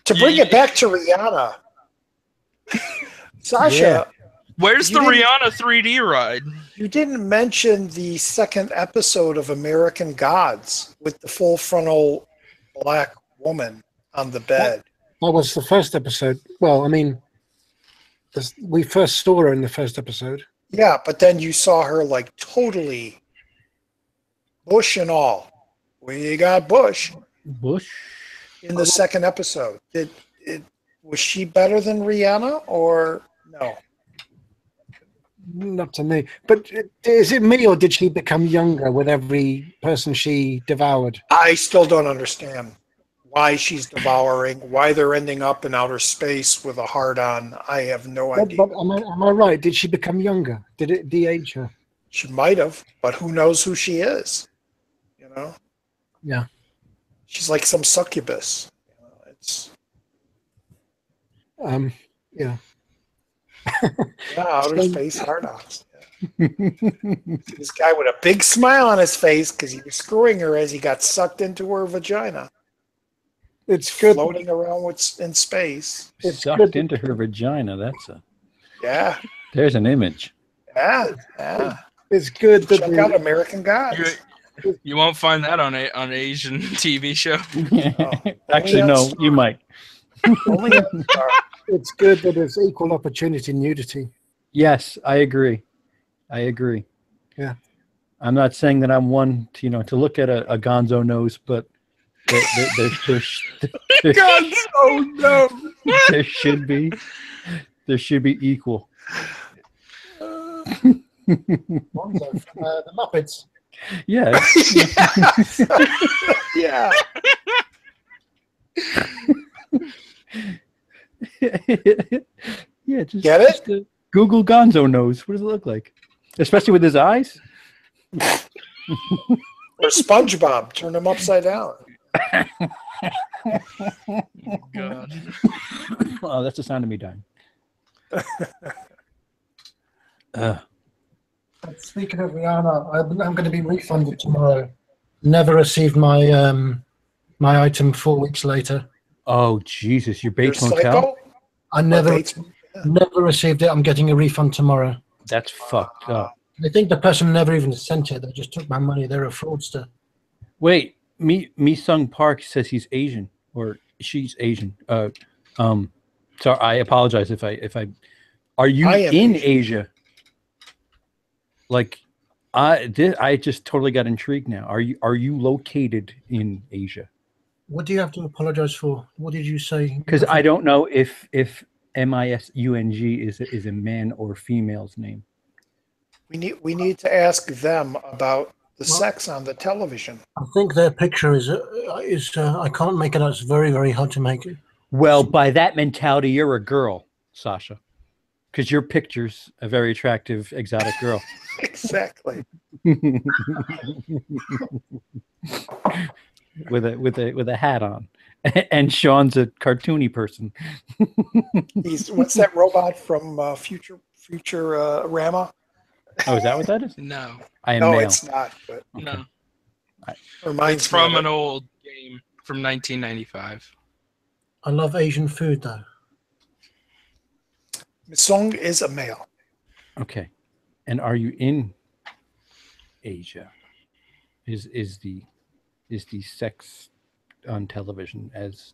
Speaker 1: To bring it back to Rihanna, Sasha.
Speaker 4: Where's the Rihanna 3D ride?
Speaker 1: You didn't mention the second episode of American Gods with the full frontal black woman on the bed.
Speaker 3: That was the first episode. Well, I mean, we first saw her in the first episode.
Speaker 1: Yeah, but then you saw her like totally bush and all. We got bush.
Speaker 2: Bush?
Speaker 1: In the second episode. Was she better than Rihanna or no?
Speaker 3: Not to me. But is it me or did she become younger with every person she devoured?
Speaker 1: I still don't understand why she's devouring, why they're ending up in outer space with a heart on. I have no idea.
Speaker 3: But am I right? Did she become younger? Did it de-age her?
Speaker 1: She might have, but who knows who she is? You know?
Speaker 3: Yeah.
Speaker 1: She's like some succubus. You know, it's
Speaker 3: yeah.
Speaker 1: Yeah, outer space hard-ons. Yeah. This guy with a big smile on his face because he was screwing her as he got sucked into her vagina.
Speaker 3: It's good.
Speaker 1: Floating around in space.
Speaker 2: It's sucked into her vagina. That's a...
Speaker 1: Yeah.
Speaker 2: There's an image.
Speaker 1: Yeah.
Speaker 3: It's good.
Speaker 1: Check out American Gods.
Speaker 4: You won't find that on an Asian TV show.
Speaker 2: Actually, no, you might.
Speaker 1: Only
Speaker 3: it's good that there's equal opportunity nudity.
Speaker 2: Yes, I agree.
Speaker 3: Yeah.
Speaker 2: I'm not saying that I'm one to look at a gonzo nose, but
Speaker 1: gonzo nose.
Speaker 2: There should be equal.
Speaker 3: The Muppets.
Speaker 2: Yeah.
Speaker 1: Yeah.
Speaker 2: Yeah, just
Speaker 1: get it?
Speaker 2: Just, Google Gonzo nose. What does it look like? Especially with his eyes?
Speaker 1: Or SpongeBob. Turn him upside down.
Speaker 4: God.
Speaker 2: Oh, that's the sound of me dying.
Speaker 3: Speaking of Rihanna, I'm going to be refunded tomorrow. Never received my my item 4 weeks later.
Speaker 2: Oh Jesus! Your Bates Motel.
Speaker 3: I never received it. I'm getting a refund tomorrow.
Speaker 2: That's fucked up.
Speaker 3: I think the person never even sent it. They just took my money. They're a fraudster.
Speaker 2: Wait, Mi Sung Park says he's Asian or she's Asian. So I apologize if I. Are you in Asia? Like, I just totally got intrigued now. Are you located in Asia?
Speaker 5: What do you have to apologize for? What did you say?
Speaker 2: Because I don't know if MISUNG is a man or female's name.
Speaker 1: We need to ask them about the sex on the television.
Speaker 5: I think their picture is I can't make it out. It's very, very hard to make it.
Speaker 2: Well, by that mentality, you're a girl, Sasha, because your picture's a very attractive, exotic girl.
Speaker 1: Exactly.
Speaker 2: with a hat on, and Sean's a cartoony person.
Speaker 1: What's that robot from Futurama?
Speaker 2: Oh, is that what that is?
Speaker 4: No.
Speaker 2: I am
Speaker 1: no,
Speaker 2: male.
Speaker 1: it's not. But
Speaker 2: Okay.
Speaker 4: No.
Speaker 1: It's
Speaker 4: from an old game from 1995.
Speaker 5: I love Asian food, though.
Speaker 1: Song is a male.
Speaker 2: Okay. And are you in Asia? Is the sex on television as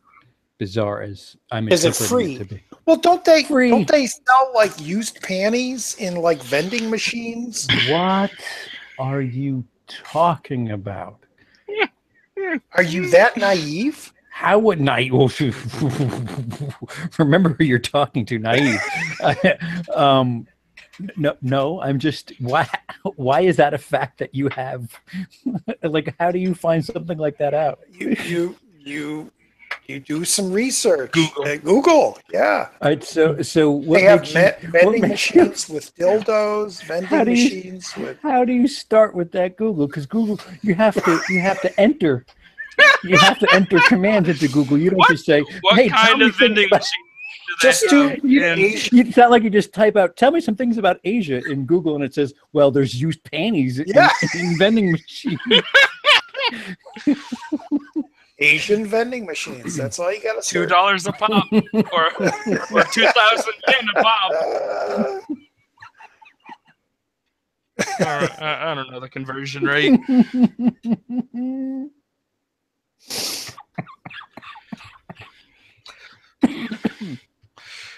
Speaker 2: bizarre as I'm
Speaker 1: Is it
Speaker 2: interpreting
Speaker 1: free?
Speaker 2: it to be?
Speaker 1: Well, don't they
Speaker 2: Free.
Speaker 1: sell like used panties in like vending machines?
Speaker 2: What are you talking about?
Speaker 1: Are you that naive?
Speaker 2: How would naive? Remember who you're talking to, naive. No. I'm just why is that a fact that you have? Like, how do you find something like that out?
Speaker 1: You do some research.
Speaker 4: Google.
Speaker 1: Google, yeah.
Speaker 2: All right, so what
Speaker 1: They have
Speaker 2: makes you- what
Speaker 1: vending
Speaker 2: makes you-
Speaker 1: machines with dildos, vending machines with.
Speaker 2: How do you start with that Google? Because Google, you have to enter. You have to enter commands into Google. You don't just say,
Speaker 4: What
Speaker 2: "Hey, tell
Speaker 4: kind
Speaker 2: me
Speaker 4: of vending
Speaker 2: things about-"
Speaker 4: machine do they
Speaker 1: Just do
Speaker 4: have
Speaker 2: You,
Speaker 4: in-
Speaker 2: you sound like you just type out, "Tell me some things about Asia" in Google, and it says, "Well, there's used panties
Speaker 1: Yeah.
Speaker 2: in vending machines."
Speaker 1: Asian vending machines. That's all you got to search.
Speaker 4: $2 a pop or 2,000 yen a pop. I don't know the conversion rate.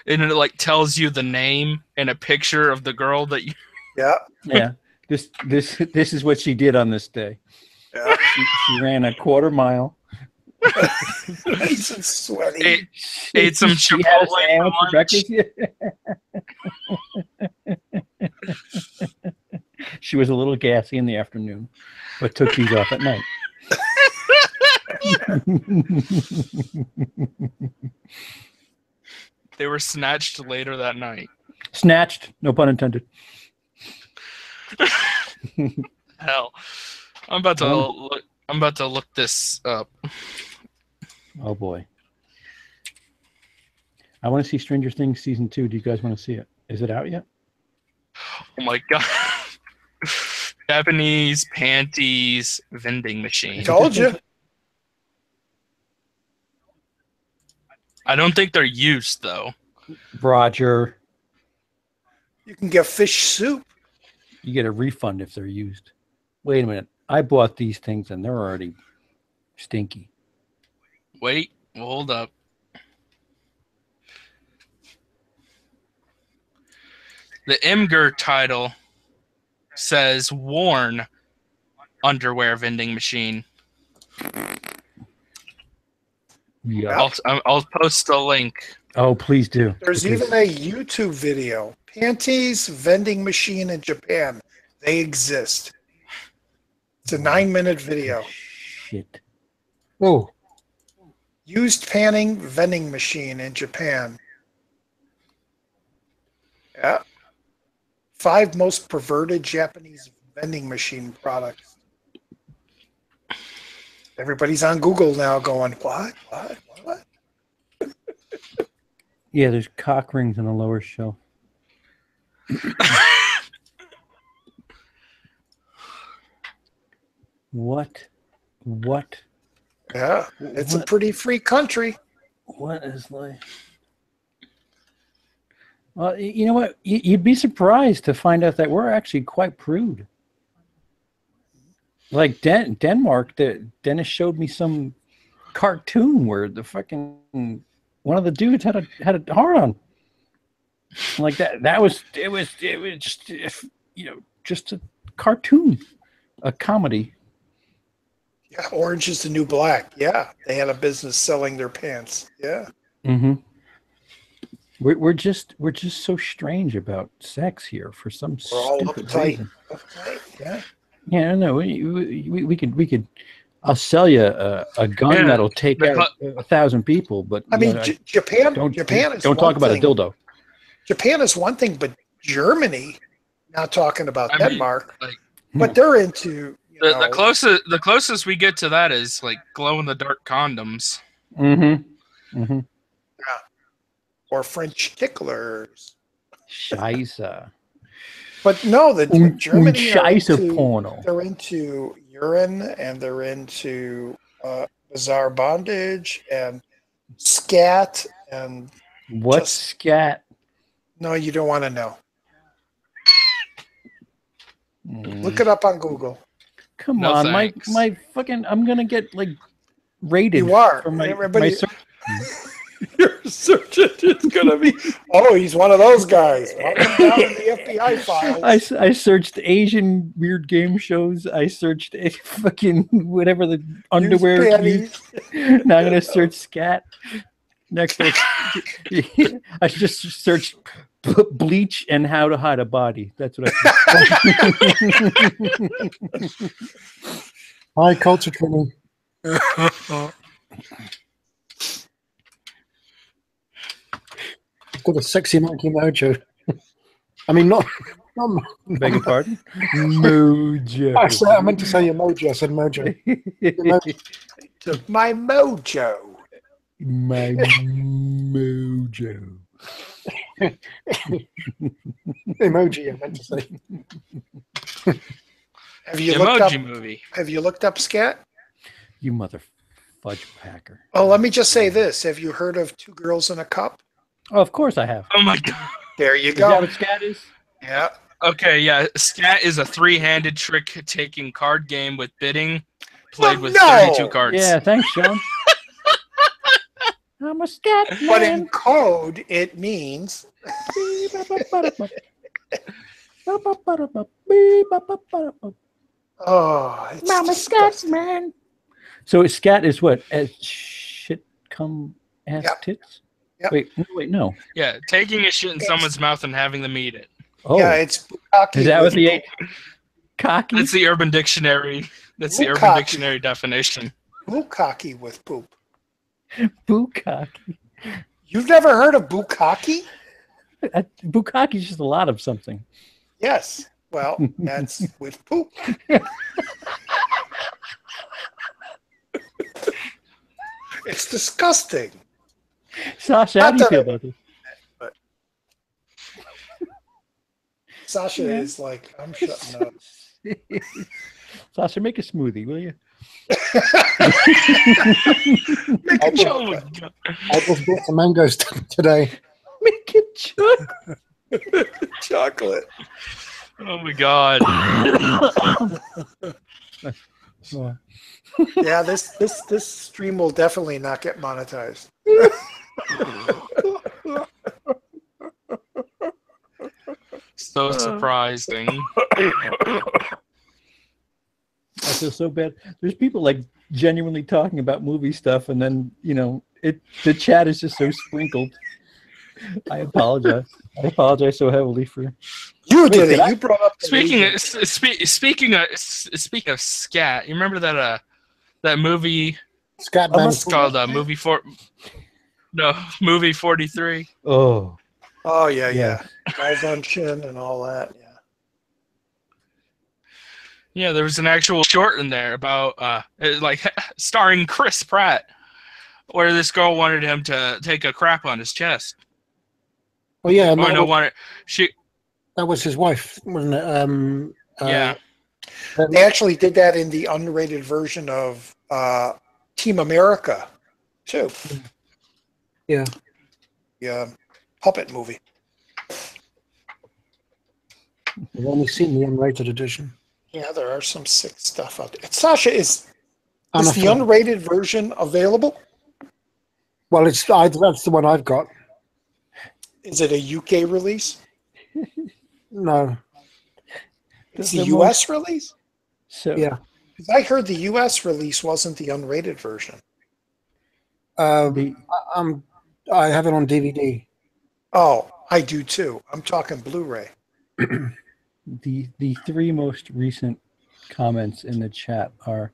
Speaker 4: And it like tells you the name and a picture of the girl that you.
Speaker 1: Yeah.
Speaker 2: Yeah. This is what she did on this day.
Speaker 1: Yeah.
Speaker 2: She ran a quarter mile.
Speaker 1: Nice and sweaty.
Speaker 4: Ate some
Speaker 2: She had a
Speaker 4: Chipotle
Speaker 2: sandwich
Speaker 4: for
Speaker 2: for breakfast. She was a little gassy in the afternoon, but took these off at night.
Speaker 4: They were snatched later that night.
Speaker 2: Snatched, no pun intended.
Speaker 4: Hell, I'm about to look this up.
Speaker 2: Oh boy. I want to see Stranger Things season 2. Do you guys want to see it? Is it out yet?
Speaker 4: Oh my god. Japanese panties vending machine.
Speaker 1: Told you.
Speaker 4: I don't think they're used though.
Speaker 2: Roger,
Speaker 1: You can get fish soup.
Speaker 2: you get a refund if they're used. Wait a minute. I bought these things and they're already stinky.
Speaker 4: Wait, hold up. The Imgur title says worn underwear vending machine.
Speaker 2: Yeah.
Speaker 4: I'll post a link.
Speaker 2: Oh, please do.
Speaker 1: There's
Speaker 2: because-
Speaker 1: even a YouTube video. Panties vending machine in Japan. They exist. It's a 9-minute video.
Speaker 2: Shit.
Speaker 5: Oh,
Speaker 1: Used panning vending machine in Japan. Yeah. 5 most perverted Japanese vending machine products. Everybody's on Google now going, what?
Speaker 2: Yeah, there's cock rings on the lower shelf. What?
Speaker 1: Yeah, it's a pretty free country.
Speaker 2: What is life? Well, you know what? You'd be surprised to find out that we're actually quite prude. Like Denmark, Dennis showed me some cartoon where the fucking one of the dudes had a hard on. Like that was just, you know, just to cartoon, a comedy.
Speaker 1: Yeah, Orange is the New Black. Yeah, they had a business selling their pants. Yeah.
Speaker 2: Mm-hmm. We're just so strange about sex here for some
Speaker 1: We're all
Speaker 2: stupid
Speaker 1: uptight.
Speaker 2: reason.
Speaker 1: Yeah.
Speaker 2: Yeah, no, we could. I'll sell you a gun that'll take out 1,000 people, but
Speaker 1: I mean, Japan is
Speaker 2: don't talk about a dildo.
Speaker 1: Japan is one thing, but Germany, not talking about Denmark,
Speaker 4: mean,
Speaker 1: but they're into
Speaker 4: the closest we get to that is like glow in the dark condoms.
Speaker 2: Mm-hmm. Mm-hmm.
Speaker 1: Yeah. Or French ticklers.
Speaker 2: Scheisse.
Speaker 1: But no, the Germany
Speaker 2: porno.
Speaker 1: They're into urine, and they're into bizarre bondage and scat and
Speaker 2: what's scat?
Speaker 1: No, you don't want to know. Look it up on Google.
Speaker 2: Come on, thanks. my fucking, I'm gonna get like rated.
Speaker 1: You are.
Speaker 2: For
Speaker 1: Everybody. Your search engine's gonna be. Oh, he's one of those guys. Welcome down in the FBI files.
Speaker 2: I searched Asian weird game shows. I searched fucking whatever the underwear. Now I'm gonna search scat. Next, I just searched bleach and how to hide a body. That's what I.
Speaker 5: High culture training. Got a sexy monkey mojo. I mean, not
Speaker 2: beg your pardon? Mojo.
Speaker 5: I meant to say a mojo. I said mojo.
Speaker 1: My mojo.
Speaker 2: My mojo.
Speaker 5: Emoji, I meant to say.
Speaker 1: Have you looked up scat?
Speaker 2: You mother fudge packer.
Speaker 1: Oh, let me just say this. Have you heard of Two Girls in a Cup?
Speaker 2: Oh, of course I have.
Speaker 4: Oh my god.
Speaker 1: There you go.
Speaker 2: Is that what scat is?
Speaker 1: Yeah.
Speaker 4: Okay, yeah. Scat is a three-handed trick-taking card game with bidding, played with 32 cards.
Speaker 2: Yeah, thanks, Sean. I'm a scat man.
Speaker 1: But in code, it means... Oh, it's
Speaker 2: I'm a scat man. So scat is what? As shit come ass tits?
Speaker 1: Yep.
Speaker 2: Wait, no.
Speaker 4: Yeah, taking a shit in someone's mouth and having them eat it.
Speaker 2: Oh.
Speaker 1: Yeah, it's bukkake.
Speaker 2: Is that what the cocky?
Speaker 4: That's the Urban Dictionary. That's the Urban Dictionary definition.
Speaker 1: Bukkake with poop.
Speaker 2: Bukkake.
Speaker 1: You've never heard of bukkake?
Speaker 2: Bukkake is just a lot of something.
Speaker 1: Yes. Well, that's with poop. It's disgusting.
Speaker 2: Sasha, how do you feel about this?
Speaker 1: But Sasha is like, I'm shutting up.
Speaker 2: Sasha, make a smoothie, will you?
Speaker 1: Make a
Speaker 5: chocolate. I just bought some mangoes today.
Speaker 2: Make it chocolate.
Speaker 1: Chocolate.
Speaker 4: Oh my god.
Speaker 1: Yeah, this stream will definitely not get monetized.
Speaker 4: So surprising.
Speaker 2: I feel so bad. There's people like genuinely talking about movie stuff, and then the chat is just so sprinkled. I apologize. I apologize so heavily for.
Speaker 1: You did it. You brought up.
Speaker 4: Speaking of scat, you remember that movie?
Speaker 5: Scat Man.
Speaker 4: It's called movie 43.
Speaker 2: Oh.
Speaker 1: Oh yeah. Guys on chin and all that. Yeah.
Speaker 4: Yeah, there was an actual short in there about starring Chris Pratt, where this girl wanted him to take a crap on his chest.
Speaker 5: Oh yeah,
Speaker 4: that
Speaker 5: was his wife, wasn't it?
Speaker 4: Yeah.
Speaker 1: They actually did that in the unrated version of Team America, too.
Speaker 5: Yeah.
Speaker 1: Yeah. Puppet movie.
Speaker 5: I've only seen the unrated edition.
Speaker 1: Yeah, there are some sick stuff out there. Sasha, is the unrated version available?
Speaker 5: Well, that's the one I've got.
Speaker 1: Is it a UK release?
Speaker 5: No.
Speaker 1: It's the U.S. release?
Speaker 2: So
Speaker 3: Yeah.
Speaker 1: Because I heard the U.S. release wasn't the unrated version.
Speaker 3: I have it on DVD.
Speaker 1: Oh, I do too. I'm talking Blu-ray.
Speaker 2: the three most recent comments in the chat are: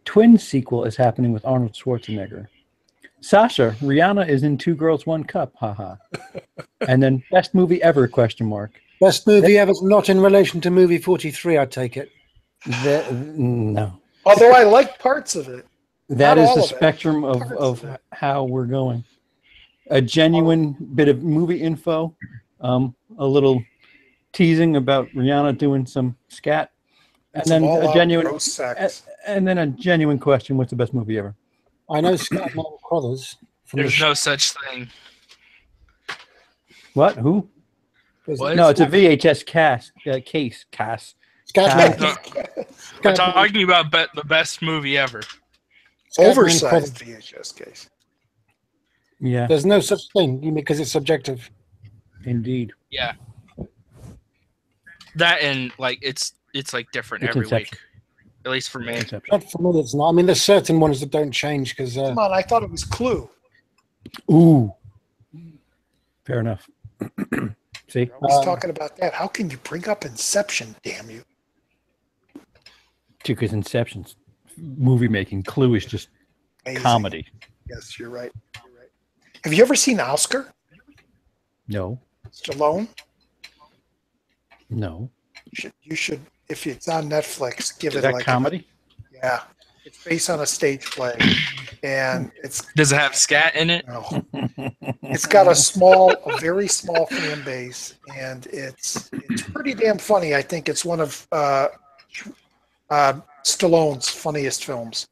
Speaker 2: Twin sequel is happening with Arnold Schwarzenegger. Sasha, Rihanna is in Two Girls, One Cup. Haha. And then best movie ever? Question mark.
Speaker 3: Best movie ever, not in relation to movie 43. I take it.
Speaker 2: No.
Speaker 1: Although I like parts of it.
Speaker 2: That
Speaker 1: Not
Speaker 2: is
Speaker 1: all
Speaker 2: the
Speaker 1: of it,
Speaker 2: spectrum
Speaker 1: parts
Speaker 2: of
Speaker 1: of it.
Speaker 2: how we're going. A genuine bit of movie info, a little teasing about Rihanna doing some scat, and then a genuine
Speaker 1: gross sex.
Speaker 2: and then a genuine question: what's the best movie ever?
Speaker 3: I know Scott Crothers.
Speaker 4: There's no such thing.
Speaker 2: What? Who?
Speaker 4: What?
Speaker 2: No, it's a VHS case.
Speaker 4: We're talking about the best movie ever.
Speaker 1: Oversized VHS case.
Speaker 2: Yeah.
Speaker 3: There's no such thing because it's subjective.
Speaker 2: Indeed.
Speaker 4: Yeah. That and like it's like different every
Speaker 2: Inception.
Speaker 4: week. At least for me.
Speaker 3: Not for me, it's not. I mean, there's certain ones that don't change because.
Speaker 1: Come on, I thought it was Clue.
Speaker 2: Ooh. Fair enough. See?
Speaker 1: I was talking about that. How can you bring up Inception, damn you?
Speaker 2: Because Inception's movie making. Clue is just
Speaker 1: Amazing.
Speaker 2: Comedy.
Speaker 1: Yes, you're right. Have you ever seen Oscar?
Speaker 2: No.
Speaker 1: Stallone?
Speaker 2: No.
Speaker 1: You should, if it's on Netflix, give
Speaker 2: Is
Speaker 1: it
Speaker 2: that
Speaker 1: like
Speaker 2: comedy?
Speaker 1: Yeah. It's based on a stage play. And
Speaker 4: Does it have scat in it?
Speaker 1: No. It's got a very small fan base, and it's pretty damn funny. I think it's one of Stallone's funniest films.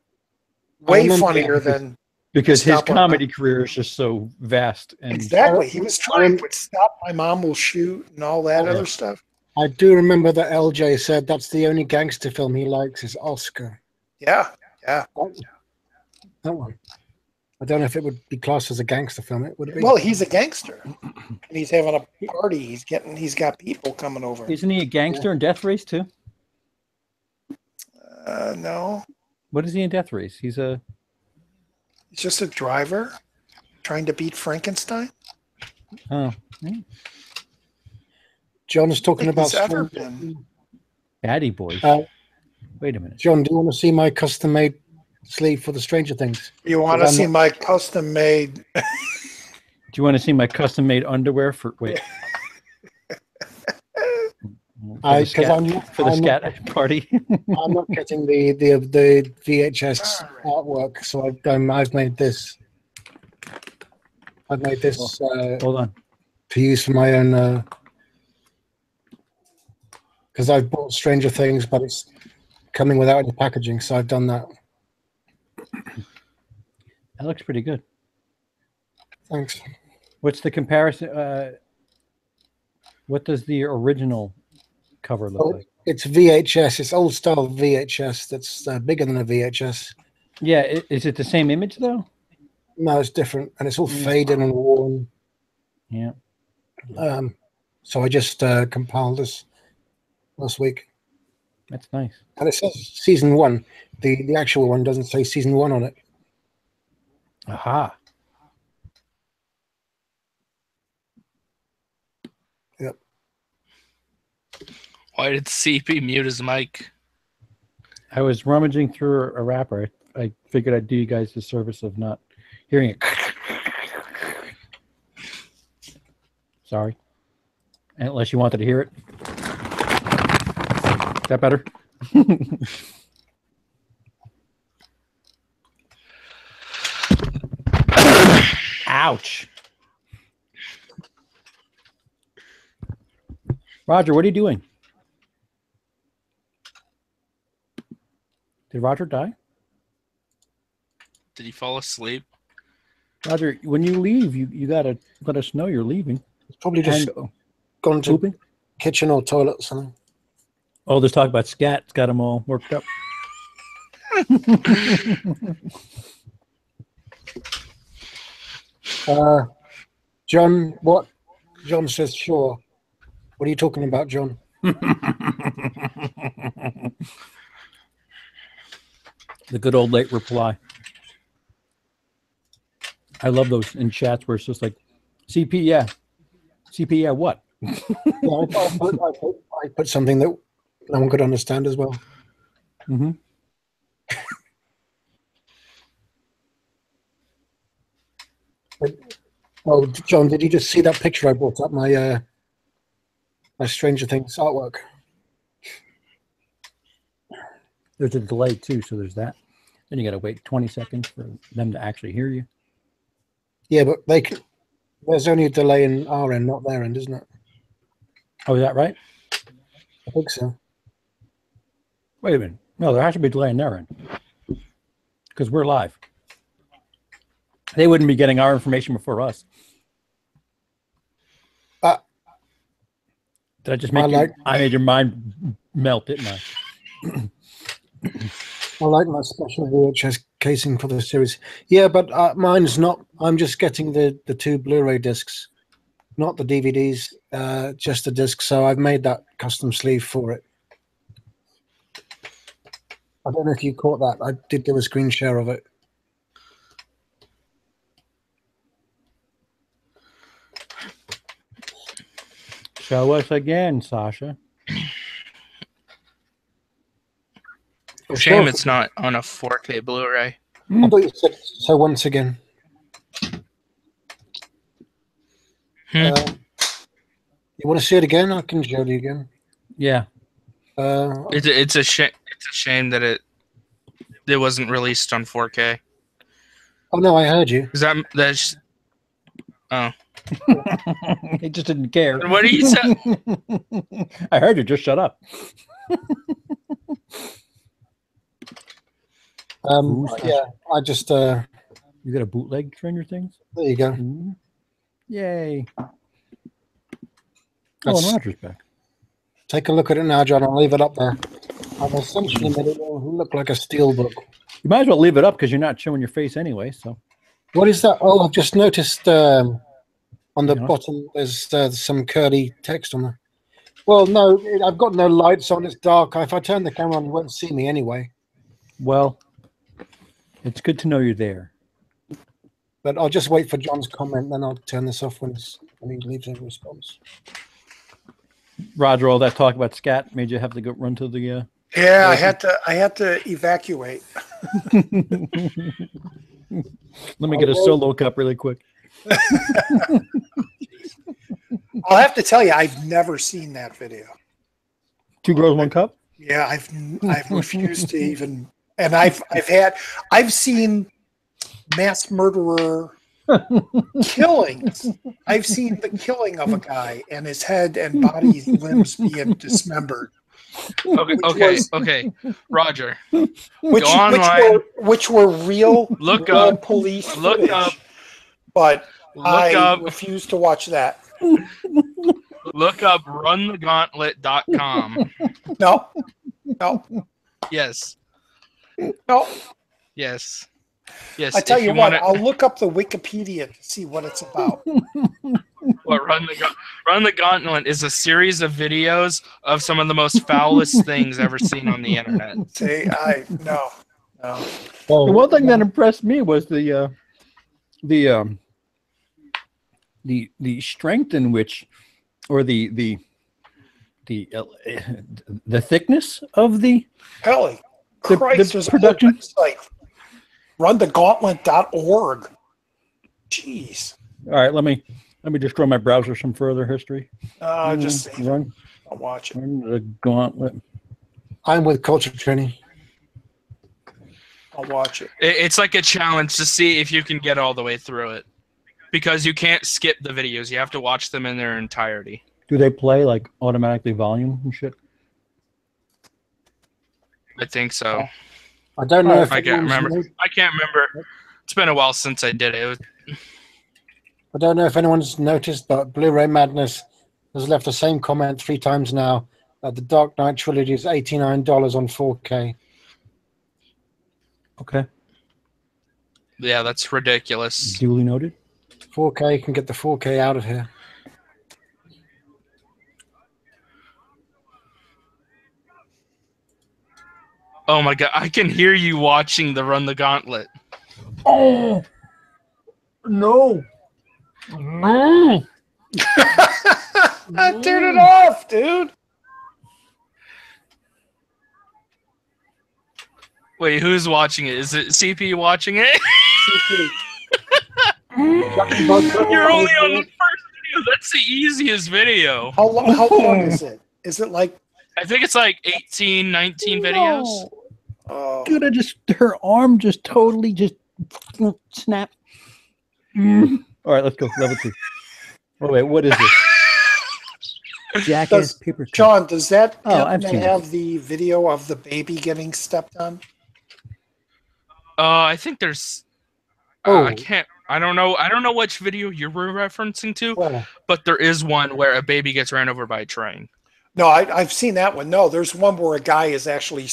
Speaker 1: Way funnier than
Speaker 2: because his comedy career is just so vast. And
Speaker 1: exactly. He was trying to Stop My Mom Will Shoot and all that other stuff.
Speaker 3: I do remember that LJ said that's the only gangster film he likes is Oscar.
Speaker 1: Yeah.
Speaker 3: That one. I don't know if it would be classed as a gangster film. It would be.
Speaker 1: Well, he's a gangster, and he's having a party. He's got people coming over.
Speaker 2: Isn't he a gangster in Death Race too?
Speaker 1: No.
Speaker 2: What is he in Death Race? He's
Speaker 1: just a driver trying to beat Frankenstein.
Speaker 2: Oh.
Speaker 3: John is talking about
Speaker 2: Daddy Boys. Wait a minute.
Speaker 3: John, do you want to see my custom-made sleeve for the Stranger Things?
Speaker 1: You want to see my custom-made?
Speaker 2: Do you want to see my custom-made underwear for? Wait. For the scat party.
Speaker 3: I'm not getting the VHS artwork, so I've made this. I've made this.
Speaker 2: Hold on.
Speaker 3: To use for my own. Because I've bought Stranger Things, but it's coming without any packaging, so I've done that.
Speaker 2: That looks pretty good.
Speaker 3: Thanks.
Speaker 2: What's the comparison? What does the original cover look like?
Speaker 3: It's VHS. It's old style VHS that's bigger than a VHS.
Speaker 2: Yeah. Is it the same image, though?
Speaker 3: No, it's different. And it's all faded and worn.
Speaker 2: Yeah.
Speaker 3: So I just compiled this last week.
Speaker 2: That's nice.
Speaker 3: And it says season 1. The actual one doesn't say season 1 on it.
Speaker 2: Aha.
Speaker 3: Yep.
Speaker 4: Why did CP mute his mic?
Speaker 2: I was rummaging through a wrapper. I figured I'd do you guys the service of not hearing it. Sorry. Unless you wanted to hear it. Is that better? Ouch. Roger, what are you doing? Did Roger die?
Speaker 4: Did he fall asleep?
Speaker 2: Roger, when you leave, you gotta let us know you're leaving.
Speaker 3: It's probably just gone to
Speaker 2: pooping?
Speaker 3: Kitchen or toilet or something.
Speaker 2: Oh, there's talk about scat. It's got them all worked up.
Speaker 3: John, what? John says, sure. What are you talking about, John?
Speaker 2: The good old late reply. I love those in chats where it's just like, CP, yeah. CP, yeah, what?
Speaker 3: Yeah, I put something that no one could understand as well.
Speaker 2: Mm-hmm.
Speaker 3: Oh, John, did you just see that picture I brought up? My Stranger Things artwork.
Speaker 2: There's a delay too, so there's that. Then you got to wait 20 seconds for them to actually hear you.
Speaker 3: Yeah, but there's only a delay in our end, not their end, isn't it?
Speaker 2: Oh, is that right?
Speaker 3: I think so.
Speaker 2: Wait a minute. No, there has to be a delay in their end because we're live. They wouldn't be getting our information before us. Did I just make I made your mind melt, didn't I?
Speaker 3: I like my special VHS casing for the series. Yeah, but mine's not. I'm just getting the 2 Blu-ray discs, not the DVDs, just the discs. So I've made that custom sleeve for it. I don't know if you caught that. I did do a screen share of it.
Speaker 2: Show us again, Sasha.
Speaker 4: Shame it's not on a 4K Blu-ray.
Speaker 3: I thought you said so once again. You want to see it again? I can show you again.
Speaker 2: Yeah.
Speaker 4: It's a shame. It's a shame that it wasn't released on 4K.
Speaker 3: Oh no, I heard you.
Speaker 4: Is that's? Oh.
Speaker 2: He just didn't care.
Speaker 4: What do you say?
Speaker 2: I heard you. Just shut up.
Speaker 3: Yeah, I just.
Speaker 2: You got a bootleg Stranger Things?
Speaker 3: There you go.
Speaker 2: Mm-hmm. Yay! Oh, and Roger's back.
Speaker 3: Take a look at it now, John. I'll leave it up there. I've essentially made it look like a steel book.
Speaker 2: You might as well leave it up because you're not showing your face anyway. So.
Speaker 3: What is that? Oh, I've just noticed on the bottom there's some curly text on there. Well, no, I've got no lights on. It's dark. If I turn the camera on, you won't see me anyway.
Speaker 2: Well, it's good to know you're there.
Speaker 3: But I'll just wait for John's comment, then I'll turn this off when he leaves a response.
Speaker 2: Roger, all that talk about scat made you have to go run to the.
Speaker 1: Yeah, I had to evacuate.
Speaker 2: Let me get a solo cup really quick.
Speaker 1: I'll have to tell you, I've never seen that video.
Speaker 2: 2 Girls, 1 Cup?
Speaker 1: Yeah, I've refused to even, and I've seen mass murderer killings. I've seen the killing of a guy and his head and body limbs being dismembered.
Speaker 4: Okay, Roger.
Speaker 1: Which were real police footage, but I refuse to watch that.
Speaker 4: Look up runthegauntlet.com.
Speaker 1: No.
Speaker 4: Yes.
Speaker 1: No.
Speaker 4: Yes.
Speaker 1: I tell you what, I'll look up the Wikipedia to see what it's about.
Speaker 4: What Run the Gauntlet is a series of videos of some of the most foulest things ever seen on the internet.
Speaker 1: See, no.
Speaker 2: The one thing that impressed me was the strength in which, or the thickness of the
Speaker 1: production site. Runthegauntlet.org. Jeez.
Speaker 2: All right, let me destroy my browser some further history.
Speaker 1: Just
Speaker 2: run.
Speaker 1: I'll watch it.
Speaker 2: Run the Gauntlet.
Speaker 3: I'm with Culture Training.
Speaker 1: I'll watch it.
Speaker 4: It's like a challenge to see if you can get all the way through it, because you can't skip the videos. You have to watch them in their entirety.
Speaker 2: Do they play like automatically volume and shit?
Speaker 4: I think so.
Speaker 3: I don't know if
Speaker 4: I can't remember. It's been a while since I did it.
Speaker 3: I don't know if anyone's noticed, but Blu-ray Madness has left the same comment 3 times now that the Dark Knight trilogy is $89 on 4K.
Speaker 2: Okay.
Speaker 4: Yeah, that's ridiculous.
Speaker 2: Duly noted.
Speaker 3: 4K, can get the 4K out of here.
Speaker 4: Oh my god, I can hear you watching the Run the Gauntlet.
Speaker 2: Oh no! No!
Speaker 1: Turn it off, dude.
Speaker 4: Wait, who's watching it? Is it CP watching it? You're only on the first video. That's the easiest video.
Speaker 1: How long is it? Is it like?
Speaker 4: I think it's like 18, 19 videos.
Speaker 1: Oh.
Speaker 2: Dude, her arm just totally snapped. All right, let's go. Level 2. Oh, wait, what is this? Jackass paper cut.
Speaker 1: Sean, does that
Speaker 2: I've seen
Speaker 1: have the video of the baby getting stepped on?
Speaker 4: I think there's. I don't know. I don't know which video you were referencing to, but there is one where a baby gets ran over by a train.
Speaker 1: No, I've seen that one. No, there's one where a guy is actually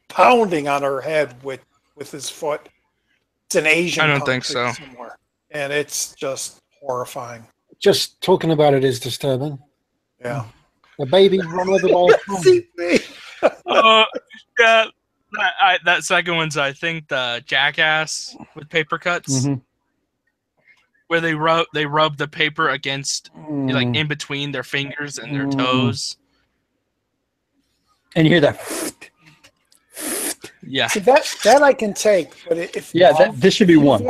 Speaker 1: pounding on her head with his foot. It's an Asian.
Speaker 4: I don't think so.
Speaker 1: Somewhere, and it's just horrifying.
Speaker 3: Just talking about it is disturbing.
Speaker 1: Yeah.
Speaker 3: A baby run over by a train.
Speaker 4: Yeah. That second one's, I think, the Jackass with paper cuts.
Speaker 2: Mm-hmm.
Speaker 4: Where they rub the paper against, like, in between their fingers and their toes.
Speaker 2: And you hear that.
Speaker 4: Yeah.
Speaker 1: See, that I can take, but if
Speaker 2: this should be one.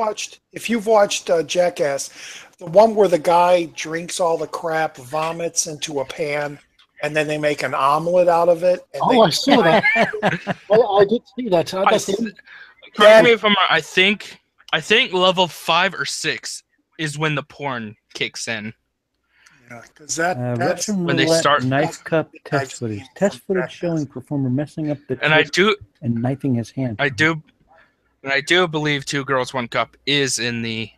Speaker 1: If you've watched Jackass, the one where the guy drinks all the crap, vomits into a pan, and then they make an omelet out of it. And
Speaker 3: I saw that. I did see that.
Speaker 4: Correct me if I'm wrong. I think level 5 or 6 is when the porn kicks in.
Speaker 1: Yeah, because that's
Speaker 2: when they start knife cup test footage. Test footage showing performer messing up the and knifing his hand.
Speaker 4: I do believe 2 Girls 1 Cup is in the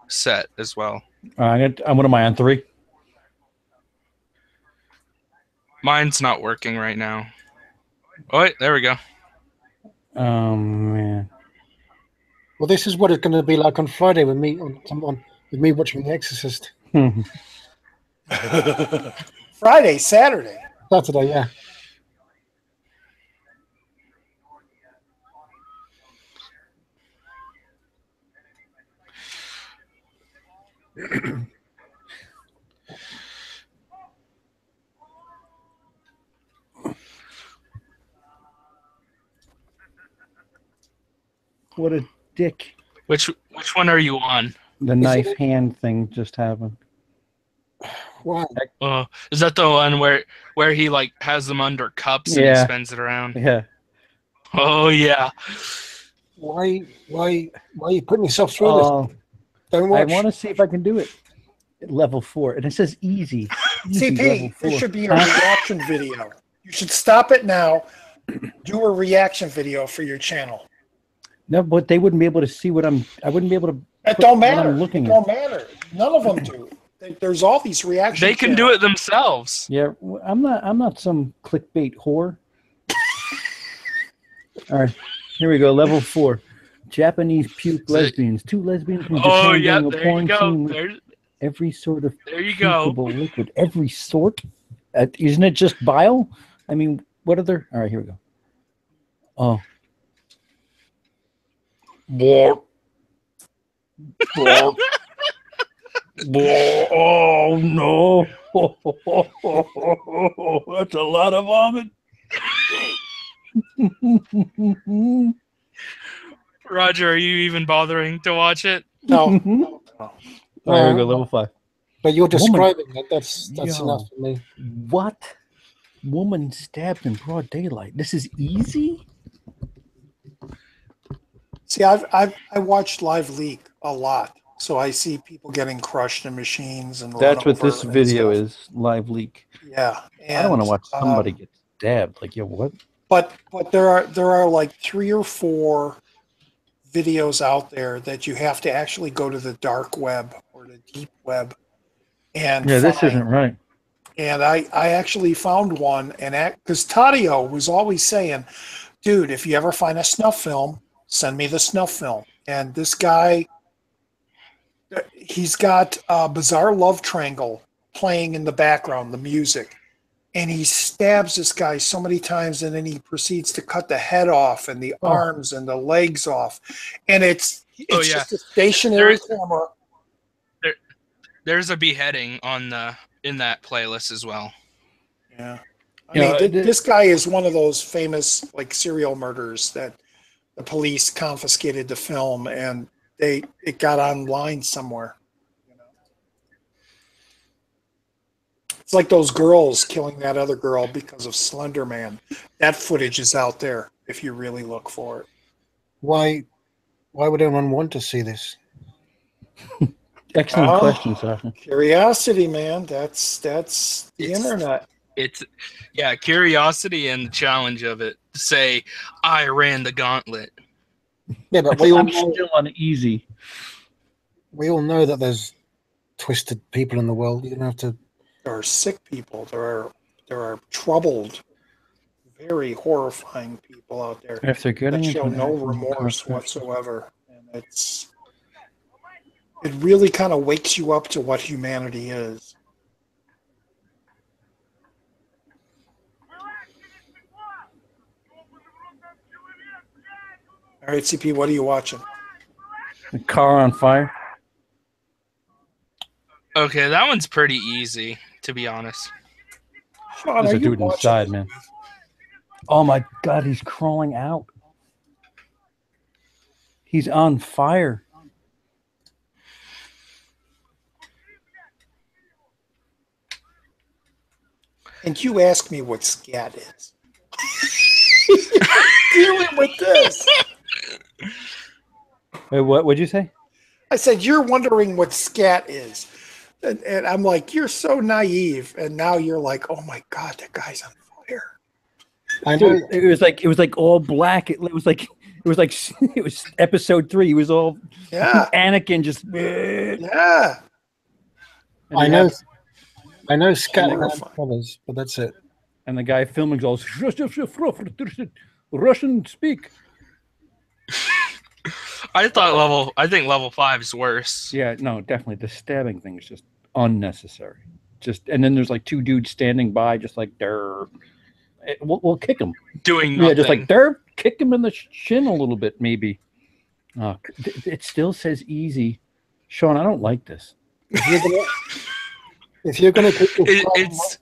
Speaker 4: set as well.
Speaker 2: What am I on 3?
Speaker 4: Mine's not working right now. Oh wait, there we go.
Speaker 2: Oh man.
Speaker 3: Well, this is what it's going to be like on Friday with me watching The Exorcist.
Speaker 1: Friday, Saturday,
Speaker 3: yeah.
Speaker 2: What a dick.
Speaker 4: Which one are you on?
Speaker 2: The knife hand thing just happened.
Speaker 3: Wow.
Speaker 4: Is that the one where he like has them under cups and he spins it around?
Speaker 2: Yeah.
Speaker 4: Oh yeah.
Speaker 3: Why are you putting yourself through this? Don't watch.
Speaker 2: I want to see if I can do it. Level 4, and it says easy.
Speaker 1: CP, this should be a reaction video. You should stop it now. Do a reaction video for your channel.
Speaker 2: No, but they wouldn't be able to see what I wouldn't be able to.
Speaker 1: It don't matter. It don't matter. None of them do. There's all these reactions.
Speaker 4: They can do it themselves.
Speaker 2: Yeah, I'm not some clickbait whore. All right, here we go. Level 4, Japanese puke lesbians. 2 lesbians from Japan doing a porn scene with every sort of pukeable liquid. Every sort? Isn't it just bile? I mean, what other? All right, here we go. Oh. Oh no! That's a lot of vomit.
Speaker 4: Roger, are you even bothering to watch it?
Speaker 1: No.
Speaker 2: All right, here we go. Level 5.
Speaker 3: But you're describing it. That's enough for me.
Speaker 2: What? Woman stabbed in broad daylight. This is easy.
Speaker 1: See, I watched Live Leak a lot, so I see people getting crushed in machines and.
Speaker 2: That's what this video is. Live Leak.
Speaker 1: Yeah, and,
Speaker 2: I don't want to watch somebody get stabbed. Like, what?
Speaker 1: But there are like 3 or 4 videos out there that you have to actually go to the dark web or the deep web, and
Speaker 2: this isn't right.
Speaker 1: And I actually found one, and because Tadio was always saying, dude, if you ever find a snuff film, send me the snuff film. And this guy, he's got a Bizarre Love Triangle playing in the background, the music. and he stabs this guy so many times, and then he proceeds to cut the head off and the arms and the legs off, and it's just a stationary camera.
Speaker 4: There's a beheading in that playlist as well.
Speaker 1: Yeah, I mean, this guy is one of those famous like serial murders that the police confiscated the film, and it got online somewhere. It's like those girls killing that other girl because of Slender Man. That footage is out there if you really look for it.
Speaker 3: Why would anyone want to see this?
Speaker 2: Excellent question, Sasha.
Speaker 1: Curiosity, man. That's the internet.
Speaker 4: It's curiosity and the challenge of it. To say I ran the gauntlet.
Speaker 3: Yeah, but
Speaker 2: I'm still uneasy.
Speaker 3: We all know that there's twisted people in the world. You don't have to.
Speaker 1: There are sick people. There are troubled, very horrifying people out there
Speaker 2: if they're getting
Speaker 1: that show no remorse whatsoever. And it really kind of wakes you up to what humanity is. All right, CP, what are you watching?
Speaker 2: The car on fire.
Speaker 4: Okay, that one's pretty easy, to be honest.
Speaker 1: Sean,
Speaker 2: there's a dude inside, man. Oh my God, he's crawling out. He's on fire.
Speaker 1: And you ask me what scat is. Dealing with this.
Speaker 2: Wait, what'd you say?
Speaker 1: I said, you're wondering what scat is. And I'm like, you're so naive. And now you're like, oh my God, that guy's on fire.
Speaker 3: I know.
Speaker 2: Dude, it was like all black. It was episode 3. He was all Anakin just.
Speaker 1: Yeah.
Speaker 3: I know scatting colors, but that's it.
Speaker 2: And the guy filming goes, Russian speak.
Speaker 4: I think level 5 is worse.
Speaker 2: Yeah, no, definitely. The stabbing thing is just unnecessary. And then there's like 2 dudes standing by, just like, "Durr." We'll kick him.
Speaker 4: Doing nothing.
Speaker 2: Yeah, just like, "Durr." Kick him in the shin a little bit, maybe. It still says easy. Sean, I don't like this.
Speaker 3: If you're gonna keep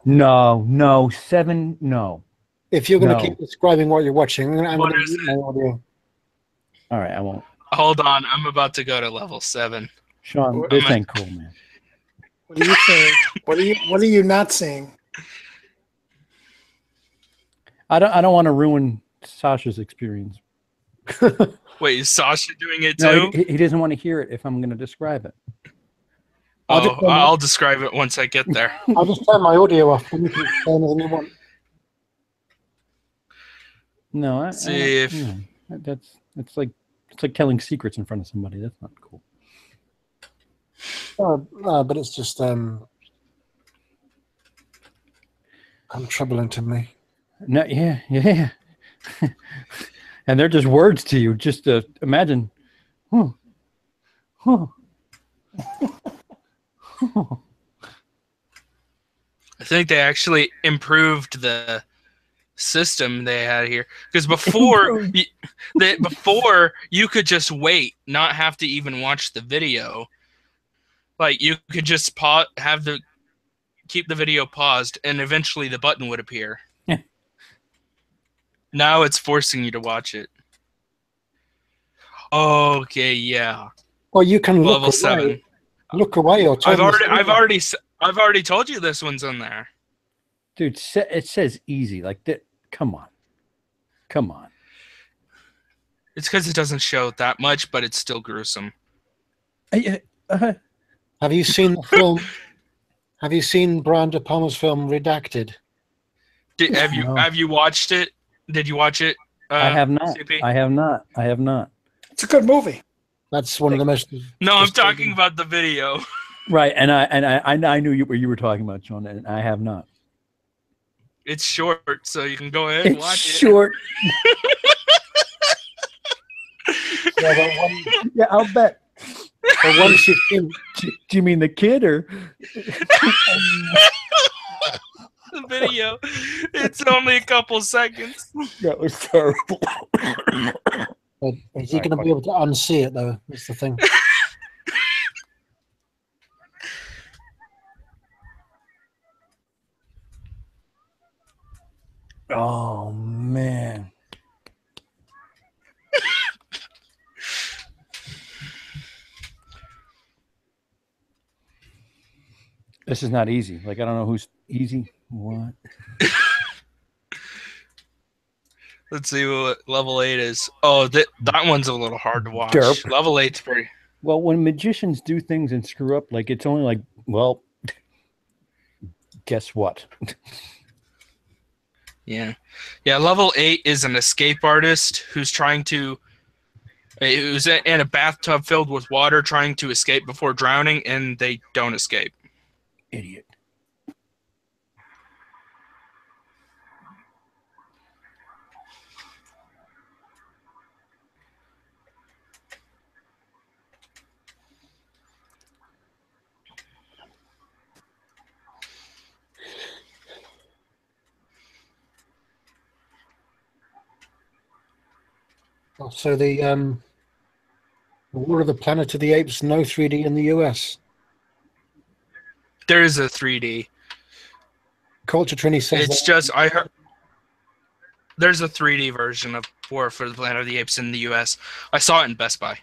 Speaker 2: no 7 no.
Speaker 3: If you're gonna keep describing what you're watching, I'm gonna mute my audio.
Speaker 2: All right, I won't.
Speaker 4: Hold on, I'm about to go to level 7.
Speaker 2: Sean, this ain't cool, man.
Speaker 1: What are you saying? What are you not saying?
Speaker 2: I don't want to ruin Sasha's experience.
Speaker 4: Wait, is Sasha doing it
Speaker 2: No,
Speaker 4: too?
Speaker 2: he doesn't want to hear it if I'm going to describe it.
Speaker 4: I'll describe it once I get there.
Speaker 3: I'll just turn my audio off. You can say anything you want.
Speaker 2: No,
Speaker 4: it's
Speaker 2: like telling secrets in front of somebody. That's not cool.
Speaker 3: But it's just troubling to me.
Speaker 2: No, yeah. And they're just words to you. Just imagine. I
Speaker 4: think they actually improved the system they had here, because before you could just wait, not have to even watch the video. Like, you could just keep the video paused, and eventually the button would appear.
Speaker 2: Yeah.
Speaker 4: Now it's forcing you to watch it. Okay, yeah.
Speaker 3: Well, you can
Speaker 4: level 7.
Speaker 3: Look away, or turn
Speaker 4: I've already told you this one's in there.
Speaker 2: Dude, it says easy. Like that. Come on.
Speaker 4: It's because it doesn't show that much, but it's still gruesome.
Speaker 3: Have you seen the film? Have you seen Brian De Palma's film Redacted?
Speaker 4: Have you watched it? Did you watch it?
Speaker 2: I have not.
Speaker 4: CP?
Speaker 2: I have not.
Speaker 1: It's a good movie.
Speaker 3: That's one of the most.
Speaker 4: No, I'm talking about the video.
Speaker 2: Right, and I knew what you were talking about, Sean, and I have not.
Speaker 4: It's short, so you can go ahead and watch
Speaker 2: it. It's short. Yeah, I'll bet.
Speaker 3: But once you've seen,
Speaker 2: do you mean the kid or?
Speaker 4: the video. It's only a couple seconds.
Speaker 2: That was terrible.
Speaker 3: But is he going to be able to unsee it, though? That's the thing.
Speaker 2: Oh, man. This is not easy. Like, I don't know who's easy. What?
Speaker 4: Let's see what level 8 is. Oh, that one's a little hard to watch.
Speaker 2: Derp.
Speaker 4: Level 8's pretty...
Speaker 2: Well, when magicians do things and screw up, like, it's only like, well, guess what?
Speaker 4: Yeah. Yeah, level 8 is an escape artist who's in a bathtub filled with water trying to escape before drowning, and they don't escape.
Speaker 2: Idiot.
Speaker 3: So the War of the Planet of the Apes, no 3D in the US.
Speaker 4: There is a 3D.
Speaker 3: Culture Trini says
Speaker 4: It's just I heard there's a 3D version of War for the Planet of the Apes in the US. I saw it in Best Buy.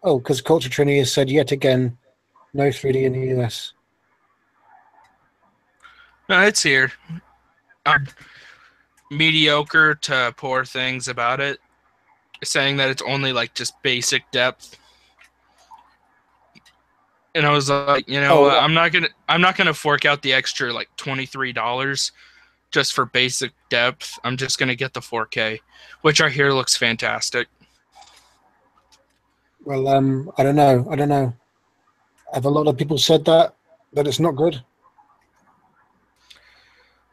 Speaker 3: Oh, because Culture Trini has said yet again, no 3D in the US.
Speaker 4: No, it's here. Mediocre to poor things about it, saying that it's only like just basic depth. And I was like, I'm not gonna fork out the extra like $23 just for basic depth. I'm just gonna get the 4K, which I hear looks fantastic.
Speaker 3: Well, I don't know. Have a lot of people said that it's not good?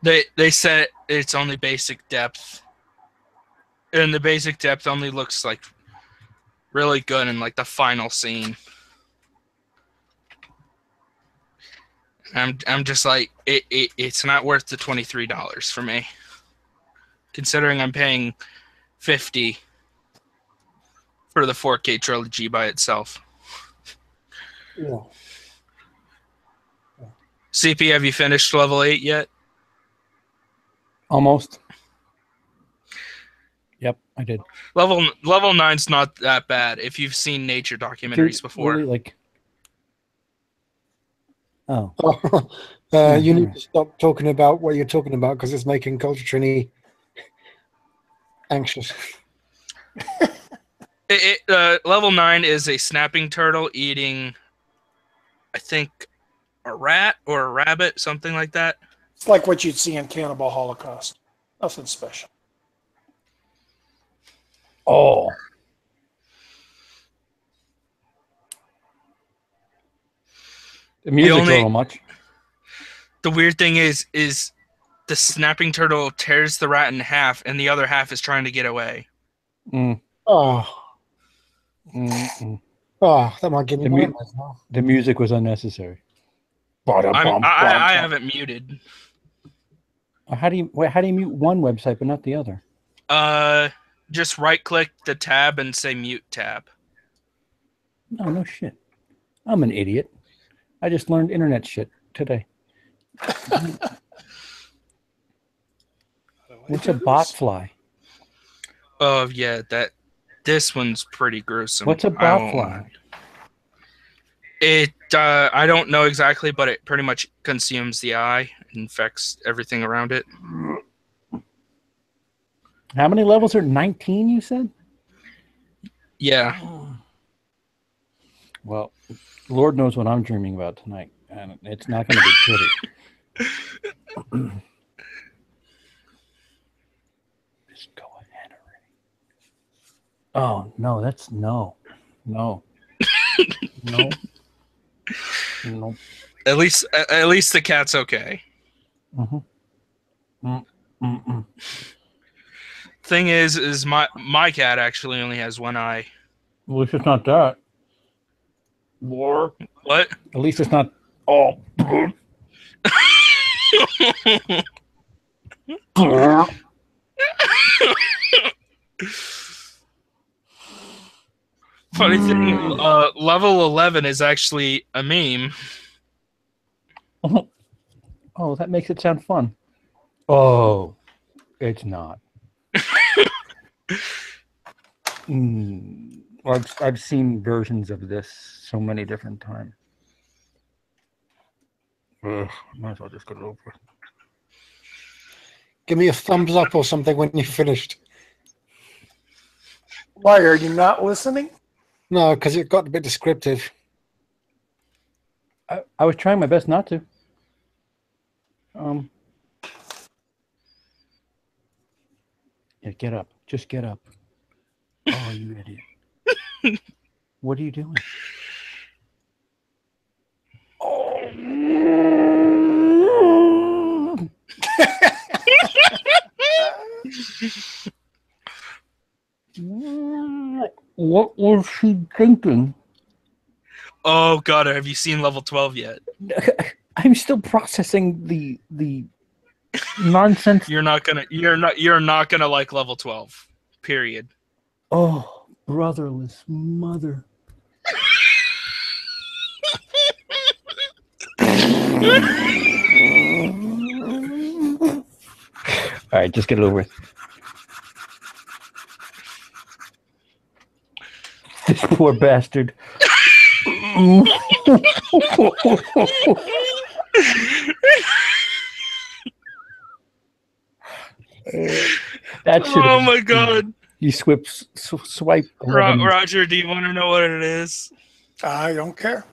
Speaker 4: They said it's only basic depth, and the basic depth only looks like really good in like the final scene. I'm just like it's not worth the $23 for me, considering I'm paying $50 for the 4K trilogy by itself.
Speaker 3: Yeah.
Speaker 4: CP, have you finished level 8 yet?
Speaker 2: Almost. Yep, I did.
Speaker 4: Level 9's not that bad if you've seen nature documentaries before.
Speaker 2: Really, like, oh.
Speaker 3: You need to stop talking about what you're talking about because it's making Culture Trini anxious.
Speaker 4: Level 9 is a snapping turtle eating, I think, a rat or a rabbit, something like that.
Speaker 1: It's like what you'd see in Cannibal Holocaust. Nothing special.
Speaker 2: Oh. The music's a little much.
Speaker 4: The weird thing is the snapping turtle tears the rat in half, and the other half is trying to get away.
Speaker 2: Mm.
Speaker 3: Oh.
Speaker 2: Mm-mm.
Speaker 3: Oh, that might give me nightmares now.
Speaker 2: The music was unnecessary.
Speaker 4: I haven't muted.
Speaker 2: How do you mute one website but not the other?
Speaker 4: Just right-click the tab and say mute tab.
Speaker 2: No shit. I'm an idiot. I just learned internet shit today. What's a botfly?
Speaker 4: Oh yeah, this one's pretty gruesome.
Speaker 2: What's a botfly?
Speaker 4: I don't know exactly, but it pretty much consumes the eye, infects everything around it.
Speaker 2: How many levels are 19, you said?
Speaker 4: Yeah.
Speaker 2: Well, Lord knows what I'm dreaming about tonight, and it's not going to be pretty. Just go ahead already. Oh, no, that's no. No. No.
Speaker 4: At least the cat's okay.
Speaker 2: Mm-hmm. Mm-mm.
Speaker 4: Thing is my cat actually only has one eye.
Speaker 2: At least it's not that. War.
Speaker 4: What?
Speaker 2: At least it's not all.
Speaker 4: Funny thing, level 11 is actually a meme.
Speaker 2: Oh, that makes it sound fun. Oh, it's not. I've seen versions of this so many different times. Ugh, might as well just get it over with.
Speaker 3: Give me a thumbs up or something when you've finished.
Speaker 1: Why are you not listening?
Speaker 3: No, because it got a bit descriptive.
Speaker 2: I was trying my best not to. Yeah, get up. Just get up. Oh, you idiot. What are you doing? What was she thinking?
Speaker 4: Oh god, have you seen level 12 yet?
Speaker 2: I'm still processing the nonsense.
Speaker 4: You're not gonna like level 12. Period.
Speaker 2: Oh, brotherless mother. All right, just get it over with. This poor bastard. That should.
Speaker 4: Oh my god!
Speaker 2: You swipe.
Speaker 4: Roger, do you want to know what it is?
Speaker 1: I don't care.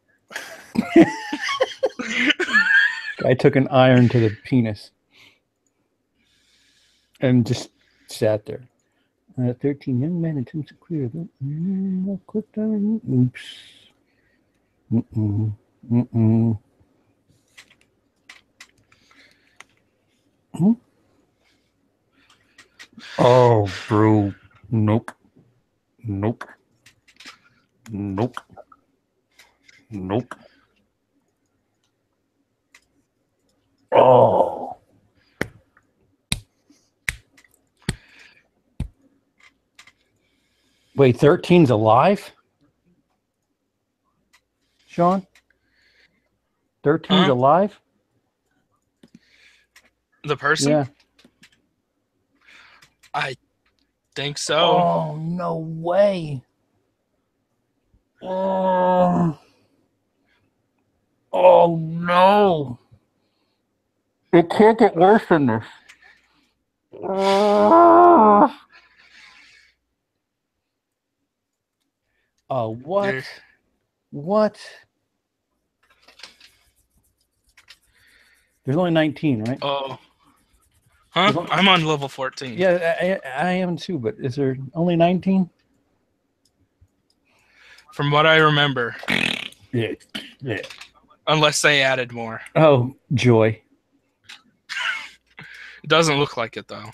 Speaker 2: I took an iron to the penis and just sat there. 13 young men attempts to clear. Oops. Oh, bro. Nope. Nope. Nope. Nope. Oh. Wait, 13's alive? Sean? 13's alive?
Speaker 4: The person?
Speaker 2: Yeah.
Speaker 4: I think so.
Speaker 2: Oh, no way. Oh no. It can't get worse than this. Oh, what?
Speaker 4: There.
Speaker 2: What? There's only 19, right?
Speaker 4: Oh. Huh? I'm on level 14.
Speaker 2: Yeah, I am too, but is there only 19?
Speaker 4: From what I remember.
Speaker 2: Yeah.
Speaker 4: Unless they added more.
Speaker 2: Oh, joy.
Speaker 4: It doesn't look like it, though.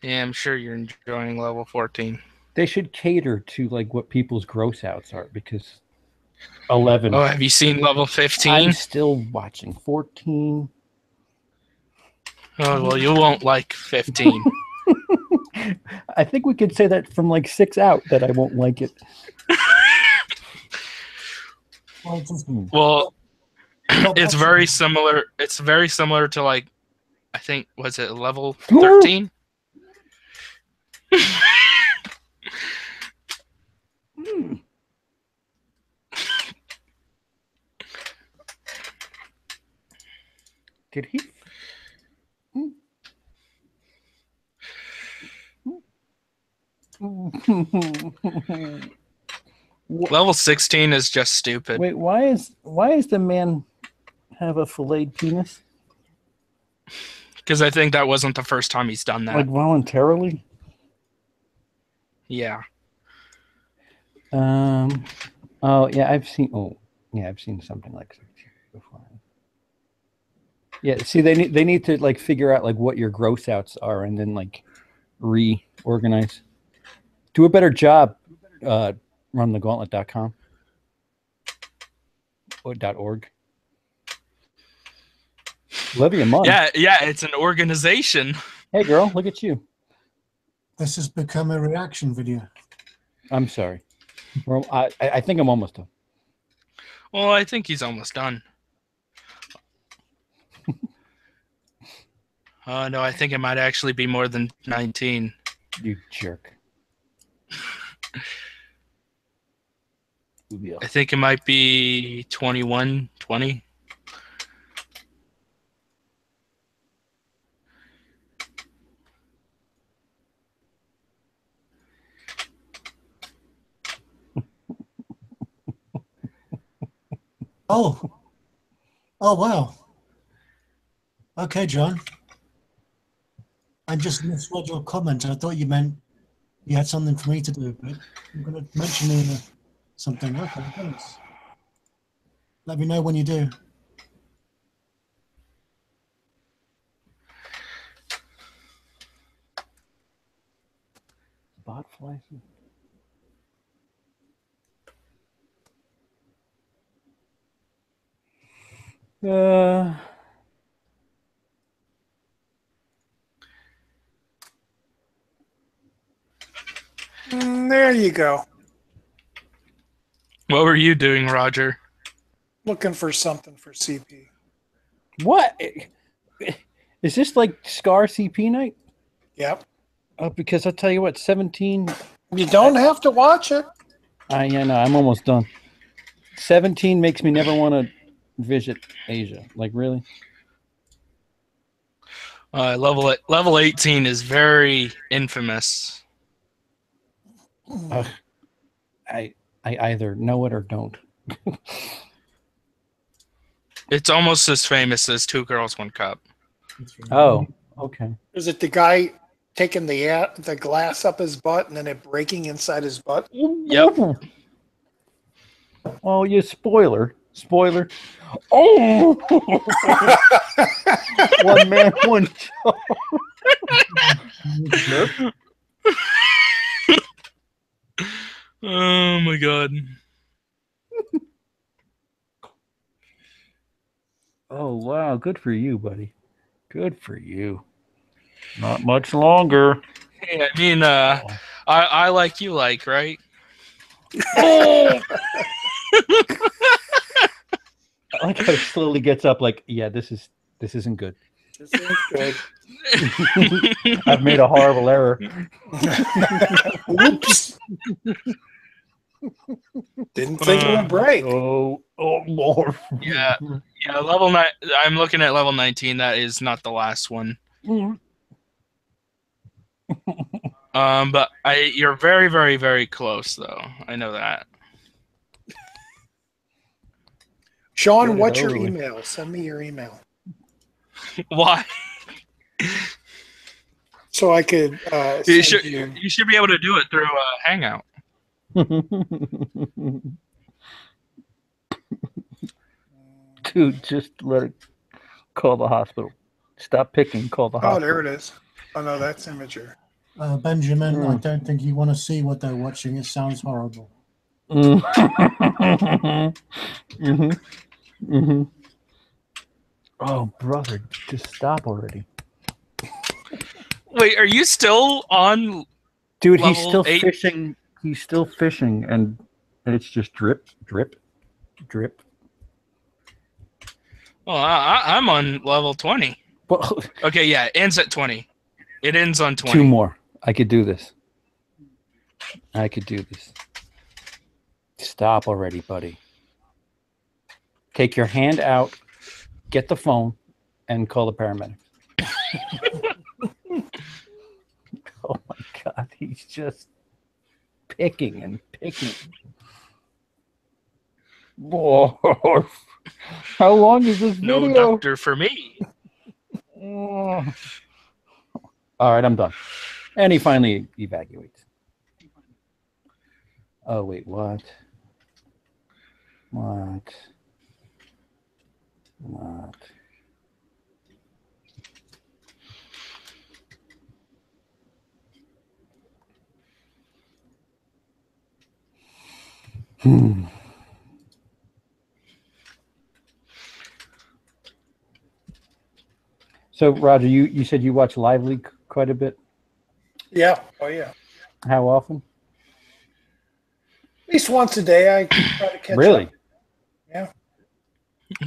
Speaker 4: Yeah, I'm sure you're enjoying level 14.
Speaker 2: They should cater to like what people's gross outs are, because 11.
Speaker 4: Oh, have you seen level 15?
Speaker 2: I'm still watching 14.
Speaker 4: Oh, well, you won't like 15.
Speaker 2: I think we could say that from like 6 out that I won't like it.
Speaker 4: Well, it's very similar. It's very similar to like, I think, was it level 13?
Speaker 2: Did he?
Speaker 4: Level 16 is just stupid.
Speaker 2: Wait, why is the man have a filleted penis?
Speaker 4: Because I think that wasn't the first time he's done that.
Speaker 2: Like voluntarily?
Speaker 4: Yeah.
Speaker 2: Oh yeah, I've seen. Oh yeah, I've seen something like that before. Yeah, see, they need to like figure out like what your gross outs are and then like reorganize. Do a better job, runthegauntlet.com or .org. Olivia Munn.
Speaker 4: Yeah, it's an organization.
Speaker 2: Hey, girl, look at you.
Speaker 5: This has become a reaction video.
Speaker 2: I'm sorry. Well, I think I'm almost done.
Speaker 4: Well, I think he's almost done. Oh, no, I think it might actually be more than 19.
Speaker 2: You jerk.
Speaker 4: I think it might be 21, 20.
Speaker 5: Oh, wow. Okay, John. I just misread your comment. I thought you meant you had something for me to do, but I'm going to mention something. Okay, thanks. Let me know when you do.
Speaker 2: Bot flies.
Speaker 1: There you go.
Speaker 4: What were you doing, Roger?
Speaker 1: Looking for something for CP.
Speaker 2: What? Is this like Scar CP night?
Speaker 1: Yep.
Speaker 2: Because I'll tell you what, 17.
Speaker 1: You don't have to watch it.
Speaker 2: Yeah, no, I'm almost done. 17 makes me never want to visit Asia. Like, really?
Speaker 4: Level 18 is very infamous.
Speaker 2: I either know it or don't.
Speaker 4: It's almost as famous as Two Girls, One Cup.
Speaker 2: Oh, okay.
Speaker 1: Is it the guy taking the glass up his butt and then it breaking inside his butt?
Speaker 4: Yep.
Speaker 2: Oh, you spoiler. Oh! One man, one show.
Speaker 4: Oh my god.
Speaker 2: Oh, wow. Good for you, buddy. Good for you. Not much longer.
Speaker 4: Hey, I mean, I like you like, right?
Speaker 2: I like how it slowly gets up like, yeah, this isn't good.
Speaker 1: This ain't good.
Speaker 2: I've made a horrible error.
Speaker 1: Oops. Didn't think it would break.
Speaker 2: Oh, Lord.
Speaker 4: Yeah, level 9. I'm looking at level 19. That is not the last one. But you're very, very, very close, though. I know that.
Speaker 1: Sean, what's your email? Send me your email.
Speaker 4: Why?
Speaker 1: So I could
Speaker 4: You should be able to do it through Hangout.
Speaker 2: Dude, just let it call the hospital. Stop picking, call the hospital.
Speaker 1: Oh, there it is. Oh, no, that's Imager.
Speaker 5: Benjamin, I don't think you want to see what they're watching. It sounds horrible.
Speaker 2: Oh, brother, just stop already.
Speaker 4: Wait, are you still on?
Speaker 2: Dude, he's still
Speaker 4: 8?
Speaker 2: fishing. He's still fishing, and it's just drip, drip, drip.
Speaker 4: Well, I'm on level 20.
Speaker 2: Well,
Speaker 4: Okay, yeah, it ends at 20. It ends on 20.
Speaker 2: 2 more. I could do this. Stop already, buddy. Take your hand out, get the phone, and call the paramedic. Oh my God, he's just picking and picking. Whoa. How long is this video?
Speaker 4: No doctor for me.
Speaker 2: All right, I'm done. And he finally evacuates. Oh, wait, what? So, Roger, you said you watch Live Leak quite a bit.
Speaker 1: Yeah. Oh, yeah.
Speaker 2: How often?
Speaker 1: At least once a day, I try to catch
Speaker 2: Really?
Speaker 1: up. Yeah.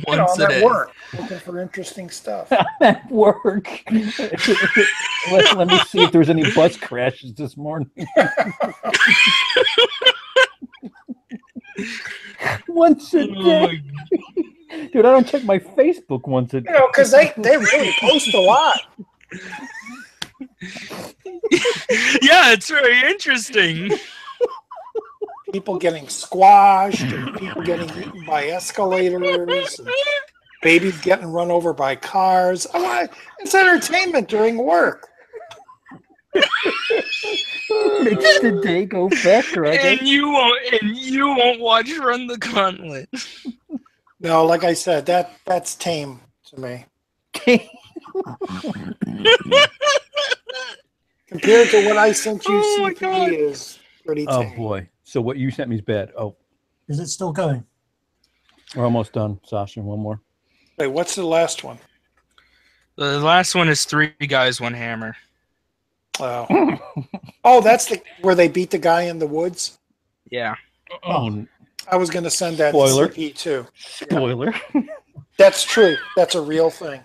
Speaker 4: Once a
Speaker 1: I'm
Speaker 4: day.
Speaker 1: at work looking for interesting stuff.
Speaker 2: At work. let me see if there's any bus crashes this morning. Once a day. Dude, I don't check my Facebook once a day.
Speaker 1: Because they really post a lot.
Speaker 4: Yeah, it's very interesting.
Speaker 1: People getting squashed, and people getting eaten by escalators, and babies getting run over by cars. It's entertainment during work.
Speaker 2: Makes the day go faster, I guess.
Speaker 4: And you won't watch Run the Gauntlet.
Speaker 1: No, like I said, that's tame to me. Compared to what I sent you, CP is pretty tame.
Speaker 2: Oh boy! So what you sent me is bad. Oh,
Speaker 5: Is it still going?
Speaker 2: we're almost done, Sasha. One more.
Speaker 1: Wait, what's the last one?
Speaker 4: The last one is 3 Guys, 1 Hammer.
Speaker 1: Oh, that's where they beat the guy in the woods?
Speaker 4: Yeah.
Speaker 2: Oh,
Speaker 1: I was going to send that
Speaker 2: Spoiler.
Speaker 1: to CP too.
Speaker 2: spoiler.
Speaker 1: That's true. That's a real thing.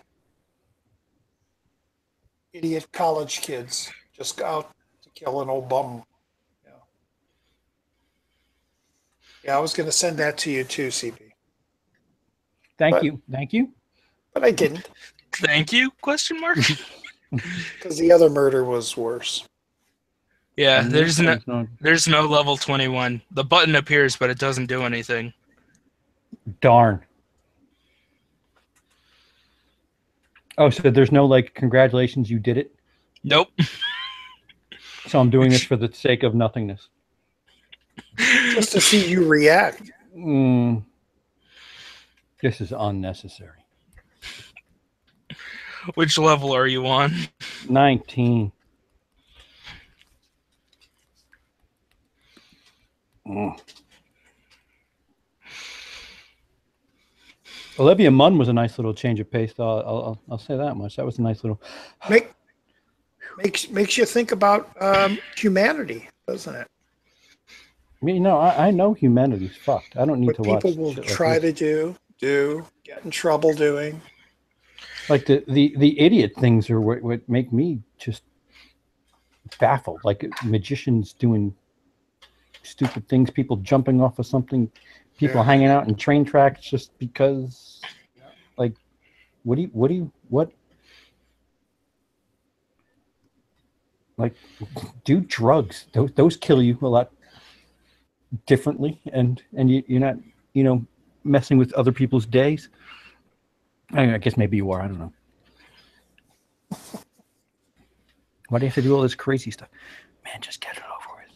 Speaker 1: Idiot college kids just go out to kill an old bum. Yeah, I was going to send that to you too, CP.
Speaker 2: Thank you.
Speaker 1: But I didn't.
Speaker 4: Thank you? Question mark.
Speaker 1: Because the other murder was worse.
Speaker 4: Yeah, there's no level 21. The button appears, but it doesn't do anything.
Speaker 2: Darn. Oh, so there's no congratulations, you did it?
Speaker 4: Nope.
Speaker 2: So I'm doing this for the sake of nothingness.
Speaker 1: Just to see you react.
Speaker 2: This is unnecessary.
Speaker 4: Which level are you on?
Speaker 2: 19. Olivia Munn was a nice little change of pace, though. I'll say that much. That was a nice little.
Speaker 1: Makes you think about humanity, doesn't it?
Speaker 2: I mean, I know humanity's fucked. I don't need to watch.
Speaker 1: People will try to do, get in trouble doing.
Speaker 2: Like the idiot things are what make me just baffled. Like magicians doing stupid things, people jumping off of something, people hanging out in train tracks just because. Like, what? Like, do drugs. Those kill you a lot differently, and you're not messing with other people's days. I guess maybe you are. I don't know. Why do you have to do all this crazy stuff? Man, just get it over with.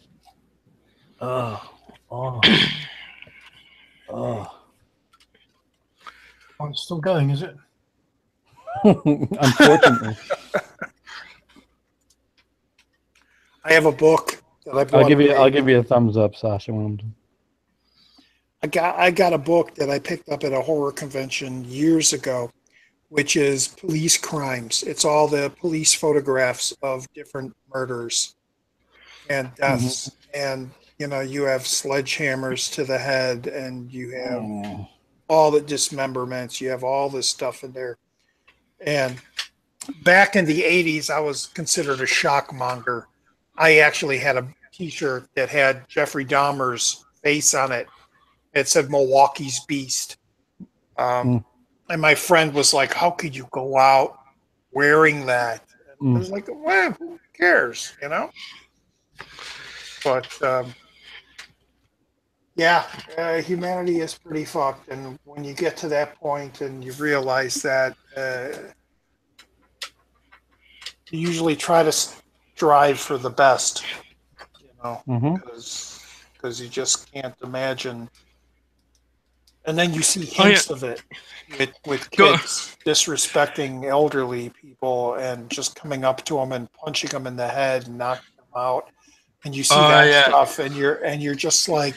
Speaker 2: Oh.
Speaker 5: Oh, it's still going, is it?
Speaker 2: Unfortunately.
Speaker 1: I have a book that I bought.
Speaker 2: I'll give you a thumbs up, Sasha, when I'm done.
Speaker 1: I got a book that I picked up at a horror convention years ago, which is Police Crimes. It's all the police photographs of different murders and deaths. And, you have sledgehammers to the head, and you have all the dismemberments. You have all this stuff in there. And back in the 80s, I was considered a shockmonger. I actually had a T-shirt that had Jeffrey Dahmer's face on it. It said Milwaukee's Beast. And my friend was like, how could you go out wearing that? And I was like, well, who cares, But, humanity is pretty fucked. And when you get to that point and you realize that, you usually try to strive for the best, because you just can't imagine. And then you see hints of it with kids disrespecting elderly people and just coming up to them and punching them in the head and knocking them out. And you see that stuff, and you're just like,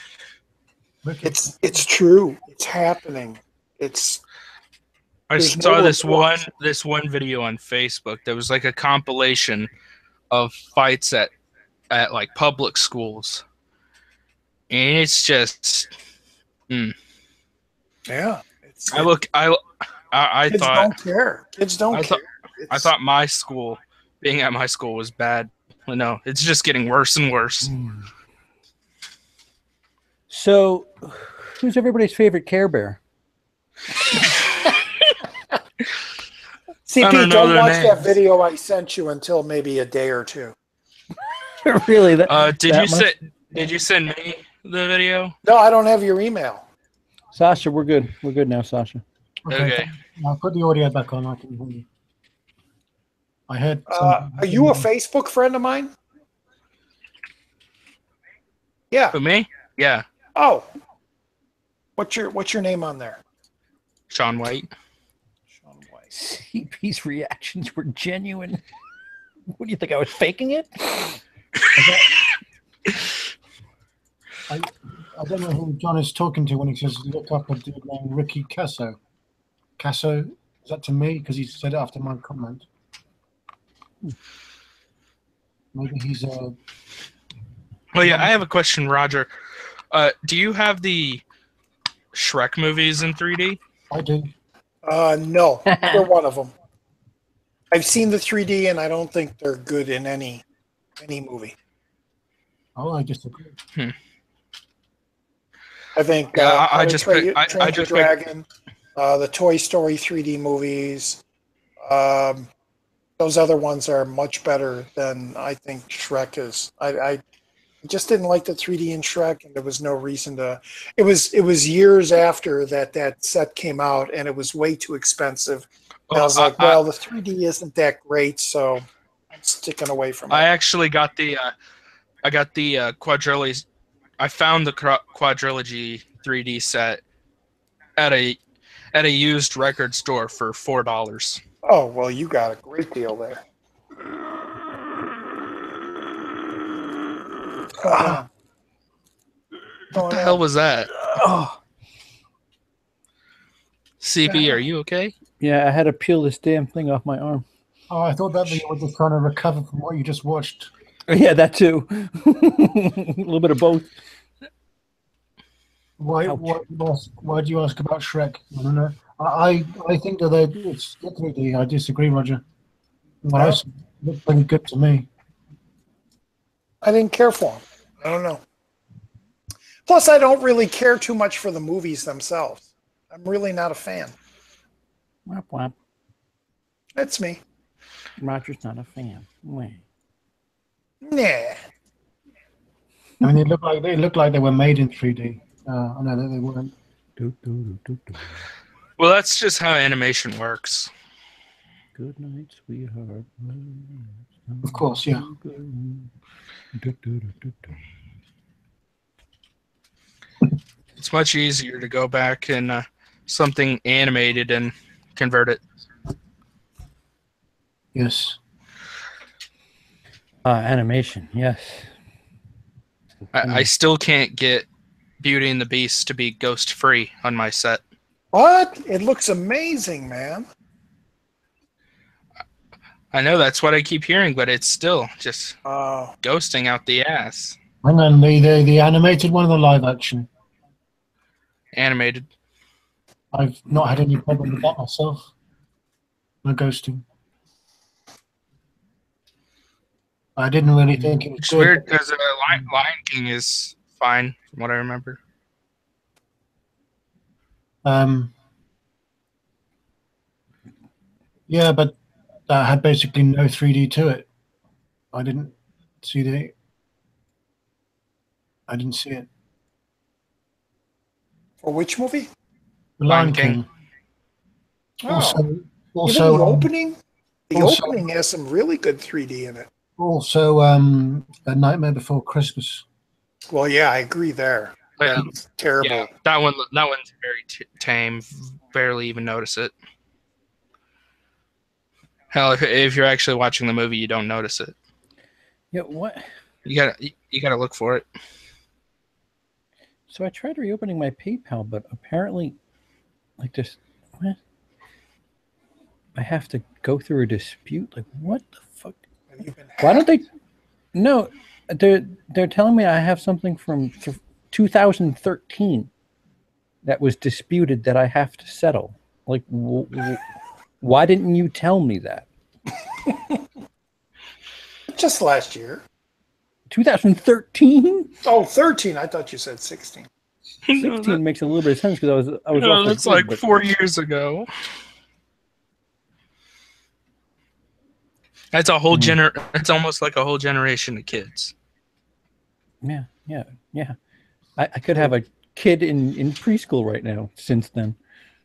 Speaker 1: It's true. It's happening.
Speaker 4: I
Speaker 1: There's
Speaker 4: saw
Speaker 1: no
Speaker 4: this
Speaker 1: reports.
Speaker 4: one video on Facebook that was like a compilation of fights at like public schools, and it's just
Speaker 1: Yeah.
Speaker 4: I
Speaker 1: Kids
Speaker 4: thought
Speaker 1: don't care. Kids don't care.
Speaker 4: I thought my school, being at my school, was bad. No, it's just getting worse and worse.
Speaker 2: So, who's everybody's favorite Care Bear?
Speaker 1: CP, don't watch that video I sent you until maybe a day or two.
Speaker 2: Really?
Speaker 4: Did you send me the video?
Speaker 1: No, I don't have your email.
Speaker 2: Sasha, we're good. We're good now, Sasha.
Speaker 4: Okay.
Speaker 5: I'll put the audio back on. I can hear you. I heard.
Speaker 1: Are you a Facebook friend of mine? Yeah.
Speaker 4: For me? Yeah.
Speaker 1: Oh. What's your name on there?
Speaker 4: Sean White.
Speaker 1: Sean White.
Speaker 2: CP's reactions were genuine. What do you think? I was faking it?
Speaker 5: I don't know who John is talking to when he says look up a dude named Ricky Casso. Casso, is that to me? Because he said it after my comment. Maybe he's a.
Speaker 4: Oh yeah, I have a question, Roger. Do you have the Shrek movies in 3D?
Speaker 5: I do.
Speaker 1: No, they're one of them. I've seen the 3D, and I don't think they're good in any movie.
Speaker 5: Oh, I disagree.
Speaker 1: I think
Speaker 4: I just
Speaker 1: Train the Dragon, the Toy Story 3D movies. Those other ones are much better than I think Shrek is. I just didn't like the 3D in Shrek, and there was no reason to. It was years after that set came out, and it was way too expensive. And I was like, well, the 3D isn't that great, so I'm sticking away from it.
Speaker 4: I actually got the quadrilogy. I found the quadrilogy 3D set at a used record store for $4.
Speaker 1: Oh, well, you got a great deal there.
Speaker 4: What the hell was that?
Speaker 2: Oh.
Speaker 4: CP, are you okay?
Speaker 2: Yeah, I had to peel this damn thing off my arm.
Speaker 5: Oh, I thought that you were just trying to recover from what you just watched.
Speaker 2: Yeah, that too. A little bit of both.
Speaker 5: Why do you ask about Shrek? I don't know. I think that it's 3D. I disagree, Roger. What I saw looked pretty good to me.
Speaker 1: I didn't care for them. I don't know. Plus, I don't really care too much for the movies themselves. I'm really not a fan.
Speaker 2: Whap, whap.
Speaker 1: That's me.
Speaker 2: Roger's not a fan. Wait.
Speaker 1: Nah.
Speaker 5: I mean, they look like they were made in 3D. I know that they weren't.
Speaker 4: Well, that's just how animation works.
Speaker 2: Good night, sweetheart.
Speaker 5: Of course, yeah.
Speaker 4: It's much easier to go back and something animated and convert it.
Speaker 5: Yes.
Speaker 2: Animation, yes.
Speaker 4: I still can't get Beauty and the Beast to be ghost free on my set.
Speaker 1: What? It looks amazing, man.
Speaker 4: I know that's what I keep hearing, but it's still just ghosting out the ass.
Speaker 5: And then the animated one or the live action?
Speaker 4: Animated.
Speaker 5: I've not had any problem with that myself. No ghosting. I didn't really think it was
Speaker 4: It's
Speaker 5: good.
Speaker 4: weird because Lion King is fine, from what I remember.
Speaker 5: Yeah, but that had basically no 3D to it. I didn't see it.
Speaker 1: For which movie?
Speaker 5: The Lion King.
Speaker 1: Oh.
Speaker 5: Also,
Speaker 1: even the opening? The opening has some really good 3D in it.
Speaker 5: Also, A Nightmare Before Christmas.
Speaker 1: Well, yeah, I agree there.
Speaker 4: Yeah.
Speaker 1: That's terrible.
Speaker 4: Yeah, that one's very tame. Barely even notice it. Hell, if you're actually watching the movie, you don't notice it.
Speaker 2: Yeah, what?
Speaker 4: You gotta look for it.
Speaker 2: So I tried reopening my PayPal, but apparently, like this, what? I have to go through a dispute. Like, what the fuck? Why don't they? No, they're telling me I have something from 2013 that was disputed that I have to settle. Like, why didn't you tell me that?
Speaker 1: Just last year.
Speaker 2: 2013?
Speaker 1: Oh, 13. I thought you said 16.
Speaker 2: 16 makes a little bit of sense because I was
Speaker 4: no, that's like 4 years ago. That's a whole It's almost like a whole generation of kids.
Speaker 2: Yeah. I could have a kid in preschool right now. Since then,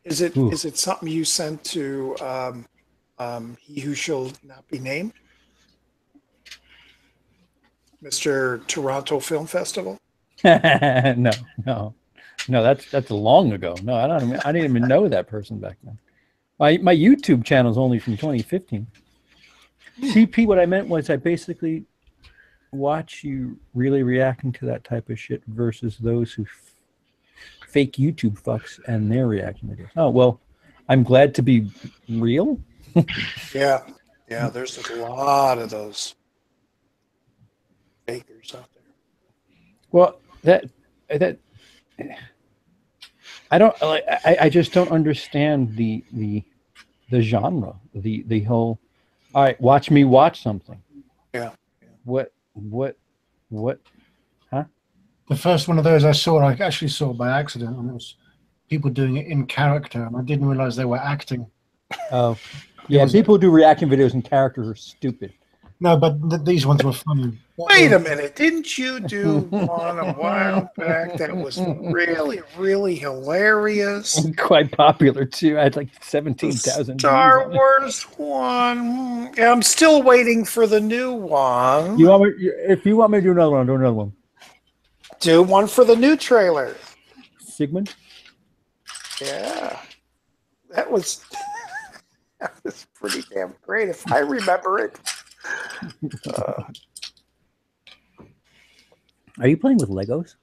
Speaker 1: is it something you sent to He Who Shall Not Be Named, Mr. Toronto Film Festival?
Speaker 2: No. That's long ago. No, I didn't even know that person back then. My YouTube channel is only from 2015. CP, what I meant was I basically watch you really reacting to that type of shit versus those who fake YouTube fucks and their reaction videos. Oh, well, I'm glad to be real.
Speaker 1: Yeah, there's a lot of those fakers out there.
Speaker 2: Well, that I don't like. I just don't understand the genre, the whole. All right, watch me watch something.
Speaker 1: Yeah.
Speaker 2: What? Huh?
Speaker 3: The first one of those I actually saw by accident, and it was people doing it in character, and I didn't realize they were acting.
Speaker 2: Oh, yeah. People who do reaction videos in characters are stupid.
Speaker 3: No, but these ones were funny.
Speaker 1: Wait a minute. Didn't you do one a while back that was really, really hilarious?
Speaker 2: And quite popular, too. I had like 17,000
Speaker 1: Star Wars one. Yeah, I'm still waiting for the new one.
Speaker 2: If you want me to do another one, I'll do another one.
Speaker 1: Do one for the new trailer.
Speaker 2: Sigmund?
Speaker 1: Yeah. That was pretty damn great, if I remember it.
Speaker 2: Are you playing with Legos?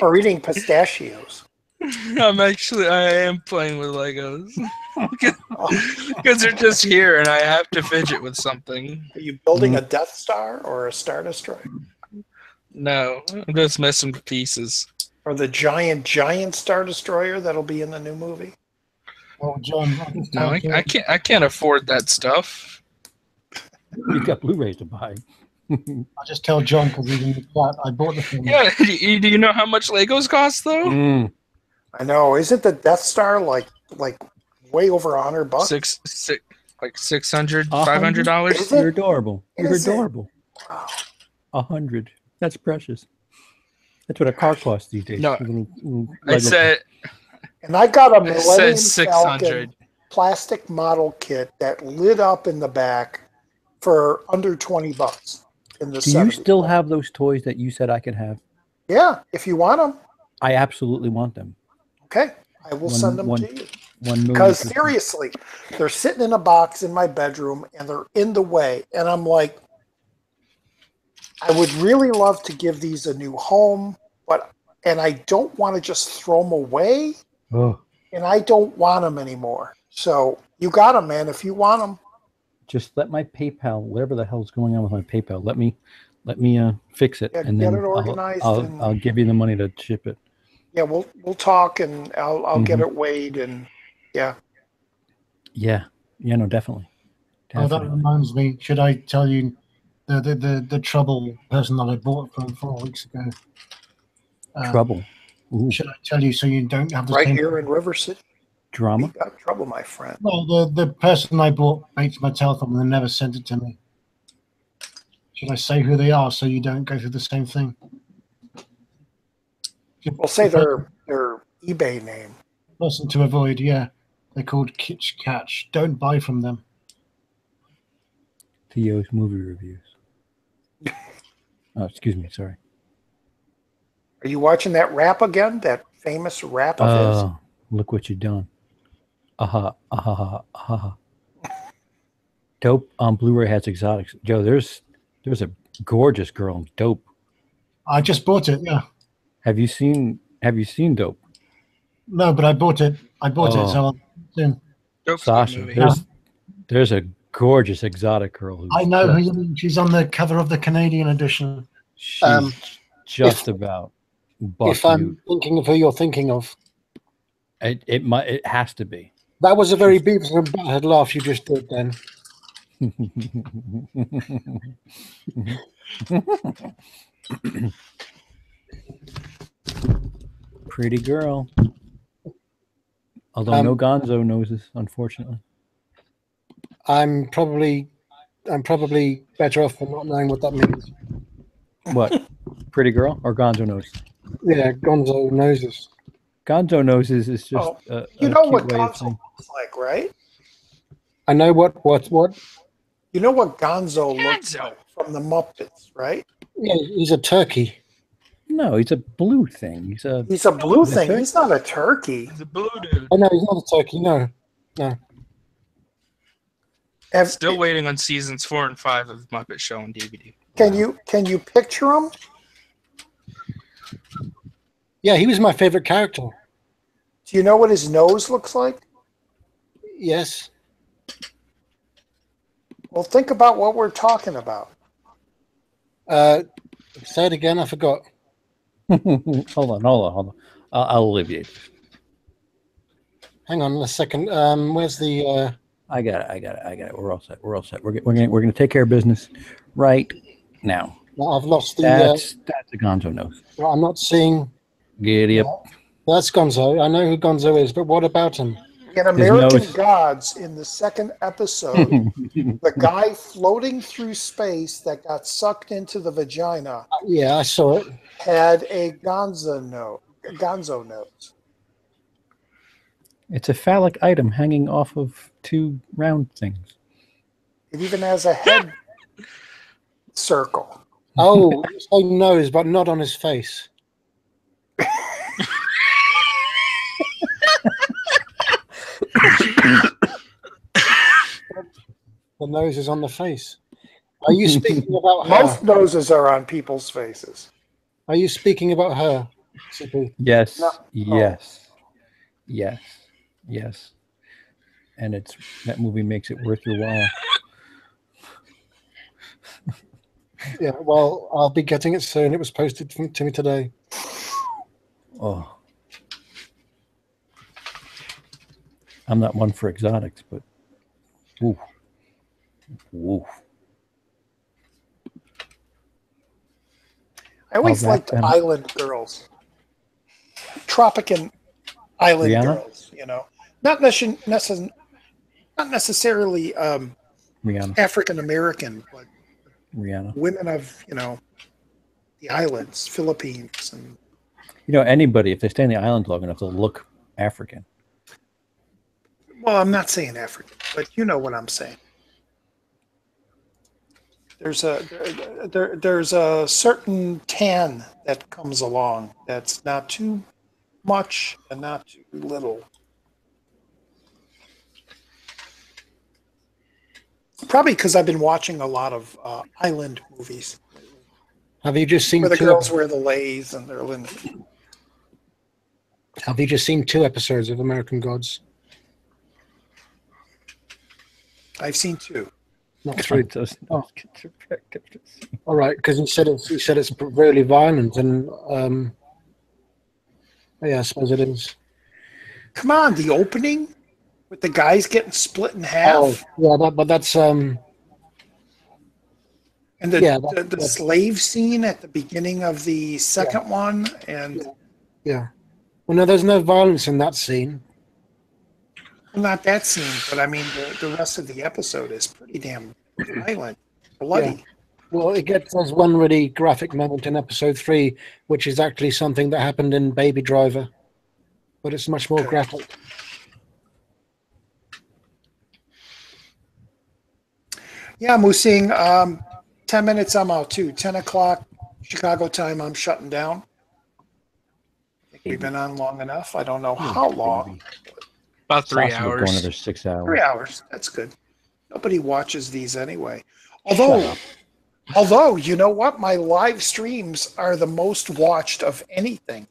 Speaker 1: Or eating pistachios?
Speaker 4: I am playing with Legos. Because they're just here and I have to fidget with something.
Speaker 1: Are you building a Death Star or a Star Destroyer?
Speaker 4: No, I'm just messing with pieces.
Speaker 1: Or the giant Star Destroyer that'll be in the new movie?
Speaker 3: Oh, John,
Speaker 4: no, I can't afford that stuff.
Speaker 2: You've got Blu-rays to buy.
Speaker 3: I'll just tell John because he's in the chat. I bought the film.
Speaker 4: Yeah, do you know how much Legos cost though?
Speaker 1: I know. Isn't the Death Star like way over $100?
Speaker 4: Like $600, $500.
Speaker 2: You're adorable. You're adorable.
Speaker 1: Wow.
Speaker 2: 100. That's precious. That's what a car costs these days.
Speaker 4: No,
Speaker 2: I
Speaker 4: said.
Speaker 1: And I got a Millennium
Speaker 4: 600
Speaker 1: Falcon plastic model kit that lit up in the back for under $20 in the 70s.
Speaker 2: Do you still have those toys that you said I could have?
Speaker 1: Yeah, if you want them.
Speaker 2: I absolutely want them.
Speaker 1: Okay, I will send them to you.
Speaker 2: 1 million.
Speaker 1: Because seriously, they're sitting in a box in my bedroom and they're in the way. And I'm like, I would really love to give these a new home, and I don't want to just throw them away.
Speaker 2: Oh.
Speaker 1: And I don't want them anymore. So you got them, man. If you want them,
Speaker 2: just let my PayPal, whatever the hell's going on with my PayPal, let me fix it, and then I'll give you the money to ship it.
Speaker 1: Yeah, we'll talk, and I'll get it weighed, and yeah.
Speaker 2: No, definitely.
Speaker 3: Oh, that reminds me. Should I tell you the trouble person that I bought from 4 weeks ago?
Speaker 2: Trouble. Ooh.
Speaker 3: Should I tell you so you don't have the
Speaker 1: right
Speaker 3: same
Speaker 1: here in River City?
Speaker 2: Drama.
Speaker 1: You got trouble, my friend.
Speaker 3: Well, the person I bought baits my telephone and they never sent it to me. Should I say who they are so you don't go through the same thing?
Speaker 1: We'll say their eBay name.
Speaker 3: Person to avoid, yeah. They're called Kitsch Catch. Don't buy from them.
Speaker 2: Theo's movie reviews. Oh, excuse me. Sorry.
Speaker 1: Are you watching that rap again? That famous rap of his?
Speaker 2: Look what you've done. Aha. Dope on Blu-ray has exotics. Joe, there's a gorgeous girl in Dope.
Speaker 5: I just bought it. Yeah.
Speaker 2: Have you seen Dope?
Speaker 5: No, but I bought it. I bought it.
Speaker 2: Oh.
Speaker 5: So soon.
Speaker 4: Dope's a good
Speaker 2: Sasha,
Speaker 4: movie.
Speaker 2: there's a gorgeous exotic girl who's
Speaker 5: I know who you mean. She's on the cover of the Canadian edition.
Speaker 2: she's just about buck
Speaker 3: If I'm
Speaker 2: nude.
Speaker 3: thinking of who you're thinking of,
Speaker 2: It has to be.
Speaker 3: that was a very Beavis and Butthead laugh you just did then.
Speaker 2: Pretty girl. Although no Gonzo noses, unfortunately.
Speaker 3: I'm probably better off for not knowing what that means.
Speaker 2: What? Pretty girl or Gonzo nose?
Speaker 3: Yeah, Gonzo noses.
Speaker 2: Gonzo noses is just
Speaker 1: you know
Speaker 2: cute
Speaker 1: what
Speaker 2: way of
Speaker 1: Gonzo
Speaker 2: saying.
Speaker 1: looks like, right?
Speaker 3: I know what.
Speaker 1: You know what Gonzo looks
Speaker 4: Gonzo.
Speaker 1: like from the Muppets, right?
Speaker 3: Yeah, he's a turkey.
Speaker 2: No, he's a blue thing. He's a
Speaker 1: blue
Speaker 2: He's a
Speaker 1: thing.
Speaker 2: turkey.
Speaker 1: He's not a turkey.
Speaker 4: The blue dude.
Speaker 3: Oh no, he's not a turkey. No.
Speaker 4: Still waiting on seasons 4 and 5 of Muppet Show on DVD.
Speaker 1: Can you picture him?
Speaker 3: Yeah, he was my favorite character.
Speaker 1: Do you know what his nose looks like?
Speaker 3: Yes.
Speaker 1: Well, think about what we're talking about.
Speaker 3: Say it again. I forgot.
Speaker 2: hold on. I'll alleviate.
Speaker 3: Hang on a second. Where's the?
Speaker 2: I got it. We're all set. We're gonna take care of business right now.
Speaker 3: I've lost the.
Speaker 2: That's a Gonzo nose.
Speaker 3: I'm not seeing.
Speaker 2: Giddy up.
Speaker 3: That's Gonzo. I know who Gonzo is, but what about him?
Speaker 1: In American
Speaker 2: nose.
Speaker 1: Gods, in the second episode, the guy floating through space that got sucked into the vagina
Speaker 3: Yeah, I saw it.
Speaker 1: had a Gonzo nose.
Speaker 2: It's a phallic item hanging off of two round things.
Speaker 1: It even has a head circle.
Speaker 3: Oh, same nose, but not on his face. The nose is on the face. Are you speaking about her?
Speaker 1: Most noses are on people's faces.
Speaker 3: Are you speaking about her, CP?
Speaker 2: Yes.
Speaker 1: No.
Speaker 2: Yes. And that movie makes it worth your while.
Speaker 3: Yeah, well, I'll be getting it soon. It was posted to me today.
Speaker 2: Oh. I'm not one for exotics, but ooh.
Speaker 1: I always
Speaker 2: I'll wrap
Speaker 1: liked
Speaker 2: them.
Speaker 1: island girls. Tropican island
Speaker 2: Rihanna?
Speaker 1: girls, Not necessarily
Speaker 2: Rihanna.
Speaker 1: African American, but
Speaker 2: Rihanna.
Speaker 1: women of, the islands, Philippines. And
Speaker 2: Anybody, if they stay on the island long enough, they'll look African.
Speaker 1: well, I'm not saying African, but you know what I'm saying. There's a certain tan that comes along that's not too much and not too little. Probably because I've been watching a lot of island movies
Speaker 3: Have you just seen
Speaker 1: where the
Speaker 3: two?
Speaker 1: girls wear the leis and they're in.
Speaker 3: Have you just seen 2 episodes of American Gods?
Speaker 1: I've seen 2.
Speaker 3: Not 3.
Speaker 2: Oh.
Speaker 3: All right, because he said it's really violent, and yeah, I suppose it is.
Speaker 1: Come on, the opening with the guys getting split in half.
Speaker 3: Oh, yeah, that's
Speaker 1: And the,
Speaker 3: yeah,
Speaker 1: the slave scene at the beginning of the second one, and
Speaker 3: yeah. Well, no, there's no violence in that scene.
Speaker 1: well, not that scene, but I mean the rest of the episode is pretty damn violent, bloody.
Speaker 3: Yeah. Well, there's one really graphic moment in episode 3, which is actually something that happened in Baby Driver, but it's much more graphic.
Speaker 1: Yeah, Musing, 10 minutes, I'm out too. 10 o'clock Chicago time, I'm shutting down. I think we've been on long enough. I don't know how long.
Speaker 4: About 3
Speaker 2: Sasha would go
Speaker 4: hours.
Speaker 2: another 6 hours.
Speaker 1: 3 hours. That's good. Nobody watches these anyway. Although Although, you know what? My live streams are the most watched of anything.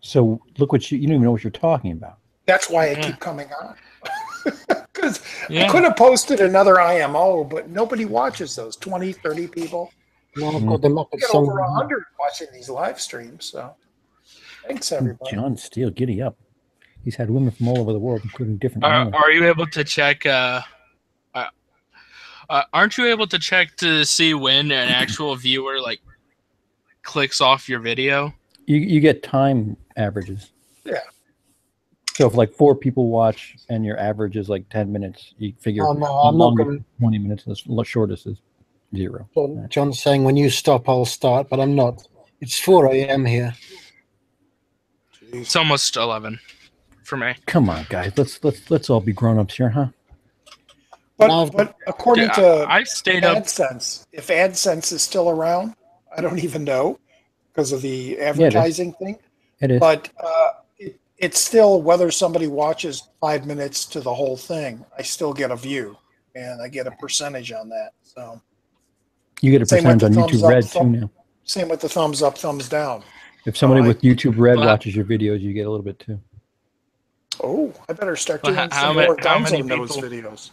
Speaker 2: So look what you don't even know what you're talking about.
Speaker 1: That's why I keep coming on. Because I could have posted another IMO, but nobody watches those. 20, 30 people.
Speaker 3: No, I've got the Muppet
Speaker 1: Get
Speaker 3: song.
Speaker 1: over 100 watching these live streams. So thanks, everybody.
Speaker 2: John Steele, giddy up. He's had women from all over the world, including different islands.
Speaker 4: Are you able to check? Aren't you able to check to see when an actual viewer clicks off your video?
Speaker 2: You get time averages.
Speaker 1: Yeah.
Speaker 2: So if 4 people watch and your average is 10 minutes, you figure
Speaker 3: Oh, no, I'm not going
Speaker 2: 20 minutes. The shortest is 0.
Speaker 3: John's saying when you stop, I'll start, but I'm not. It's 4 a.m. here.
Speaker 4: It's almost 11 for me.
Speaker 2: Come on, guys. Let's all be grown-ups here, huh?
Speaker 1: But according to
Speaker 4: I stayed up.
Speaker 1: AdSense, if AdSense is still around, I don't even know because of the advertising thing.
Speaker 2: It is.
Speaker 1: But it's still whether somebody watches 5 minutes to the whole thing, I still get a view, and I get a percentage on that. So
Speaker 2: you get a percentage on YouTube Red too now.
Speaker 1: Same with the thumbs up, thumbs down.
Speaker 2: If somebody with YouTube Red watches your videos, you get a little bit too.
Speaker 1: Oh, I better start doing
Speaker 4: How
Speaker 1: some
Speaker 4: many
Speaker 1: more guns on
Speaker 4: people-
Speaker 1: those videos.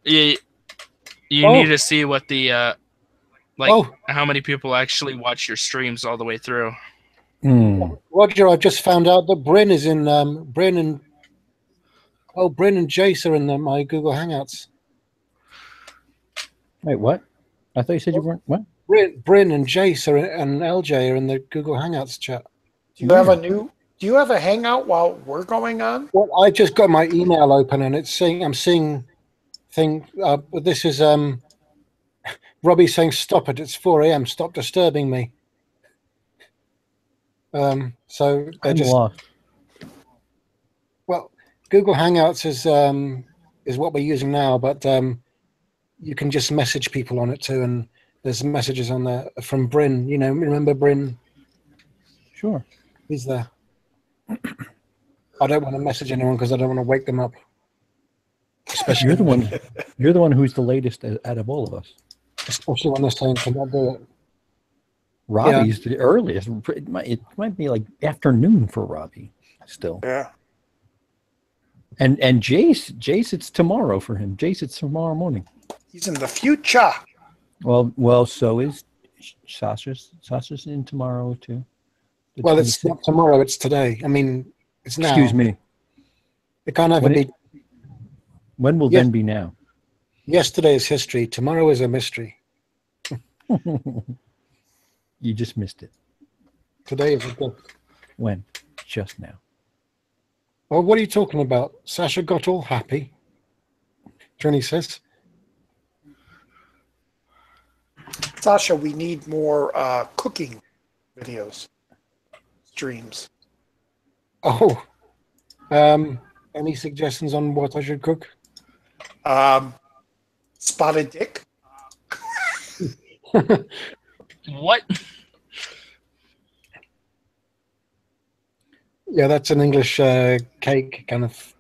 Speaker 4: You need to see what the how many people actually watch your streams all the way through.
Speaker 3: Roger, I just found out that Bryn is in Bryn and Jace are in my Google Hangouts.
Speaker 2: Wait, what? I thought you said you weren't. What?
Speaker 3: Bryn and Jace and LJ are in the Google Hangouts chat.
Speaker 1: Do you have a hangout while we're going on?
Speaker 3: Well, I just got my email open and it's saying I'm seeing this is Robbie saying stop it. It's 4 a.m. Stop disturbing me. So they're just
Speaker 2: lost.
Speaker 3: Well, Google Hangouts is what we're using now, but you can just message people on it too, and there's messages on there from Bryn. Remember Bryn?
Speaker 2: Sure.
Speaker 3: He's there. I don't want to message anyone because I don't want to wake them up.
Speaker 2: Especially you're the one who's the latest out of all of us.
Speaker 3: Especially when they're saying to not do it.
Speaker 2: Robbie's the earliest. It might be afternoon for Robbie still.
Speaker 1: Yeah.
Speaker 2: And Jace, it's tomorrow for him. Jace, it's tomorrow morning.
Speaker 1: He's in the future.
Speaker 2: Well, so is Sasha's. Sasha's in tomorrow too.
Speaker 3: Well, it's not tomorrow. It's today. I mean, it's now.
Speaker 2: Excuse me.
Speaker 3: It can't ever be.
Speaker 2: When will then be now?
Speaker 3: Yesterday is history. Tomorrow is a mystery.
Speaker 2: You just missed it.
Speaker 3: Today is a gift.
Speaker 2: When? Just now.
Speaker 3: Well, what are you talking about? Sasha got all happy. Johnny says.
Speaker 1: Sasha, we need more cooking videos, streams.
Speaker 3: Oh. Any suggestions on what I should cook?
Speaker 1: Spotted dick.
Speaker 4: What?
Speaker 3: Yeah, that's an English cake kind of.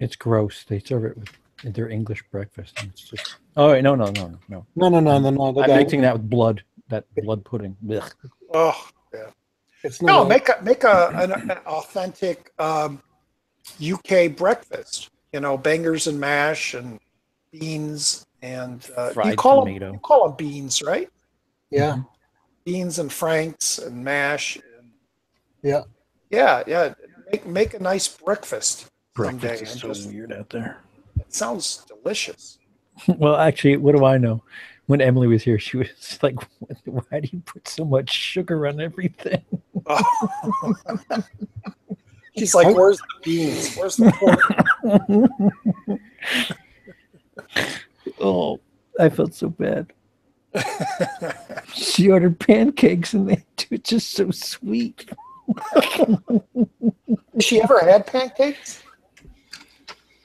Speaker 2: It's gross. They serve it with their English breakfast. And it's just. Oh wait, no.
Speaker 3: No.
Speaker 2: I'm mixing that with blood. That blood pudding. Blech.
Speaker 1: Oh yeah.
Speaker 3: It's not
Speaker 1: make an authentic UK breakfast. Bangers and mash and beans and
Speaker 2: fried
Speaker 1: you call
Speaker 2: tomato.
Speaker 1: You call them beans, right?
Speaker 3: Yeah.
Speaker 1: Beans and franks and mash.
Speaker 3: Yeah.
Speaker 1: Yeah. Make a nice breakfast someday.
Speaker 2: Breakfast is so weird out there.
Speaker 1: It sounds delicious.
Speaker 2: Well, actually, what do I know? When Emily was here, she was like, "Why do you put so much sugar on everything?"
Speaker 1: Oh. She's like, "Where's the beans? Where's the pork?"
Speaker 2: Oh, I felt so bad. She ordered pancakes, and they were just so sweet.
Speaker 1: Has she ever had pancakes?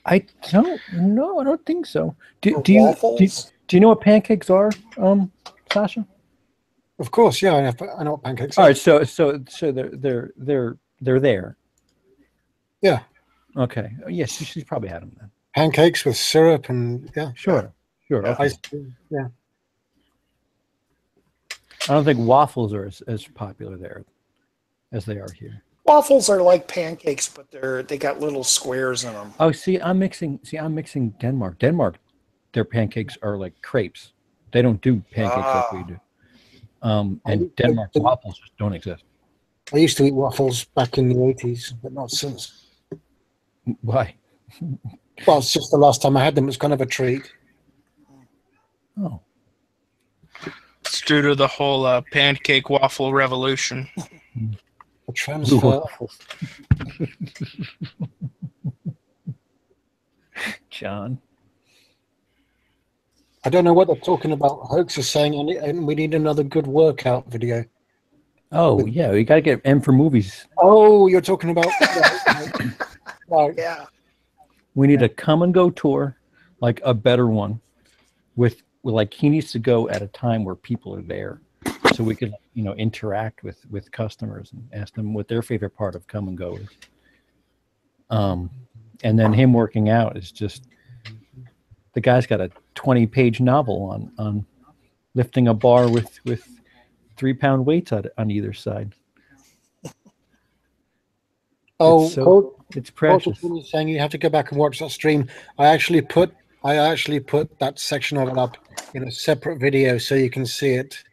Speaker 2: I don't know. I don't think so. Do you know what pancakes are, Sasha?
Speaker 3: Of course, yeah. I know what pancakes are.
Speaker 2: All right, so they're there.
Speaker 3: Yeah.
Speaker 2: Okay. Yes, she's probably had them then.
Speaker 3: pancakes with syrup and
Speaker 2: Sure.
Speaker 1: Yeah.
Speaker 2: Okay.
Speaker 3: ice cream. Yeah.
Speaker 2: I don't think waffles are as popular there as they are here.
Speaker 1: Waffles are like pancakes, but they got little squares in them.
Speaker 2: Oh, see, I'm mixing Denmark. Denmark, their pancakes are like crepes. They don't do pancakes like we do. And Denmark's waffles just don't exist.
Speaker 3: I used to eat waffles back in the 80s, but not since.
Speaker 2: Why?
Speaker 3: Well, it's just the last time I had them. It was kind of a treat.
Speaker 2: Oh.
Speaker 4: It's due to the whole pancake waffle revolution.
Speaker 3: A transfer.
Speaker 2: John.
Speaker 3: I don't know what they're talking about. Hoax is saying, and we need another good workout video.
Speaker 2: Oh, yeah, we got to get M for movies.
Speaker 3: Oh, you're talking about... right.
Speaker 1: Yeah.
Speaker 2: We need a come and go tour, like a better one, with like he needs to go at a time where people are there, so we could interact with customers and ask them what their favorite part of come and go is. And then him working out is just the guy's got a 20-page novel on lifting a bar with 3-pound weights on either side.
Speaker 3: Oh,
Speaker 2: it's precious.
Speaker 3: Saying you have to go back and watch that stream. I actually put that section of it up in a separate video so you can see it.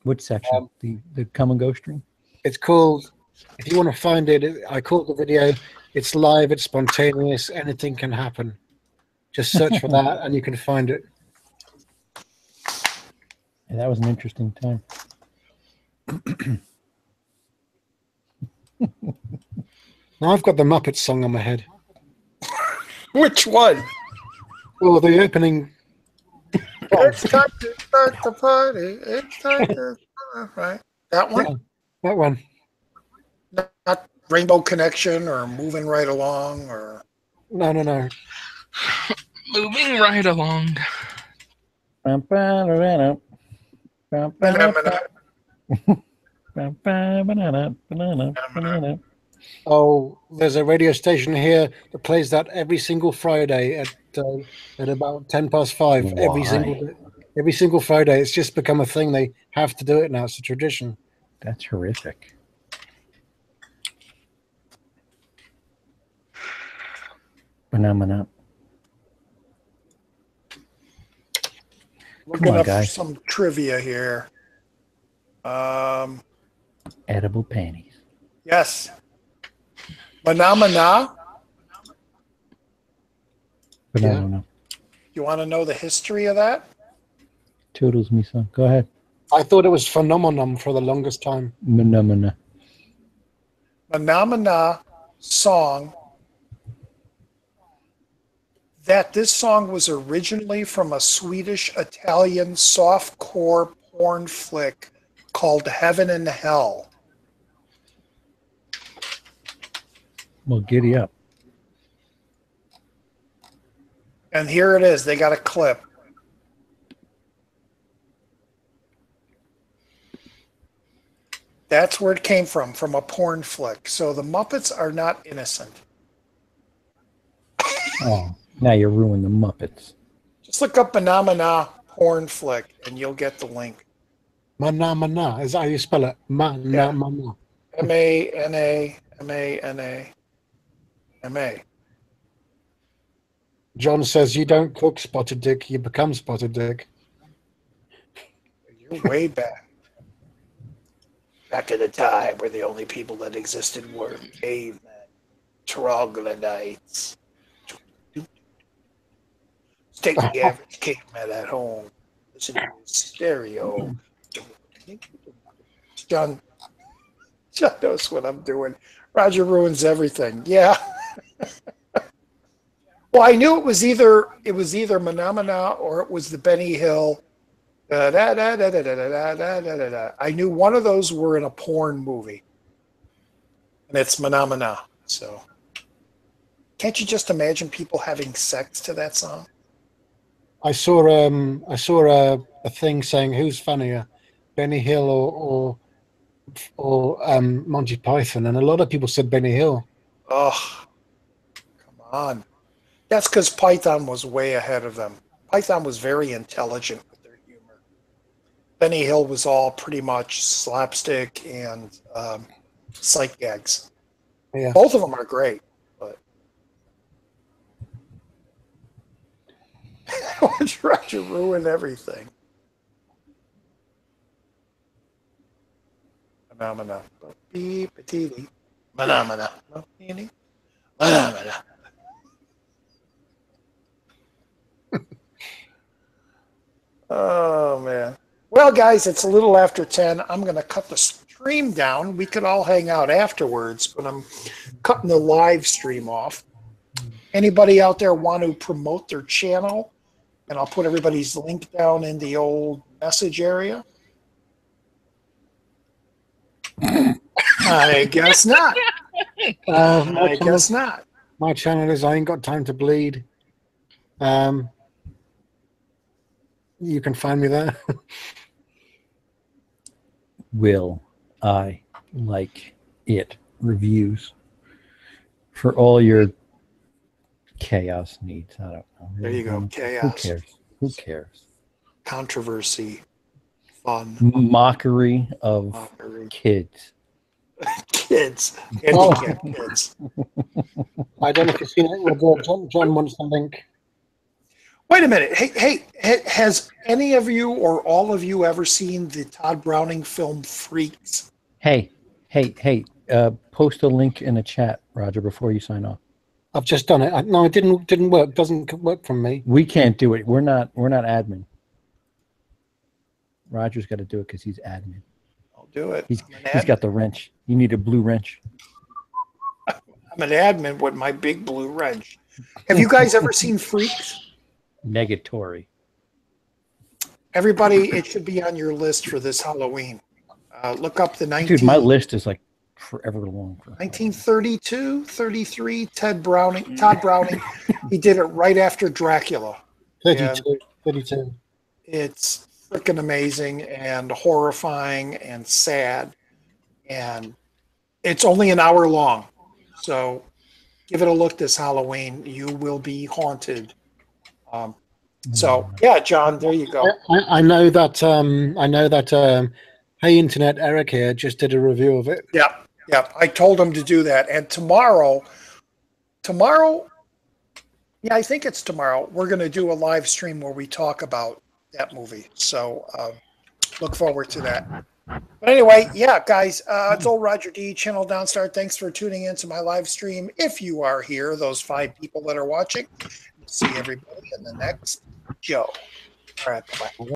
Speaker 2: Which section? The come and go stream?
Speaker 3: It's called, if you want to find it, I called the video, it's live, it's spontaneous, anything can happen. Just search for that and you can find it.
Speaker 2: Yeah, that was an interesting time.
Speaker 3: Now I've got the Muppets song on my head.
Speaker 1: Which one?
Speaker 3: Well, the opening.
Speaker 1: It's time to start the party. It's time to right. That one?
Speaker 3: Yeah, that one.
Speaker 1: Not Rainbow Connection or Moving Right Along or...
Speaker 3: No.
Speaker 4: Moving right along.
Speaker 3: Oh, there's a radio station here that plays that every single Friday at about 5:10. Every single Friday. It's just become a thing. They have to do it now. It's a tradition.
Speaker 2: That's horrific. Banana.
Speaker 1: Looking up some trivia here.
Speaker 2: Edible panties.
Speaker 1: Yes. Phenomena.
Speaker 2: Banana.
Speaker 1: You want to know the history of that?
Speaker 2: Toodles me, son. Go ahead.
Speaker 3: I thought it was phenomenon for the longest time.
Speaker 2: Phenomena.
Speaker 1: Phenomena song. This song was originally from a Swedish-Italian softcore porn flick called Heaven and Hell.
Speaker 2: Well, giddy up.
Speaker 1: And here it is. They got a clip. That's where it came from a porn flick. So the Muppets are not innocent.
Speaker 2: Oh, now you ruined the Muppets.
Speaker 1: Just look up Phenomena porn flick and you'll get the link.
Speaker 3: Mana. Is that how you spell it? Mana.
Speaker 1: M-A-N-A.
Speaker 3: John says you don't cook spotted dick, you become spotted dick.
Speaker 1: You're way back. Back in the time where the only people that existed were cavemen, troglodytes. Take the average caveman at home. Listen to stereo. John knows what I'm doing. Roger ruins everything. Yeah. Well, I knew it was either Phenomena or it was the Benny Hill. I knew one of those were in a porn movie, and it's Phenomena. So, can't you just imagine people having sex to that song?
Speaker 3: I saw a thing saying who's funnier, Benny Hill or Monty Python, and a lot of people said Benny Hill.
Speaker 1: Oh, come on. That's because Python was way ahead of them. Python was very intelligent with their humor. Benny Hill was all pretty much slapstick and sight gags.
Speaker 3: Yeah.
Speaker 1: Both of them are great, but trying to ruin everything. Phenomena. Beep, patiti. Phenomena. Phenomena. Oh, man. Well, guys, it's a little after 10. I'm going to cut the stream down. We could all hang out afterwards, but I'm cutting the live stream off. Anybody out there want to promote their channel? And I'll put everybody's link down in the old message area. I guess not. I guess not.
Speaker 3: My channel is I Ain't Got Time to Bleed. You can find me there.
Speaker 2: Will I Like It reviews for all your chaos needs. I don't know.
Speaker 1: There you go. Chaos.
Speaker 2: Who cares? Who cares?
Speaker 1: Controversy. Fun.
Speaker 2: Mockery of kids.
Speaker 1: Kids. Handicapped kids.
Speaker 3: I don't know if you've seen it. John wants the link.
Speaker 1: Wait a minute. Hey, has any of you or all of you ever seen the Todd Browning film Freaks?
Speaker 2: Hey, post a link in the chat, Roger, before you sign off.
Speaker 3: I've just done it. No, it didn't work. Doesn't work from me.
Speaker 2: We can't do it. We're not admin. Roger's got to do it because he's admin.
Speaker 1: I'll do it.
Speaker 2: He's got the wrench. You need a blue wrench.
Speaker 1: I'm an admin with my big blue wrench. Have you guys ever seen Freaks?
Speaker 2: Negatory.
Speaker 1: Everybody, it should be on your list for this Halloween. Look up the 19...
Speaker 2: Dude, my list is like forever long.
Speaker 1: 1932, 33, Todd Browning. He did it right after Dracula.
Speaker 3: 32.
Speaker 1: It's freaking amazing and horrifying and sad. And it's only an hour long. So give it a look this Halloween. You will be haunted. So yeah, John, there you go.
Speaker 3: I know that. Hey, Internet, Eric here just did a review of it.
Speaker 1: Yeah. I told him to do that. And tomorrow, yeah, I think it's tomorrow. We're going to do a live stream where we talk about that movie. So look forward to that. But anyway, yeah, guys, it's old Roger D, Channel Donstar. Thanks for tuning into my live stream. If you are here, those 5 people that are watching, see everybody in the next show. All right, bye.